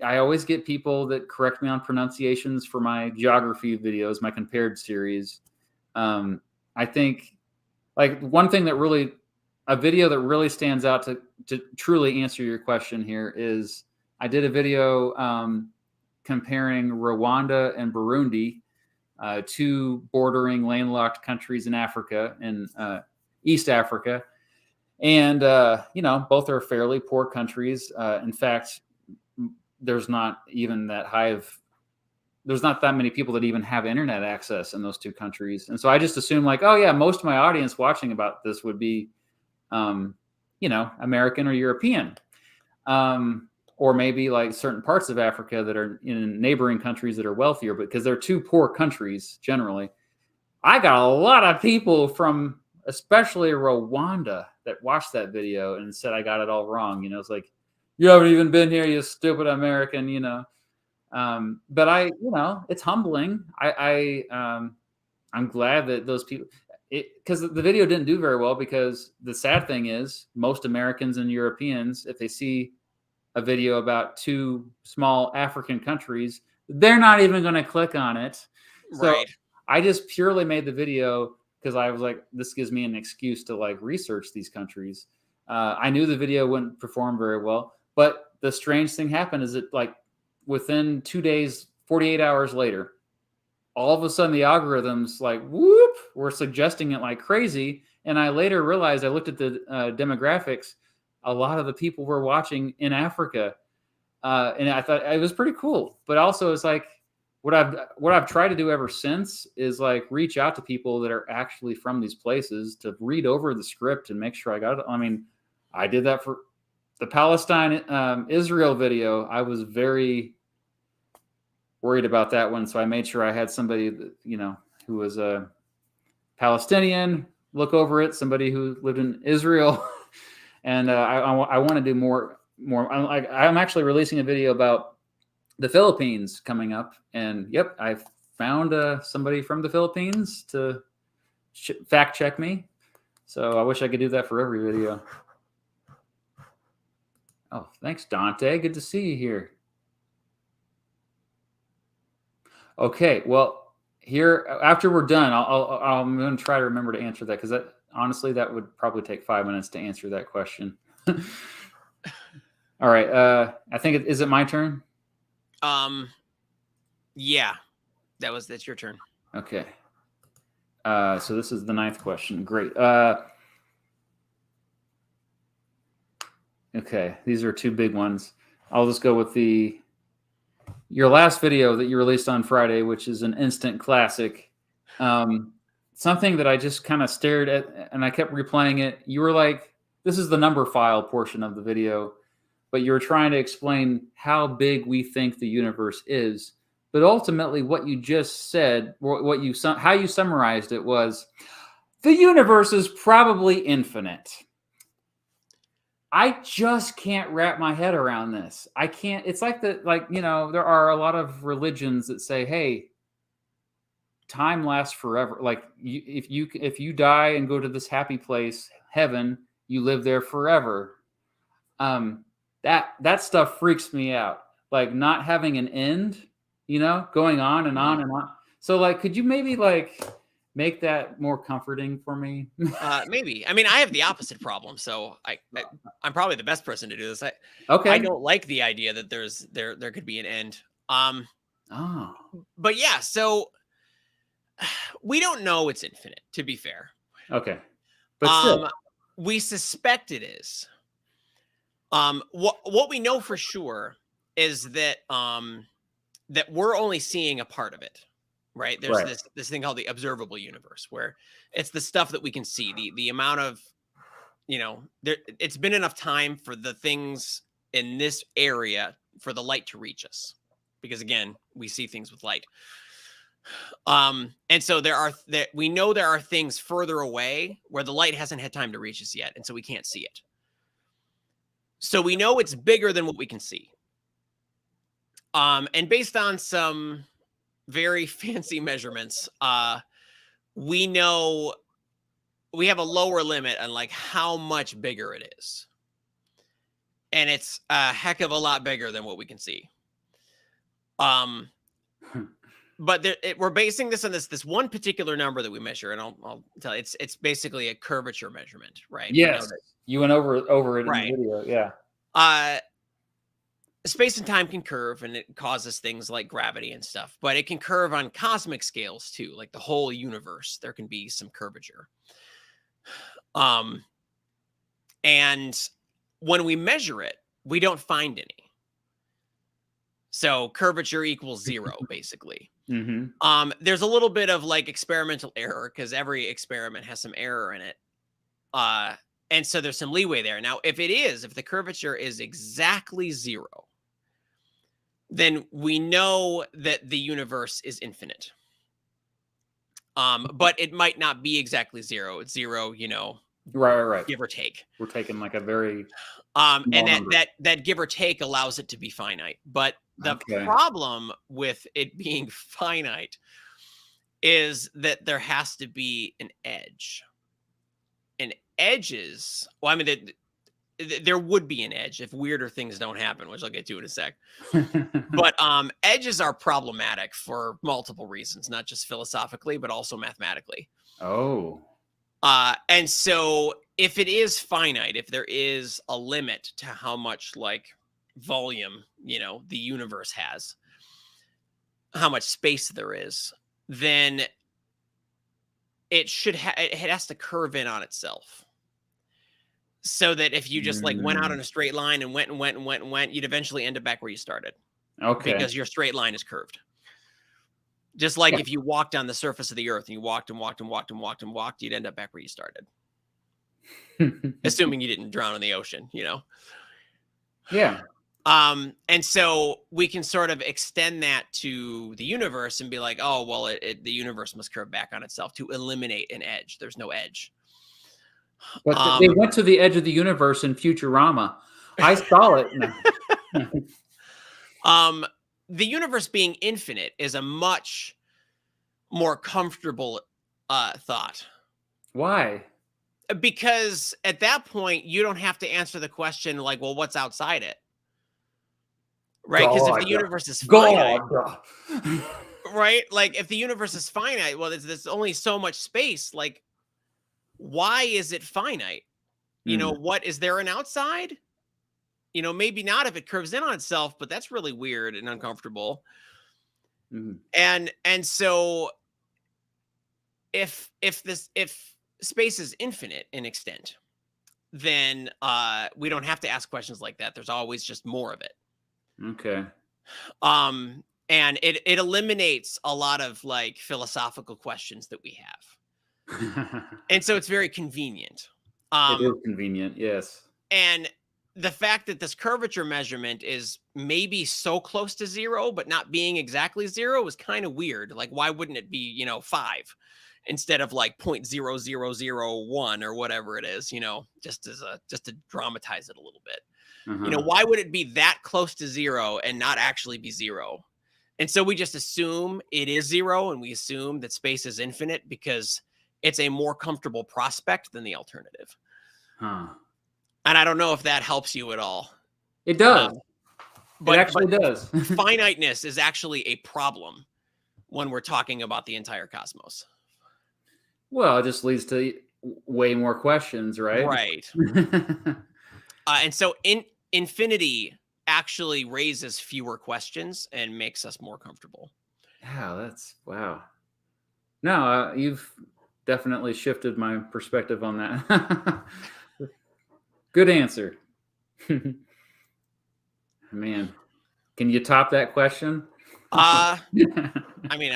I always get people that correct me on pronunciations for my geography videos, my compared series. I think one thing a video that really stands out to truly answer your question here is I did a video comparing Rwanda and Burundi, two bordering landlocked countries in Africa, in East Africa. And, both are fairly poor countries. In fact, there's not that many people that even have internet access in those two countries. And so I just assume oh yeah, most of my audience watching about this would be, American or European. Or maybe certain parts of Africa that are in neighboring countries that are wealthier, but because they're two poor countries generally. I got a lot of people from especially Rwanda that watched that video and said I got it all wrong. It's You haven't even been here, you stupid American, but it's humbling. I'm glad that those people, because the video didn't do very well, because the sad thing is most Americans and Europeans, if they see a video about two small African countries, they're not even going to click on it. So Right. I just purely made the video because I was like, this gives me an excuse to like research these countries. I knew the video wouldn't perform very well, but the strange thing happened is that like within 2 days, 48 hours later, all of a sudden the algorithms like whoop were suggesting it like crazy. And I later realized, I looked at the demographics, a lot of the people were watching in Africa, and I thought it was pretty cool. But also, it's like what I've tried to do ever since is like reach out to people that are actually from these places to read over the script and make sure I got it. I mean, I did that for the Palestine Israel video. I was very worried about that one, so I made sure I had somebody that, who was a Palestinian look over it, somebody who lived in Israel. And I want to do more. I'm actually releasing a video about the Philippines coming up, and yep, I found somebody from the Philippines to fact check me. So I wish I could do that for every video. Oh, thanks, Dante. Good to see you here. Okay, well, here after we're done, I'm going to try to remember to answer that, because honestly, that would probably take 5 minutes to answer that question. All right. I think is it my turn? Yeah, that's your turn. Okay. So this is the 9th question. Great. Okay, these are 2 big ones. I'll just go with your last video that you released on Friday, which is an instant classic. Something that I just kind of stared at and I kept replaying it. You were like, this is the number file portion of the video, but you were trying to explain how big we think the universe is. But ultimately, what you just said, how you summarized it was, the universe is probably infinite. I just can't wrap my head around this. I can't. It's like there are a lot of religions that say, "Hey, time lasts forever. Like if you die and go to this happy place, heaven, you live there forever." That stuff freaks me out. Like not having an end, going on and on and on. So like, could you maybe like make that more comforting for me? Maybe. I mean, I have the opposite problem, so I'm probably the best person to do this. Okay. I don't like the idea that there could be an end. But yeah, so we don't know it's infinite, to be fair. Okay. But still. We suspect it is. What we know for sure is that that we're only seeing a part of it. Right. There's this thing called the observable universe, where it's the stuff that we can see, the amount of, it's been enough time for the things in this area for the light to reach us, because again, we see things with light. And so we know there are things further away where the light hasn't had time to reach us yet, and so we can't see it. So we know it's bigger than what we can see. And based on some very fancy measurements, we know we have a lower limit on like how much bigger it is, and it's a heck of a lot bigger than what we can see. But we're basing this on this one particular number that we measure, and I'll tell you, it's basically a curvature measurement, right? Yes, you went over it right. in the video, yeah. Space and time can curve, and it causes things like gravity and stuff, but it can curve on cosmic scales too, like the whole universe. There can be some curvature. And when we measure it, we don't find any. So curvature equals 0, basically. Mm-hmm. There's a little bit of like experimental error, because every experiment has some error in it. And so there's some leeway there. Now, if the curvature is exactly 0, then we know that the universe is infinite. But it might not be exactly 0. It's 0, Right. give or take. We're taking like a very And small number. that give or take allows it to be finite. But the Okay. problem with it being finite is that there has to be an edge. And edges, well, I mean, there would be an edge if weirder things don't happen, which I'll get to in a sec. But edges are problematic for multiple reasons, not just philosophically, but also mathematically. Oh. And so if it is finite, if there is a limit to how much like volume, the universe has, how much space there is, then it should it has to curve in on itself. So that if you just like went out in a straight line and went, you'd eventually end up back where you started. Okay. Because your straight line is curved. Just like if you walked on the surface of the earth and you walked, you'd end up back where you started. Assuming you didn't drown in the ocean, Yeah. And so we can sort of extend that to the universe and be like, oh, well, the universe must curve back on itself to eliminate an edge. There's no edge. But they went to the edge of the universe in Futurama. I saw it. The universe being infinite is a much more comfortable thought. Why? Because at that point, you don't have to answer the question like, well, what's outside it? Right? Because if the universe is finite, right? Like if the universe is finite, well, there's only so much space. Like, why is it finite? What is there an outside? Maybe not if it curves in on itself, but that's really weird and uncomfortable. And so if space is infinite in extent, then we don't have to ask questions like that. There's always just more of it. Okay. And it eliminates a lot of like philosophical questions that we have. And so it's very convenient. It is convenient, yes. And the fact that this curvature measurement is maybe so close to zero, but not being exactly zero is kind of weird. Like, why wouldn't it be, 5 instead of like 0.0001 or whatever it is, just to dramatize it a little bit. Why would it be that close to zero and not actually be zero? And so we just assume it is zero, and we assume that space is infinite because it's a more comfortable prospect than the alternative. Huh. And I don't know if that helps you at all. It does. It actually does. Finiteness is actually a problem when we're talking about the entire cosmos. Well, it just leads to way more questions, right? Right. And so infinity actually raises fewer questions and makes us more comfortable. Yeah, wow. No, you've definitely shifted my perspective on that. Good answer. Man, can you top that question? I mean,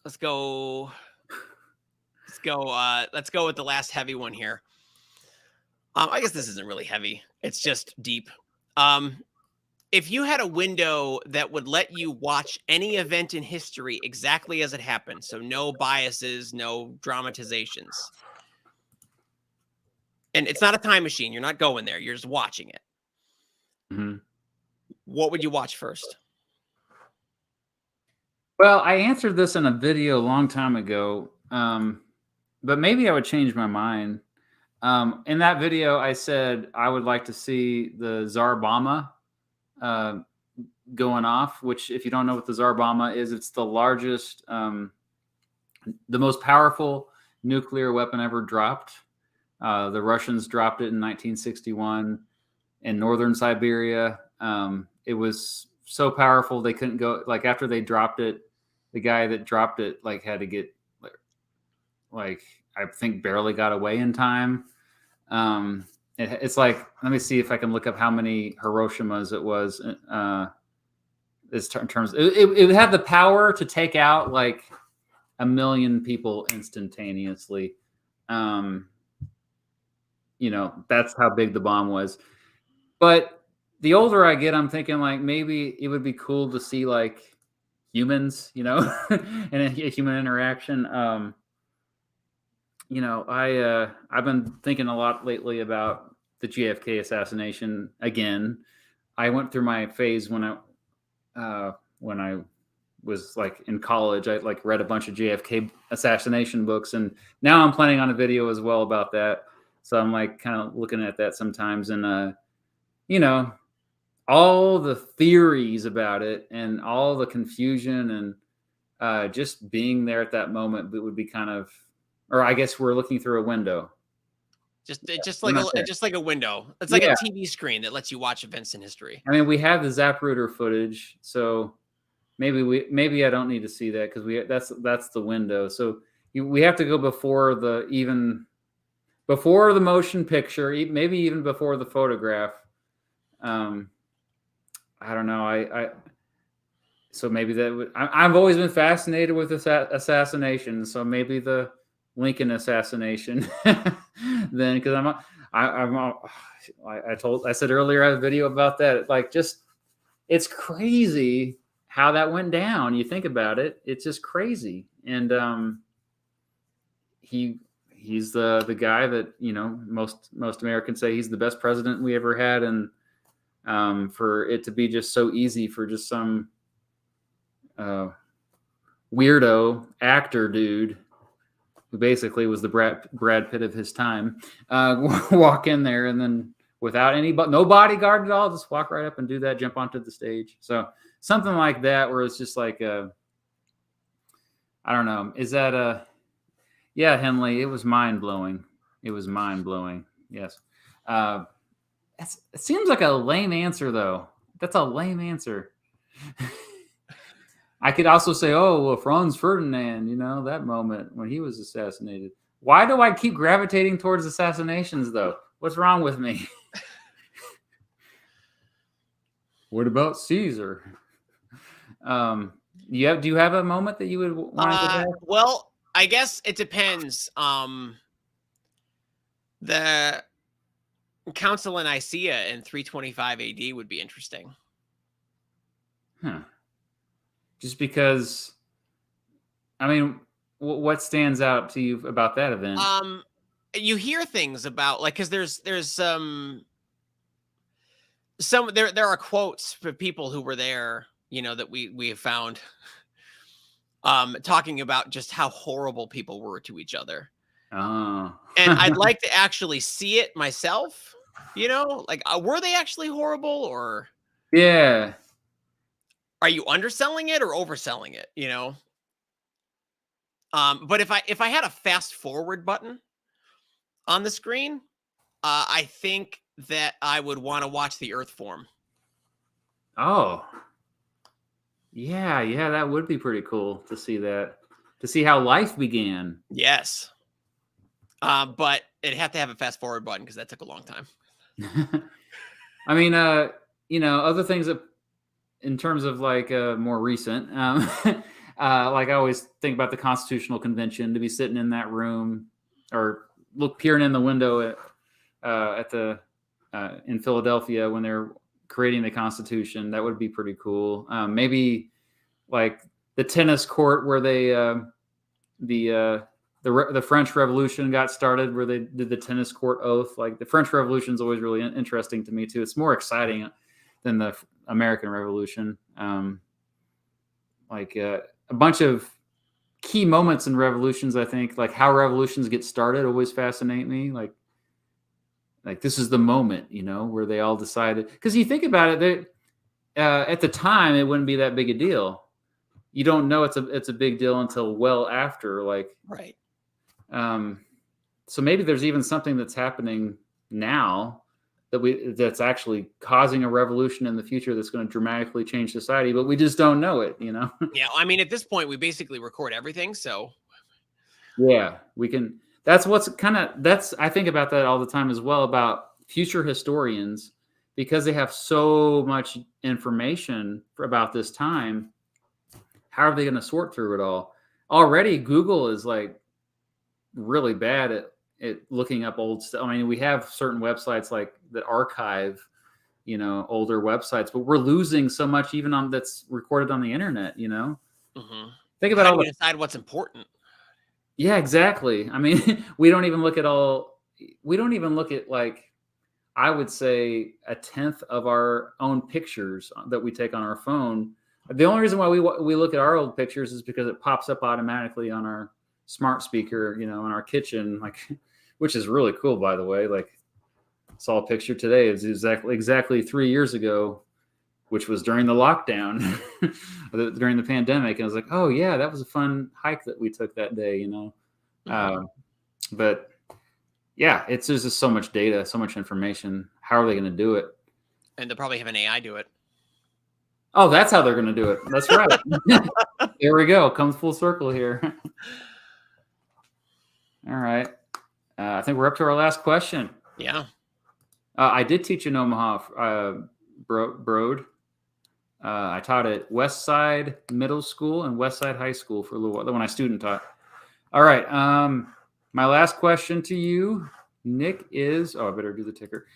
let's go with the last heavy one here. I guess this isn't really heavy. It's just deep. If you had a window that would let you watch any event in history exactly as it happened, so no biases, no dramatizations, and it's not a time machine, you're not going there, you're just watching it. Mm-hmm. What would you watch first? Well, I answered this in a video a long time ago, but maybe I would change my mind. In that video, I said I would like to see the Tsar Bomba going off, which, if you don't know what the Tsar Bomba is, it's the largest, the most powerful nuclear weapon ever dropped. The Russians dropped it in 1961 in northern Siberia. It was so powerful they couldn't go, like, after they dropped it, the guy that dropped it had to get like I think barely got away in time. It's like, let me see if I can look up how many Hiroshimas it was. In terms, it would have the power to take out like 1 million people instantaneously. That's how big the bomb was. But the older I get, I'm thinking like maybe it would be cool to see like humans, and a human interaction. I've been thinking a lot lately about the JFK assassination again. I went through my phase when I was like in college. I like read a bunch of JFK assassination books, and now I'm planning on a video as well about that. So I'm like kind of looking at that sometimes, and you know, all the theories about it and all the confusion and just being there at that moment, it would be kind of, or I guess we're looking through a window. Just We're like not there. just like a window. It's like a Yeah. TV screen that lets you watch events in history. I mean, we have the Zapruder footage, so maybe I don't need to see that because that's the window. So we have to go before before the motion picture, maybe even before the photograph. I don't know. So maybe I've always been fascinated with assassination. So maybe the Lincoln assassination, then because I said earlier I had a video about that. Like, just it's crazy how that went down. You think about it, it's just crazy. And he's the guy that most Americans say he's the best president we ever had, and for it to be just so easy for just some weirdo actor dude who basically was the Brad Pitt of his time, walk in there and then without no bodyguard at all, just walk right up and do that, jump onto the stage. So something like that, where it's just like, I don't know. Is that yeah, Henley, it was mind blowing. It was mind blowing. Yes. It seems like a lame answer though. That's a lame answer. I could also say, oh, well, Franz Ferdinand, that moment when he was assassinated. Why do I keep gravitating towards assassinations, though? What's wrong with me? What about Caesar? Do you have a moment that you would want to go back? Well, I guess it depends. The Council in Nicaea in 325 AD would be interesting. Huh. Just because, I mean, what stands out to you about that event? You hear things about, like, because there's some there are quotes for people who were there, that we have found, talking about just how horrible people were to each other. Oh. And I'd like to actually see it myself, like, were they actually horrible, or Yeah. are you underselling it or overselling it, But if I had a fast forward button on the screen, I think that I would want to watch the Earth form. Oh. Yeah, that would be pretty cool to see that. To see how life began. Yes. But it'd have to have a fast forward button because that took a long time. I mean, other things that, in terms of like more recent, like I always think about the Constitutional Convention, to be sitting in that room or peering in the window in Philadelphia when they're creating the Constitution. That would be pretty cool. Maybe like the tennis court where they the French Revolution got started, where they did the tennis court oath. Like, the French Revolution is always really interesting to me too. It's more exciting than the American Revolution. Like a bunch of key moments in revolutions, I think, like how revolutions get started, always fascinate me. Like this is the moment, where they all decided. Because you think about it, at the time, it wouldn't be that big a deal. You don't know it's a big deal until well after, like, right. So maybe there's even something that's happening now that's actually causing a revolution in the future that's going to dramatically change society, but we just don't know it. Yeah, I mean, at this point, we basically record everything, so yeah, we can. That's I think about that all the time as well, about future historians, because they have so much information about this time. How are they going to sort through it all? Already, Google is like really bad at looking up old stuff. I mean, we have certain websites like that archive, older websites, but we're losing so much even that's recorded on the internet. Mm-hmm. Think about how do you decide what's important? Yeah, exactly. I mean, we don't even look at like, I would say, a tenth of our own pictures that we take on our phone. The only reason why we look at our old pictures is because it pops up automatically on our smart speaker, in our kitchen, like, which is really cool, by the way. Like, saw a picture today. It's exactly 3 years ago, which was during the lockdown, during the pandemic. And I was like, oh yeah, that was a fun hike that we took that day. But yeah, there's just so much data, so much information. How are they going to do it? And they'll probably have an AI do it. Oh, that's how they're going to do it. That's right. There we go. Comes full circle here. All right. I think we're up to our last question. Yeah. I did teach in Omaha, Broad. I taught at West Side Middle School and West Side High School for a little while when I student taught. All right. My last question to you, Nick, is, I better do the ticker.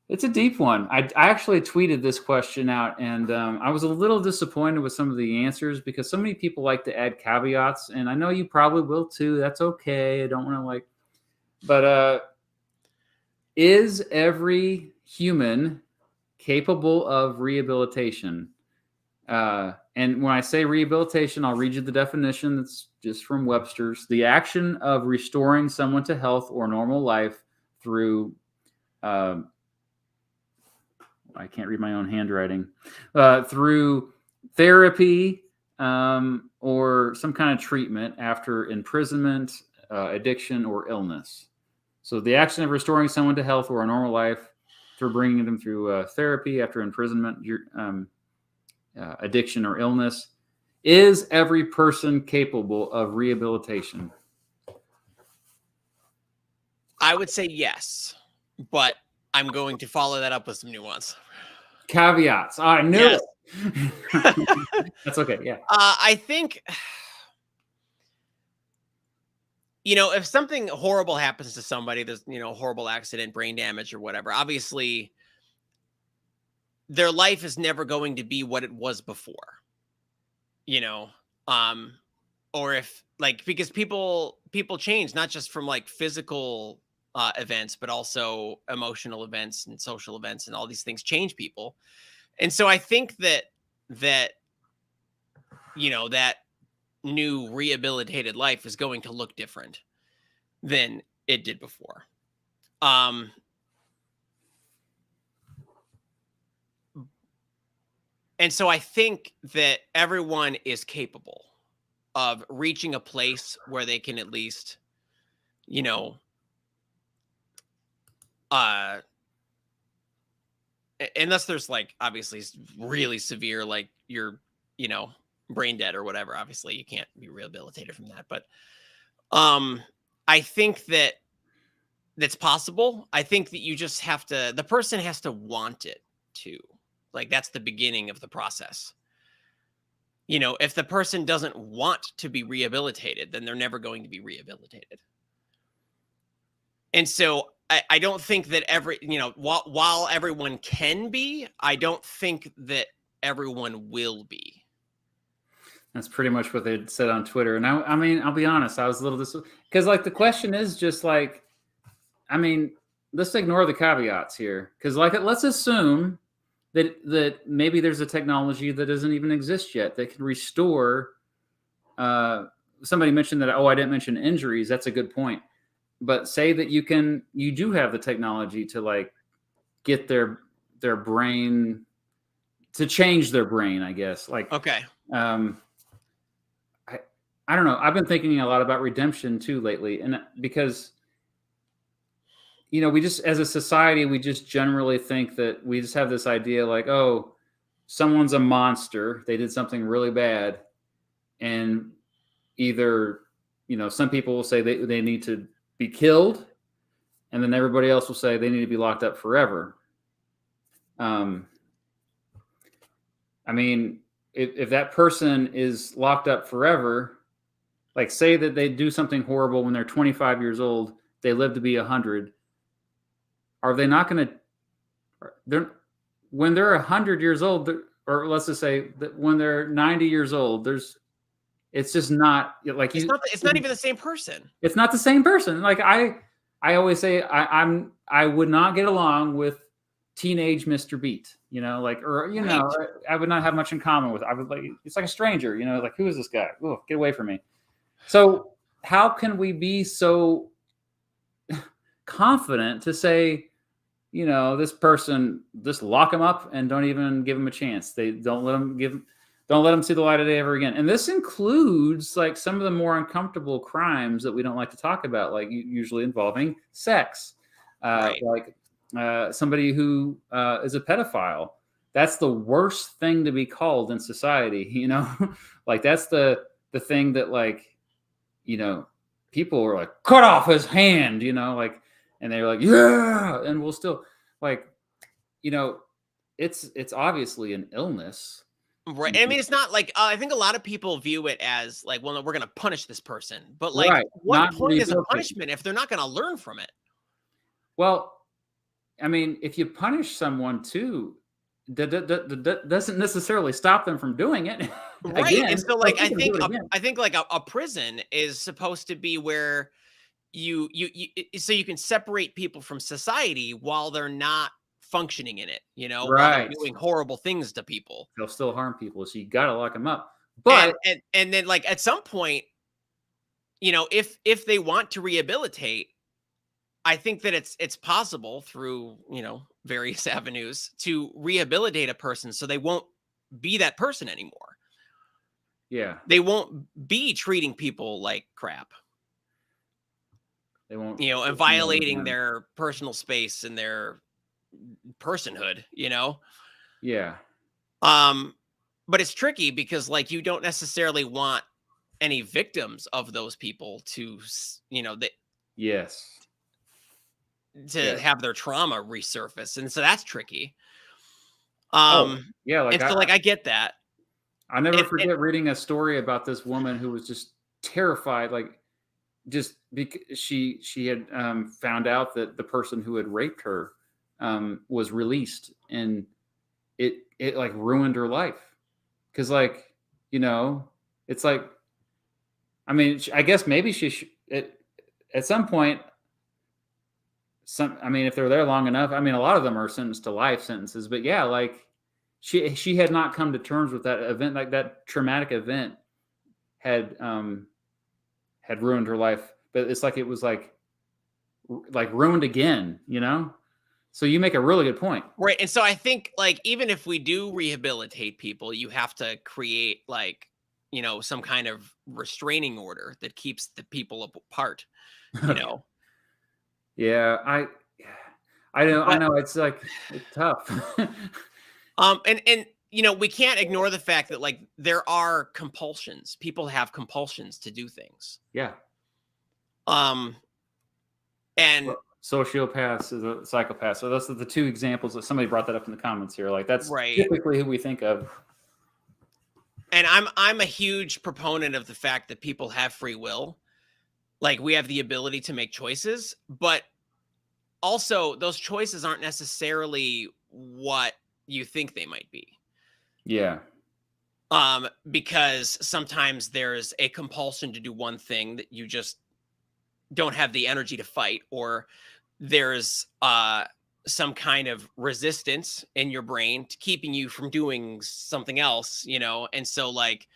It's a deep one. I actually tweeted this question out, and I was a little disappointed with some of the answers because so many people like to add caveats, and I know you probably will too. That's okay. I don't want to but is every human capable of rehabilitation? And when I say rehabilitation, I'll read you the definition. That's just from Webster's. The action of restoring someone to health or normal life through I can't read my own handwriting, through therapy or some kind of treatment after imprisonment, addiction, or illness. So the action of restoring someone to health or a normal life through bringing them through therapy after imprisonment, addiction, or illness. Is every person capable of rehabilitation? I would say yes, but I'm going to follow that up with some nuance. Caveats. I knew Yes. it. That's okay. Yeah. I think, if something horrible happens to somebody, there's, horrible accident, brain damage or whatever, obviously their life is never going to be what it was before, or if because people change, not just from like physical events, but also emotional events and social events, and all these things change people. And so I think that that new rehabilitated life is going to look different than it did before. And so I think that everyone is capable of reaching a place where they can at least, unless there's like obviously really severe, like you're, brain dead or whatever, obviously you can't be rehabilitated from that. But I think that that's possible. I think that you just have to, the person has to want it too. Like that's the beginning of the process. If the person doesn't want to be rehabilitated, then they're never going to be rehabilitated. And so I don't think that while everyone can be, I don't think that everyone will be. That's pretty much what they said on Twitter. And I mean, I'll be honest, I was a little because like the question is just like, I mean, let's ignore the caveats here. Because like, let's assume that maybe there's a technology that doesn't even exist yet that can restore. Somebody mentioned that, I didn't mention injuries. That's a good point. But say that you do have the technology to like get their brain, to change their brain, I guess. Like, okay. I don't know. I've been thinking a lot about redemption too lately. And because, we just, as a society, we just generally think that we just have this idea like, oh, someone's a monster. They did something really bad. And either, some people will say they need to be killed. And then everybody else will say they need to be locked up forever. I mean, if that person is locked up forever, like say that they do something horrible when they're 25 years old, they live to be 100. Are they not going to, when they're 100 years old, or let's just say that when they're 90 years old, It's just not like It's not even the same person. It's not the same person. Like I always say I would not get along with teenage Mr. Beat, like, or, Right. I would not have much in common with. I would like, it's like a stranger, like, who is this guy? Oh, get away from me. So how can we be so confident to say, this person, just lock them up and don't even give them a chance. They don't let them see the light of day ever again. And this includes like some of the more uncomfortable crimes that we don't like to talk about, like usually involving sex, Right. like somebody who is a pedophile. That's the worst thing to be called in society, like that's the thing that, like, people were like, cut off his hand, like, and they're like, yeah, and we'll still, like, it's obviously an illness. Right. I mean, it's not like I think a lot of people view it as like, well, no, we're going to punish this person. But like, Right. what Not point is a rehabilitate. punishment if they're not going to learn from it? Well, I mean, if you punish someone too, that doesn't necessarily stop them from doing it Right. again. And so So like, they can do it again. I think like a prison is supposed to be where so you can separate people from society while they're not functioning in it, while they're Right. doing horrible things to people. They'll still harm people, so you got to lock them up. But And then like at some point, if they want to rehabilitate, I think that it's possible through, various avenues to rehabilitate a person so they won't be that person anymore. yeah, They won't be treating people like crap, they won't, and violating their personal space and their personhood, yeah. But it's tricky because like you don't necessarily want any victims of those people to, that Yes. to Yes. have their trauma resurface. And so that's tricky. Oh, yeah, like And so like I get that. I never And forget reading a story about this woman who was just terrified, like, just because she had found out that the person who had raped her was released, and it like ruined her life, because, like, it's like, I mean, I guess maybe at some point, I mean, if they're there long enough, I mean, a lot of them are sentenced to life sentences, but yeah, like, she had not come to terms with that event, like that traumatic event had ruined her life, but it's like it was like ruined again, So you make a really good point. right. And so I think like even if we do rehabilitate people, you have to create like, some kind of restraining order that keeps the people apart, Yeah, I know it's like it's tough. And we can't ignore the fact that like there are compulsions. People have compulsions to do things. Yeah. And Sociopaths is a psychopath. So those are the two examples that somebody brought that up in the comments here. Like that's right. typically who we think of. And I'm a huge proponent of the fact that people have free will. Like we have the ability to make choices, but also those choices aren't necessarily what you think they might be. Yeah. Because sometimes there's a compulsion to do one thing that you just don't have the energy to fight, or there's some kind of resistance in your brain to keeping you from doing something else, and so like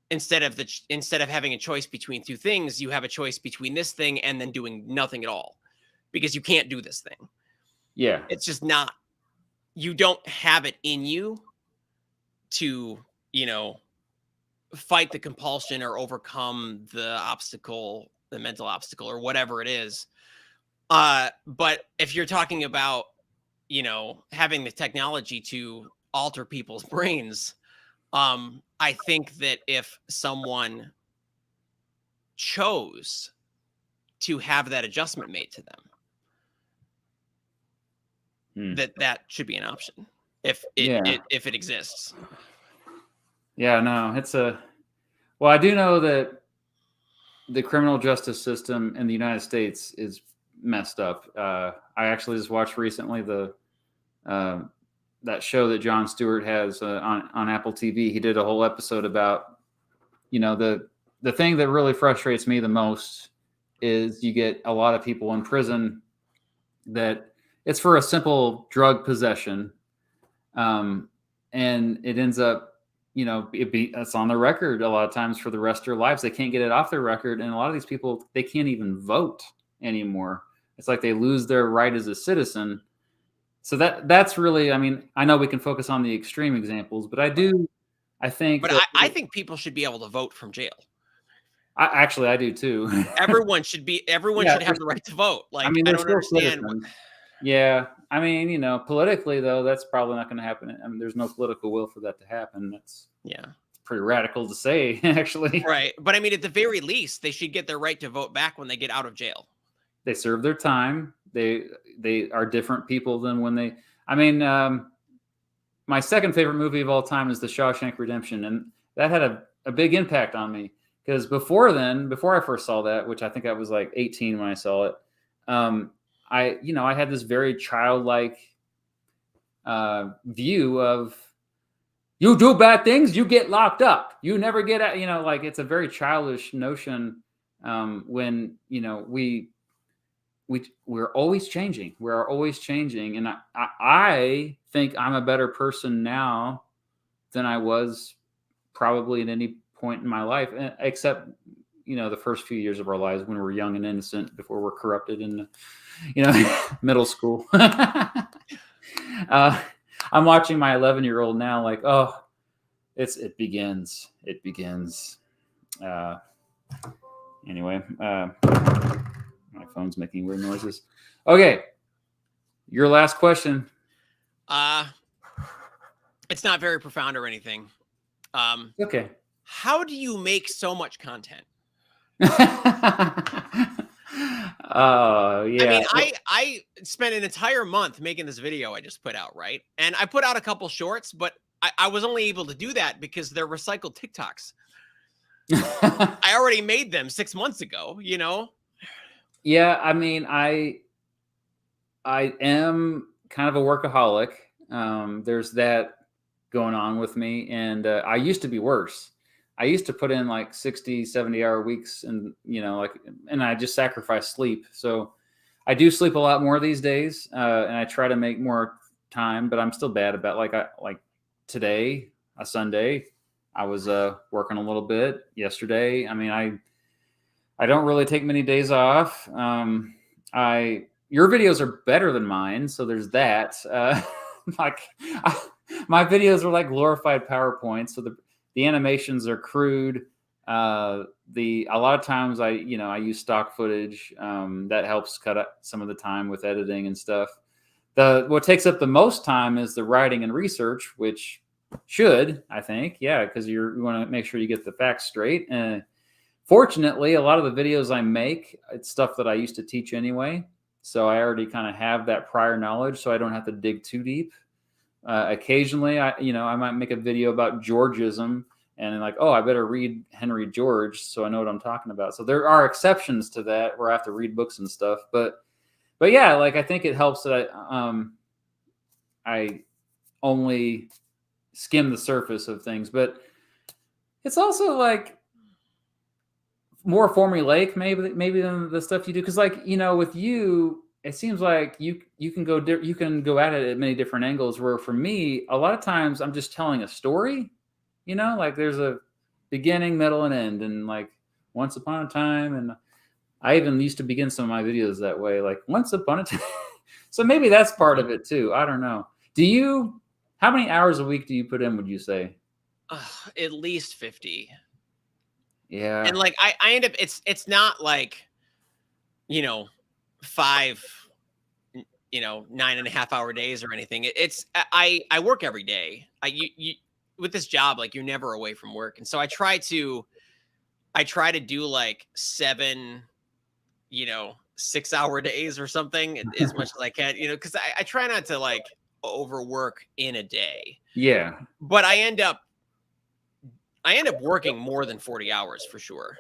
instead of having a choice between two things, you have a choice between this thing and then doing nothing at all because you can't do this thing. Yeah. It's just not, you don't have it in you to, fight the compulsion or overcome the obstacle, the mental obstacle or whatever it is. But if you're talking about, having the technology to alter people's brains, I think that if someone chose to have that adjustment made to them, that should be an option if it exists. Yeah, no, well, I do know that the criminal justice system in the United States is messed up. I actually just watched recently that show that Jon Stewart has on Apple TV. He did a whole episode about, the the thing that really frustrates me the most is you get a lot of people in prison that it's for a simple drug possession, and it ends up, it's on the record a lot of times for the rest of their lives. They can't get it off their record, and a lot of these people, they can't even vote anymore. It's like they lose their right as a citizen. So that's really, I mean, I know we can focus on the extreme examples, but I think But that I think people should be able to vote from jail. I do too. Everyone should Yeah, have the right to vote. I Like, mean, I they're don't still understand. citizens. Yeah, I mean, politically though, that's probably not going to happen. I mean, there's no political will for that to happen. That's Yeah. pretty radical to say, actually. Right. But I mean, at the very least, they should get their right to vote back when they get out of jail. They serve their time. They are different people than when they. I mean, my second favorite movie of all time is The Shawshank Redemption, and that had a big impact on me because before I first saw that, which I think I was like 18 when I saw it, I had this very childlike view of, you do bad things, you get locked up, you never get out. Like, it's a very childish notion, when we're always changing. We're always changing, and I think I'm a better person now than I was probably at any point in my life, except the first few years of our lives when we're young and innocent before we're corrupted in middle school. I'm watching my 11-year-old now, like, oh, it begins. Anyway, my phone's making weird noises. Okay, your last question. It's not very profound or anything. Okay. How do you make so much content? Yeah. I mean, I spent an entire month making this video I just put out, right? And I put out a couple shorts, but I was only able to do that because they're recycled TikToks. I already made them 6 months ago, Yeah, I mean, I am kind of a workaholic. There's that going on with me, and I used to be worse. I used to put in like 60, 70-hour weeks, and and I just sacrifice sleep. So I do sleep a lot more these days, and I try to make more time, but I'm still bad about, like today, a Sunday, I was working a little bit. Yesterday, I mean, I don't really take many days off. Your videos are better than mine, so there's that. My videos are like glorified PowerPoints, so the animations are crude. A lot of times I use stock footage. That helps cut up some of the time with editing and stuff. What takes up the most time is the writing and research, which should, I think, because you want to make sure you get the facts straight. Fortunately, a lot of the videos I make, it's stuff that I used to teach anyway. So I already kind of have that prior knowledge, so I don't have to dig too deep. Occasionally, I might make a video about Georgism, and like, oh, I better read Henry George so I know what I'm talking about. So there are exceptions to that where I have to read books and stuff. But yeah, like, I think it helps that I only skim the surface of things. But it's also like more formulaic maybe than the stuff you do, because with you, it seems like you can go at it at many different angles, where for me, a lot of times I'm just telling a story, like there's a beginning, middle, and end, and like once upon a time. And I even used to begin some of my videos that way, like once upon a time. So maybe that's part of it too. I don't know. How many hours a week do you put in, would you say? At least 50. Yeah. And like I end up, it's not like 5 9.5-hour days or anything. I work every day. You with this job, like, you're never away from work, and so I try to do like 7 6-hour days or something, as much as I can, because I try not to like overwork in a day. Yeah. But I end up working more than 40 hours for sure.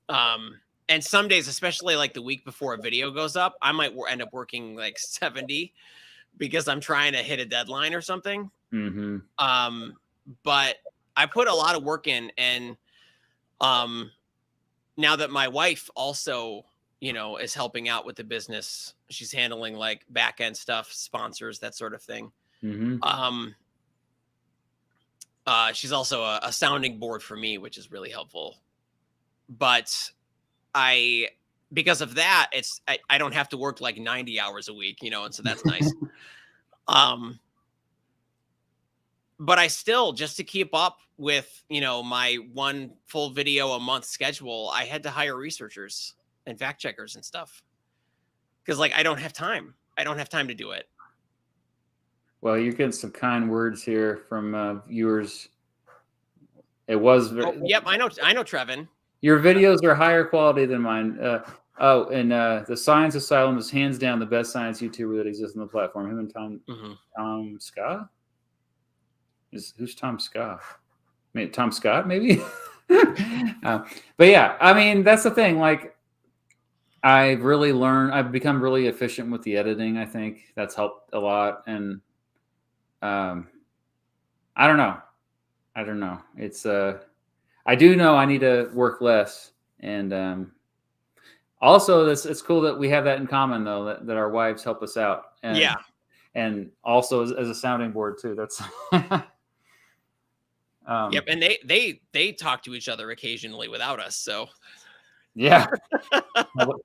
And some days, especially like the week before a video goes up, I might end up working like 70 because I'm trying to hit a deadline or something. Mm-hmm. But I put a lot of work in, and now that my wife also, is helping out with the business, she's handling like back end stuff, sponsors, that sort of thing. Mm-hmm. She's also a sounding board for me, which is really helpful. But because of that, I don't have to work like 90 hours a week, and so that's nice. But I still, just to keep up with, my one full video a month schedule, I had to hire researchers and fact checkers and stuff. Because like, I don't have time. I don't have time to do it. Well, you're getting some kind words here from viewers. It was very, yep, I know, Trevin. Your videos are higher quality than mine. The Science Asylum is hands down the best science YouTuber that exists on the platform. Him and Tom Scott? Who's Tom Scott? Maybe Tom Scott, maybe? But yeah, I mean, that's the thing. Like, I've become really efficient with the editing. I think that's helped a lot. And I don't know. It's I do know I need to work less. And also it's cool that we have that in common, though, that our wives help us out. And, yeah. And also as a sounding board too. That's yep. And they talk to each other occasionally without us. So yeah,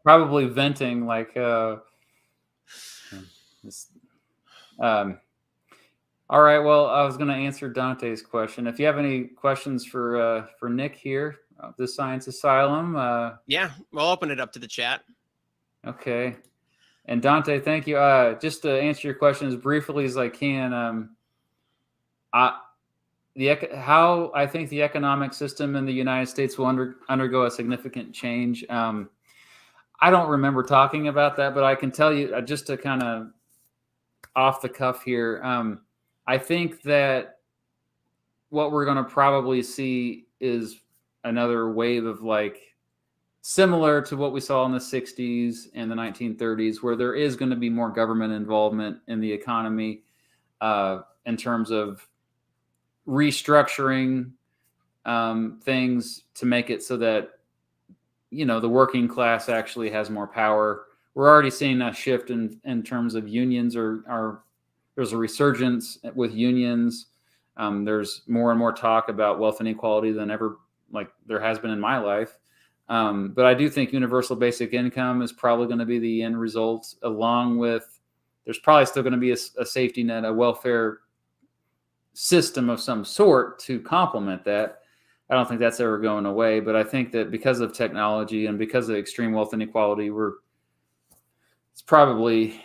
probably venting like all right. Well, I was going to answer Dante's question. If you have any questions for Nick here, the Science Asylum. Yeah, we'll open it up to the chat. Okay. And Dante, thank you. Just to answer your question as briefly as I can, how I think the economic system in the United States will undergo a significant change. I don't remember talking about that, but I can tell you just to kind of off the cuff here. I think that what we're going to probably see is another wave of like similar to what we saw in the 60s and the 1930s, where there is going to be more government involvement in the economy in terms of restructuring things to make it so that, the working class actually has more power. We're already seeing a shift in terms of unions there's a resurgence with unions. There's more and more talk about wealth inequality than ever, like there has been in my life. But I do think universal basic income is probably going to be the end result, along with there's probably still going to be a safety net, a welfare system of some sort to complement that. I don't think that's ever going away, but I think that because of technology and because of extreme wealth inequality, it's probably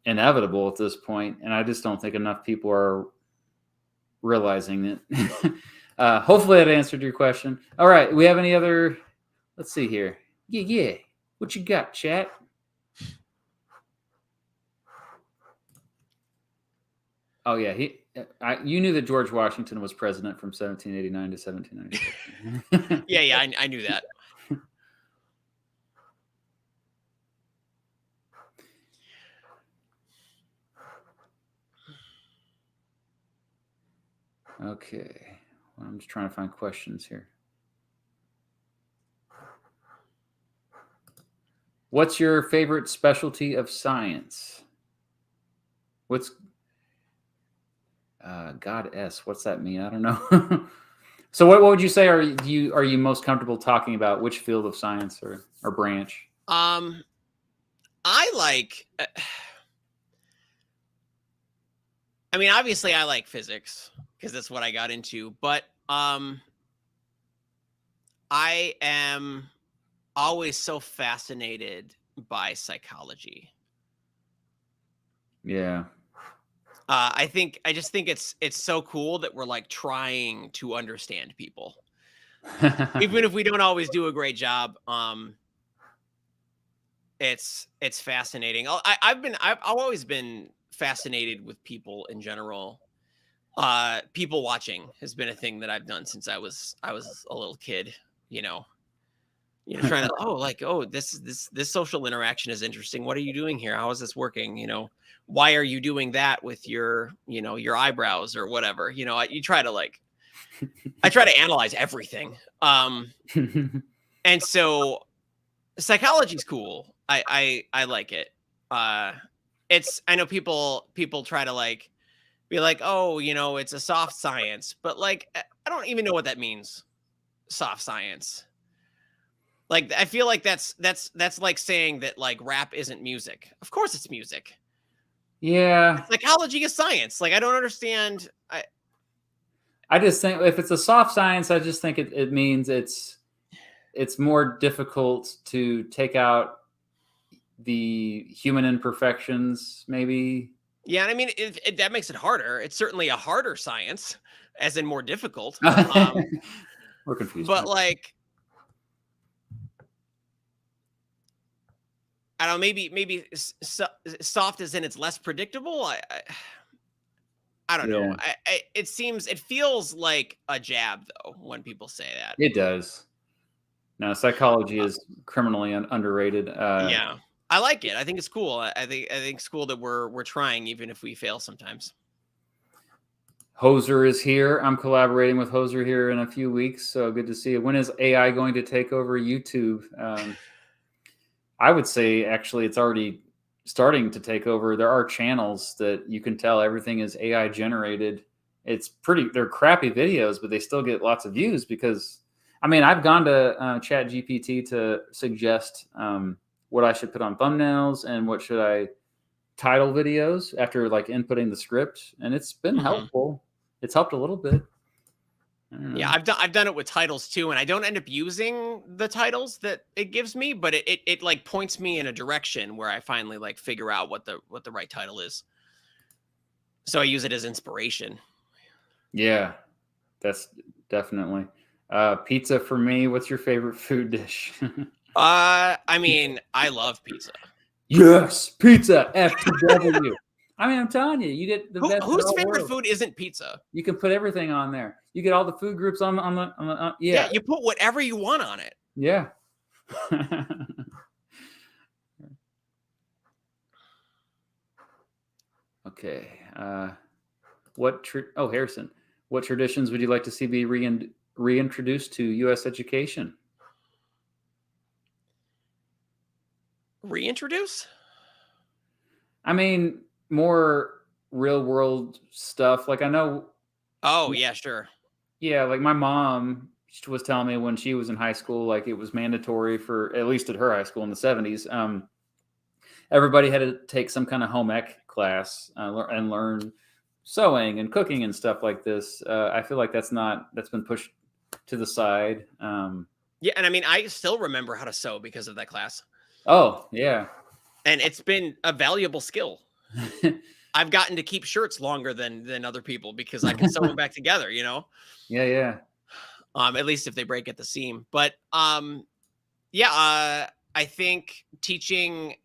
inevitable at this point, and I just don't think enough people are realizing it. Hopefully that answered your question. All right, we have any other? Let's see here. Yeah. What you got, chat? Oh yeah, you knew that George Washington was president from 1789 to 1796. yeah, I knew that. Okay, well, I'm just trying to find questions here. What's your favorite specialty of science? What's God S? What's that mean? I don't know. So what would you say are you most comfortable talking about? Which field of science or branch? I like. I mean, obviously, I like physics because that's what I got into. But I am always so fascinated by psychology. Yeah. I just think it's so cool that we're like trying to understand people, even if we don't always do a great job. It's fascinating. I've always been fascinated with people in general. People watching has been a thing that I've done since I was a little kid. Trying to this social interaction is interesting. What are you doing here? How is this working? Why are you doing that with your eyebrows or whatever? I try to analyze everything. And so psychology's cool. I like it. It's, I know people try to like be like, oh, it's a soft science, but like I don't even know what that means. Soft science. Like I feel like that's like saying that like rap isn't music. Of course it's music. Yeah. Psychology is science. Like I don't understand. I just think if it's a soft science, I just think it means it's more difficult to take out the human imperfections, maybe. Yeah, and I mean that makes it harder. It's certainly a harder science, as in more difficult. We're confused. But like, I don't know, maybe soft as in it's less predictable. I don't know. Yeah, It feels like a jab though when people say that. it does. No, psychology is criminally underrated. Yeah, I like it. I think it's cool. I think it's cool that we're trying, even if we fail sometimes. Hoser is here. I'm collaborating with Hoser here in a few weeks, so good to see you. When is AI going to take over YouTube? I would say actually it's already starting to take over. There are channels that you can tell everything is AI generated. They're crappy videos, but they still get lots of views because, I mean, I've gone to Chat GPT to suggest what I should put on thumbnails and what should I title videos after like inputting the script, and it's been helpful. It's helped a little bit. Yeah, I've done it with titles too, and I don't end up using the titles that it gives me, but it like points me in a direction where I finally like figure out what the right title is. So I use it as inspiration. Yeah, that's definitely pizza for me. What's your favorite food dish? I mean, I love pizza. Yes, pizza. FTW. I mean, I'm telling you, you get the best. Whose favorite food isn't pizza? You can put everything on there. You get all the food groups on the yeah. Yeah, you put whatever you want on it. Yeah. Okay. Harrison, what traditions would you like to see be reintroduced to U.S. education? Reintroduce? I mean, more real world stuff. Like I know. Oh yeah, sure. Yeah, like my mom was telling me when she was in high school, like it was mandatory for, at least at her high school in the 70s. Everybody had to take some kind of home ec class and learn sewing and cooking and stuff like this. I feel like that's been pushed to the side. Yeah, and I mean, I still remember how to sew because of that class. Oh yeah, and it's been a valuable skill. I've gotten to keep shirts longer than other people because I can sew them back together, Yeah. At least if they break at the seam. But I think teaching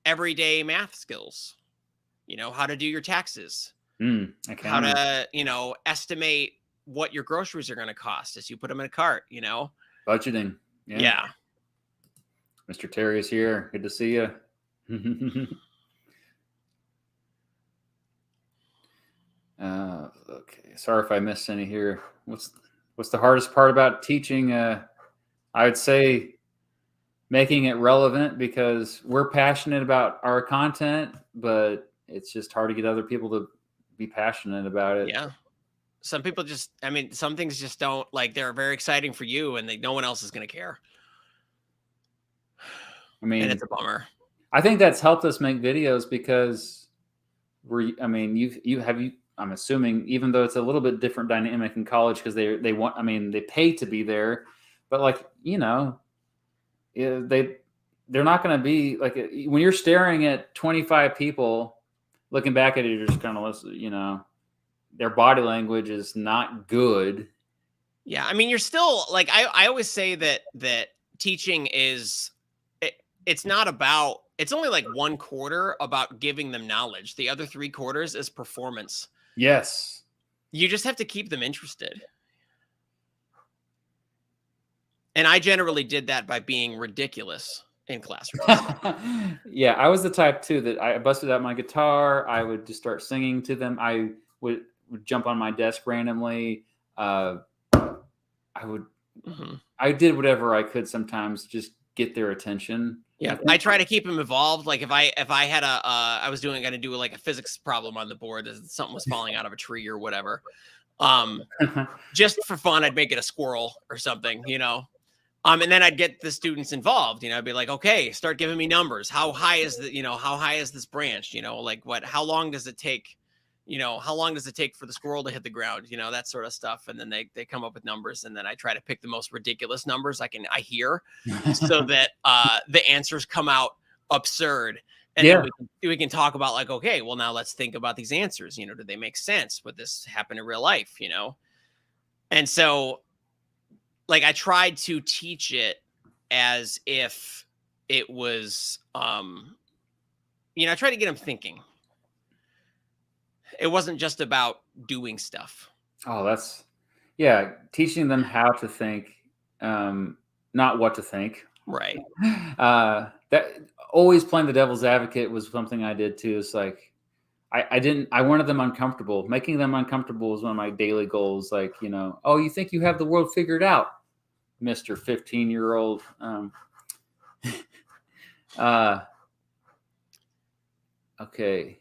everyday math skills, how to do your taxes, how to, estimate what your groceries are going to cost as you put them in a cart, budgeting. Yeah. Mr. Terry is here. Good to see you. Okay. Sorry if I missed any here. What's the hardest part about teaching? I would say making it relevant, because we're passionate about our content, but it's just hard to get other people to be passionate about it. Yeah. Some people some things just don't, like, they're very exciting for you and no one else is going to care. I mean, and it's a bummer. I think that's helped us make videos because I'm assuming, even though it's a little bit different dynamic in college, because they pay to be there, but like, they're not going to be like, when you're staring at 25 people looking back at it, you're just kind of, their body language is not good. Yeah. I mean, you're still like, I always say that teaching is, it's not about, it's only like 1/4 about giving them knowledge. The other 3/4 is performance. Yes. You just have to keep them interested. And I generally did that by being ridiculous in classrooms. Yeah, I was the type too that I busted out my guitar. I would just start singing to them. I would jump on my desk randomly. I would I did whatever I could sometimes just get their attention. Yeah, I try to keep them involved. Like if I had I was going to do like a physics problem on the board, that something was falling out of a tree or whatever. Just for fun, I'd make it a squirrel or something, and then I'd get the students involved. I'd be like, okay, start giving me numbers. How high is how high is this branch? Like how long does it take? How long does it take for the squirrel to hit the ground? That sort of stuff. And then they come up with numbers, and then I try to pick the most ridiculous numbers I hear, so that the answers come out absurd. And then we can talk about like, okay, well now let's think about these answers. Do they make sense? Would this happen in real life? And so like I tried to teach it as if it was, I tried to get them thinking. It wasn't just about doing stuff. Oh, teaching them how to think, not what to think. Right. That always playing the devil's advocate was something I did too. It's like, I wanted them uncomfortable. Making them uncomfortable was one of my daily goals. Like, oh, you think you have the world figured out, Mr. 15-year-old. Okay.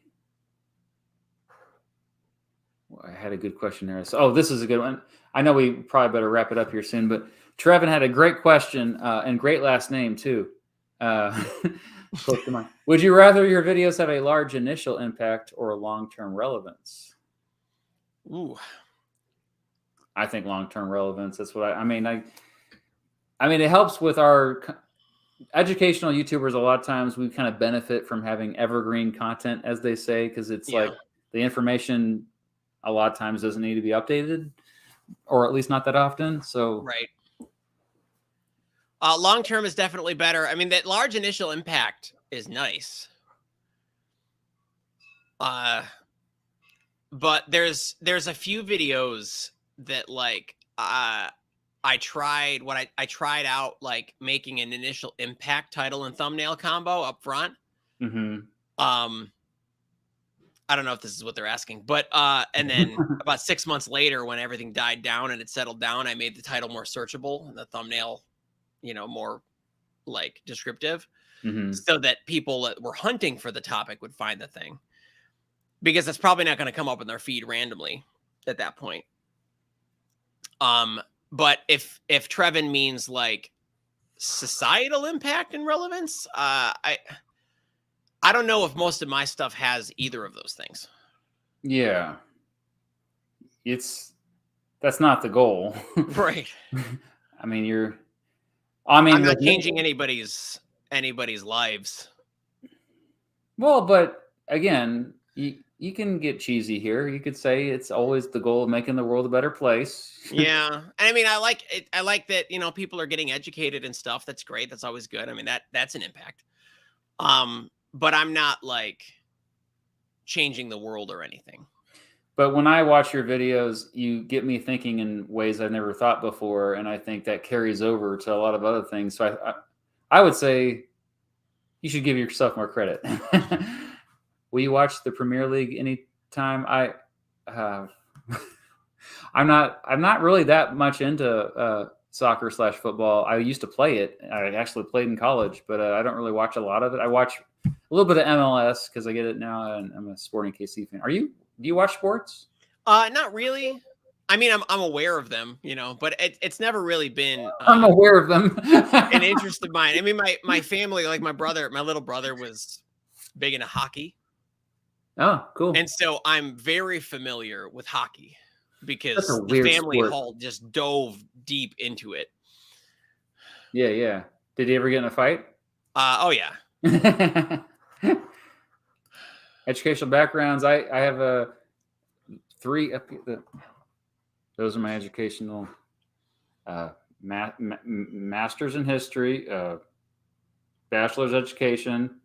Well, I had a good question there. So, this is a good one. I know we probably better wrap it up here soon, but Trevin had a great question and great last name too. Close to mine. Would you rather your videos have a large initial impact or a long-term relevance? Ooh. I think long-term relevance. That's what I mean, it helps with our educational YouTubers. A lot of times we kind of benefit from having evergreen content, as they say, because it's like the information a lot of times doesn't need to be updated, or at least not that often. So right. Long term is definitely better. I mean, that large initial impact is nice. But there's a few videos that like I tried out like making an initial impact title and thumbnail combo up front. Mm-hmm. I don't know if this is what they're asking, but and then about 6 months later, when everything died down and it settled down, I made the title more searchable and the thumbnail, more like descriptive, so that people that were hunting for the topic would find the thing, because it's probably not going to come up in their feed randomly at that point. But if Trevin means like societal impact and relevance, I don't know if most of my stuff has either of those things. Yeah. That's not the goal. Right. I mean, I'm not changing anybody's lives. Well, but again, you can get cheesy here. You could say it's always the goal of making the world a better place. Yeah. I mean, I like it. I like that, people are getting educated and stuff. That's great. That's always good. I mean, that's an impact. But I'm not like changing the world or anything. But when I watch your videos, you get me thinking in ways I've never thought before, and I think that carries over to a lot of other things. So I would say you should give yourself more credit. Will you watch the Premier League anytime? I'm not really that much into soccer / football. I used to play it. I actually played in college, but I don't really watch a lot of it. I watch a little bit of MLS because I get it now, and I'm a Sporting KC fan. Do you watch sports? Not really. I mean, I'm aware of them, but it's never really been. I'm aware of them. An interest of mine. I mean, my family, like my little brother, was big into hockey. Oh, cool. And so I'm very familiar with hockey because the family all just dove deep into it. Yeah. Did he ever get in a fight? Oh yeah. Educational backgrounds. I have three. Those are my educational master's in history, bachelor's education,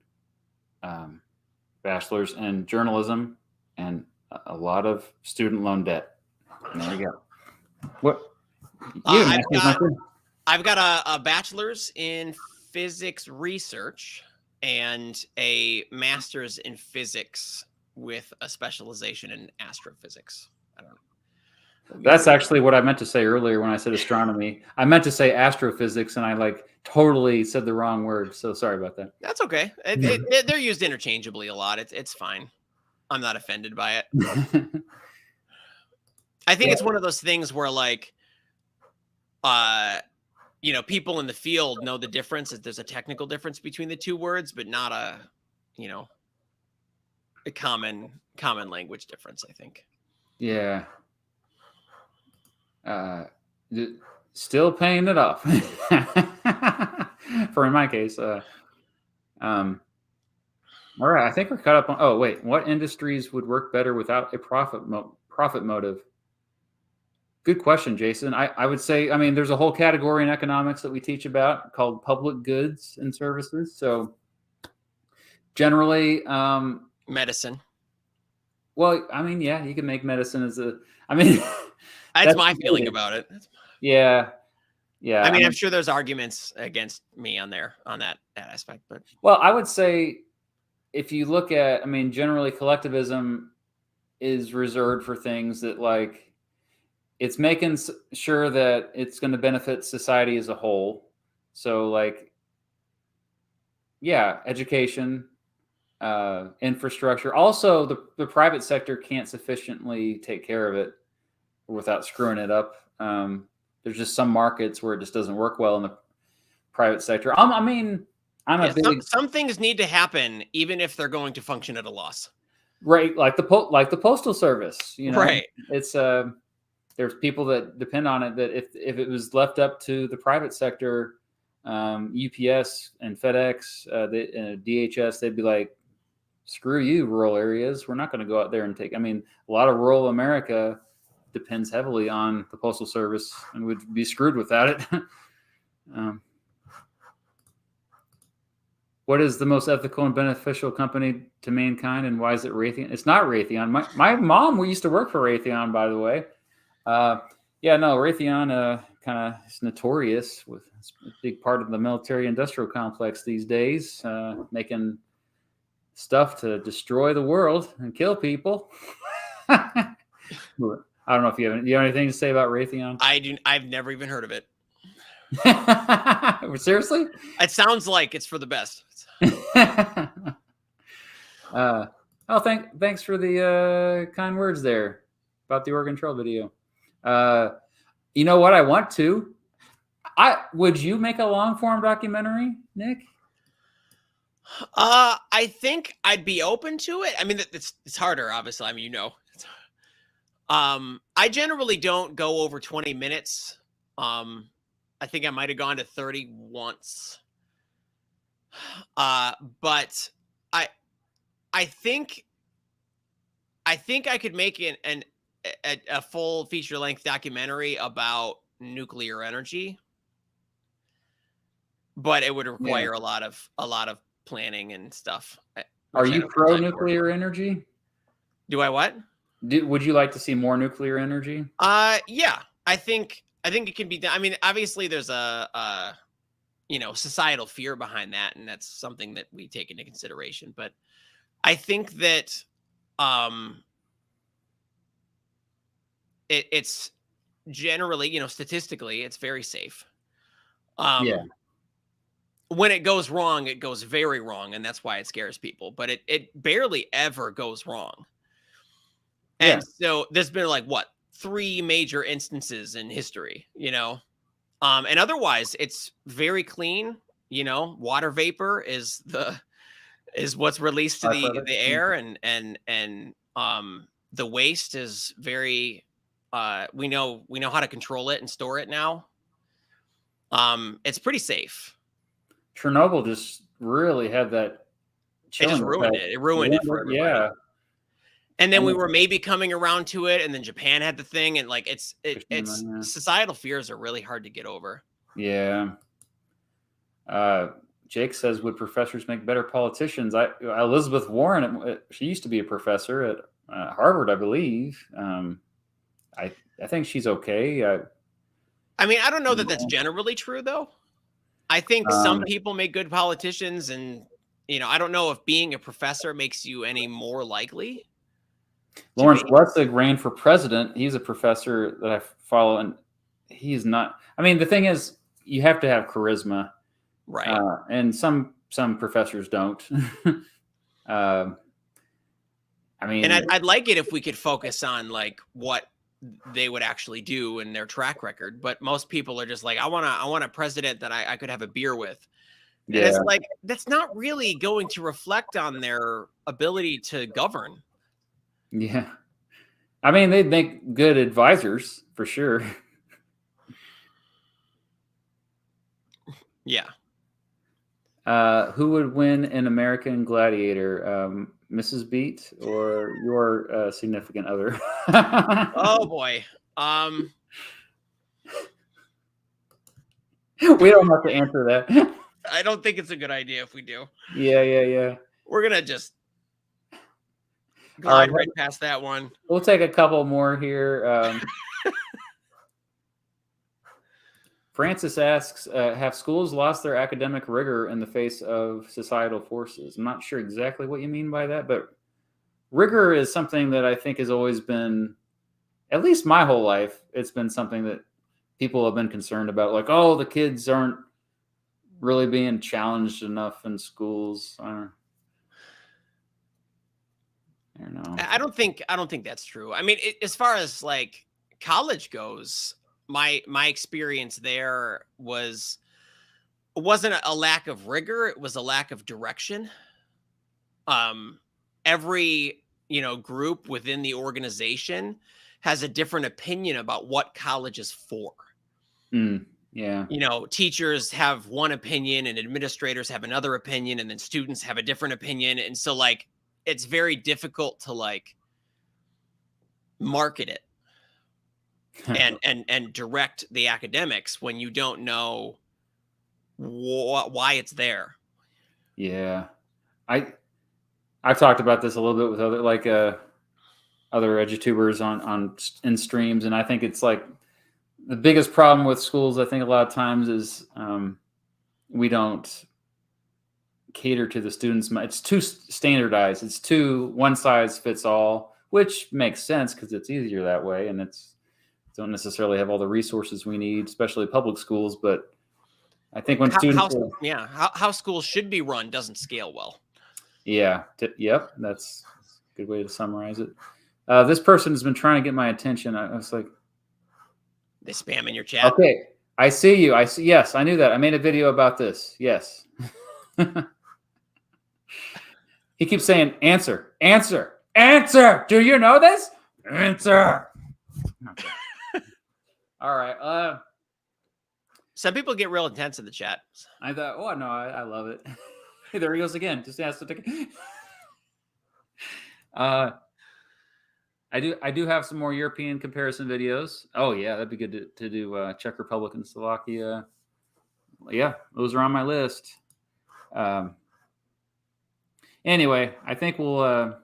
bachelor's in journalism, and a lot of student loan debt. And there we go. What? I've got a bachelor's in physics research and a master's in physics with a specialization in astrophysics. I don't know. That's actually what I meant to say earlier when I said astronomy. I meant to say astrophysics, and I like totally said the wrong word. So sorry about that. That's okay. They're used interchangeably a lot. It's fine. I'm not offended by it. I think it's one of those things where like, people in the field know the difference. That there's a technical difference between the two words, but not a, a common language difference, I think. Yeah. Still paying it off. For in my case. All right, I think we're caught up on. Oh wait, what industries would work better without a profit motive? Good question, Jason. I would say, I mean, there's a whole category in economics that we teach about called public goods and services. So generally, medicine. Well, I mean, yeah, you can make medicine as a. I mean, that's my feeling about it. Yeah. I mean, I'm sure there's arguments against me on that aspect, but well, I would say if you look at, I mean, generally collectivism is reserved for things that like it's making sure that it's going to benefit society as a whole. So like, yeah, education, infrastructure. Also, the private sector can't sufficiently take care of it without screwing it up. There's just some markets where it just doesn't work well in the private sector. I mean, some things need to happen even if they're going to function at a loss. Right, like the postal service. Right. It's there's people that depend on it. That if it was left up to the private sector, UPS and FedEx, DHS, they'd be like, "Screw you, rural areas. We're not going to go out there and take." I mean, a lot of rural America depends heavily on the postal service and would be screwed without it. What is the most ethical and beneficial company to mankind, and why is it Raytheon? It's not Raytheon. My mom, we used to work for Raytheon, by the way. Raytheon kind of is notorious with a big part of the military-industrial complex these days, making stuff to destroy the world and kill people. I don't know if you have anything to say about Raytheon. I've never even heard of it. Seriously? It sounds like it's for the best. Thanks for the kind words there about the Oregon Trail video. You know what? I want to. Would you make a long form documentary, Nick? I think I'd be open to it. I mean, it's harder, obviously. I mean, I generally don't go over 20 minutes. I think I might have gone to 30 once. But I think I could make a full feature length documentary about nuclear energy, but it would require a lot of planning and stuff. Are you pro nuclear energy? Do I what? Would you like to see more nuclear energy? Yeah, I think it can be done. I mean, obviously there's a societal fear behind that, and that's something that we take into consideration. But I think that it's generally, statistically, it's very safe. When it goes wrong, it goes very wrong, and that's why it scares people. But it barely ever goes wrong. And so there's been like 3 major instances in history, and otherwise it's very clean. Water vapor is what's released to the air, and the waste is very we know how to control it and store it now. It's pretty safe. Chernobyl just really had that. It just ruined it. It ruined it for everybody. Yeah. And then we were maybe coming around to it, and then Japan had the thing, and like it's societal fears are really hard to get over. Yeah. Jake says, would professors make better politicians? Elizabeth Warren, she used to be a professor at Harvard, I believe. I think she's okay. I mean, I don't know that that's generally true, though. I think some people make good politicians, and I don't know if being a professor makes you any more likely. Lawrence Lessig ran for president. He's a professor that I follow, and he's not. I mean, the thing is, you have to have charisma, right? And some professors don't. I mean, and I'd like it if we could focus on like what they would actually do in their track record. But most people are just like, I want a president that I could have a beer with. And it's like, that's not really going to reflect on their ability to govern. Yeah. I mean, they'd make good advisors for sure. Yeah. Who would win an American Gladiator? Mrs. Beat or your significant other? Oh boy. We don't have to answer that. I don't think it's a good idea if we do. Yeah. We're gonna just glide right past that one. We'll take a couple more here. Francis asks, have schools lost their academic rigor in the face of societal forces? I'm not sure exactly what you mean by that, but rigor is something that I think has always been, at least my whole life, it's been something that people have been concerned about. Like, oh, the kids aren't really being challenged enough in schools. I don't know. I don't think that's true. I mean, as far as like college goes, my experience there wasn't a lack of rigor, it was a lack of direction. Every group within the organization has a different opinion about what college is for. Yeah. Teachers have one opinion and administrators have another opinion, and then students have a different opinion, and so like it's very difficult to like market it and direct the academics when you don't know why it's there. Yeah. I've talked about this a little bit with other Edutubers in streams, and I think it's like the biggest problem with schools, I think a lot of times, is we don't cater to the students. It's too standardized. It's too one size fits all, which makes sense because it's easier that way, and don't necessarily have all the resources we need, especially public schools. But I think when how schools should be run doesn't scale well. Yeah. Yep. That's a good way to summarize it. This person has been trying to get my attention. I was like, they spam in your chat. Okay. I see you. Yes, I knew that. I made a video about this. Yes. He keeps saying, answer. Do you know this? Answer. Okay. All right. Some people get real intense in the chat. I thought, oh no, I love it. Hey, there he goes again. Just asked to take. I do have some more European comparison videos. Oh yeah, that'd be good to do. Czech Republic and Slovakia. Yeah, those are on my list. Anyway, I think we'll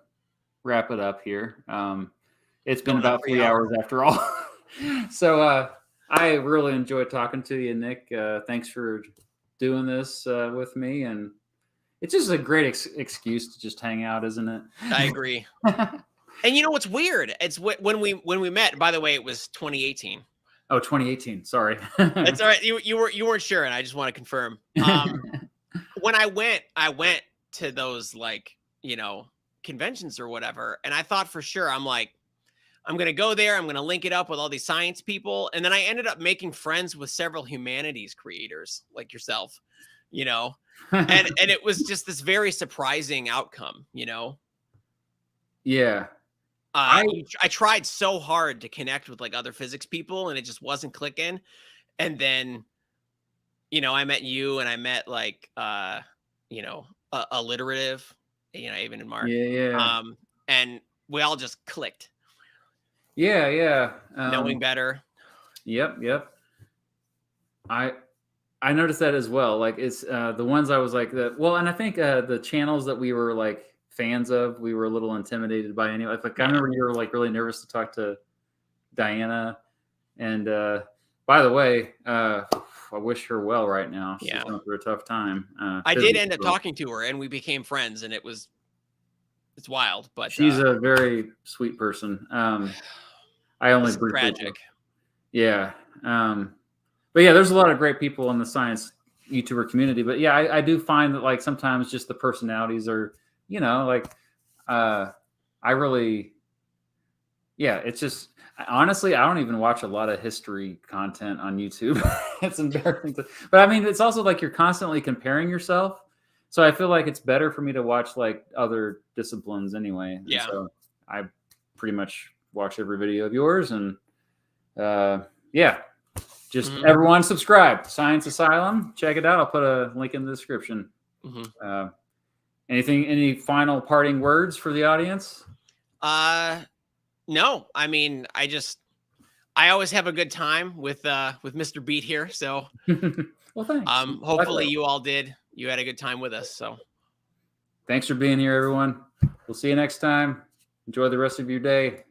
wrap it up here. It's been about 3 hours after all. So I really enjoyed talking to you, Nick. Thanks for doing this with me, and it's just a great excuse to just hang out, isn't it? I agree. And you know what's weird? It's when we met. By the way, it was 2018. Oh, 2018. Sorry. That's all right. You weren't sure, and I just want to confirm. When I went to those like conventions or whatever, and I thought for sure I'm gonna go there. I'm gonna link it up with all these science people, and then I ended up making friends with several humanities creators like yourself. And it was just this very surprising outcome. Yeah. I tried so hard to connect with like other physics people, and it just wasn't clicking. And then, I met you, and I met like, alliterative, Avon and Mark. Yeah. And we all just clicked. Yeah. Knowing better. Yep. I noticed that as well. Like it's the ones I was like and I think the channels that we were like fans of, we were a little intimidated by anyway. Like I remember you were like really nervous to talk to Diana, and by the way, I wish her well right now. She's going through a tough time. I did end up talking to her, and we became friends, and it was it's wild. But she's a very sweet person. I only it's briefly, tragic. yeah. But yeah, there's a lot of great people in the science YouTuber community. But yeah, I do find that like sometimes just the personalities are, like I really, yeah, it's just honestly, I don't even watch a lot of history content on YouTube. It's embarrassing but I mean, it's also like you're constantly comparing yourself. So I feel like it's better for me to watch like other disciplines anyway. And Yeah. so I pretty much watch every video of yours and yeah. Just everyone subscribe. Science Asylum. Check it out. I'll put a link in the description. Any final parting words for the audience? No. I mean, I always have a good time with Mr. Beat here. So well, thanks. Hopefully you all did. You had a good time with us. So thanks for being here, everyone. We'll see you next time. Enjoy the rest of your day.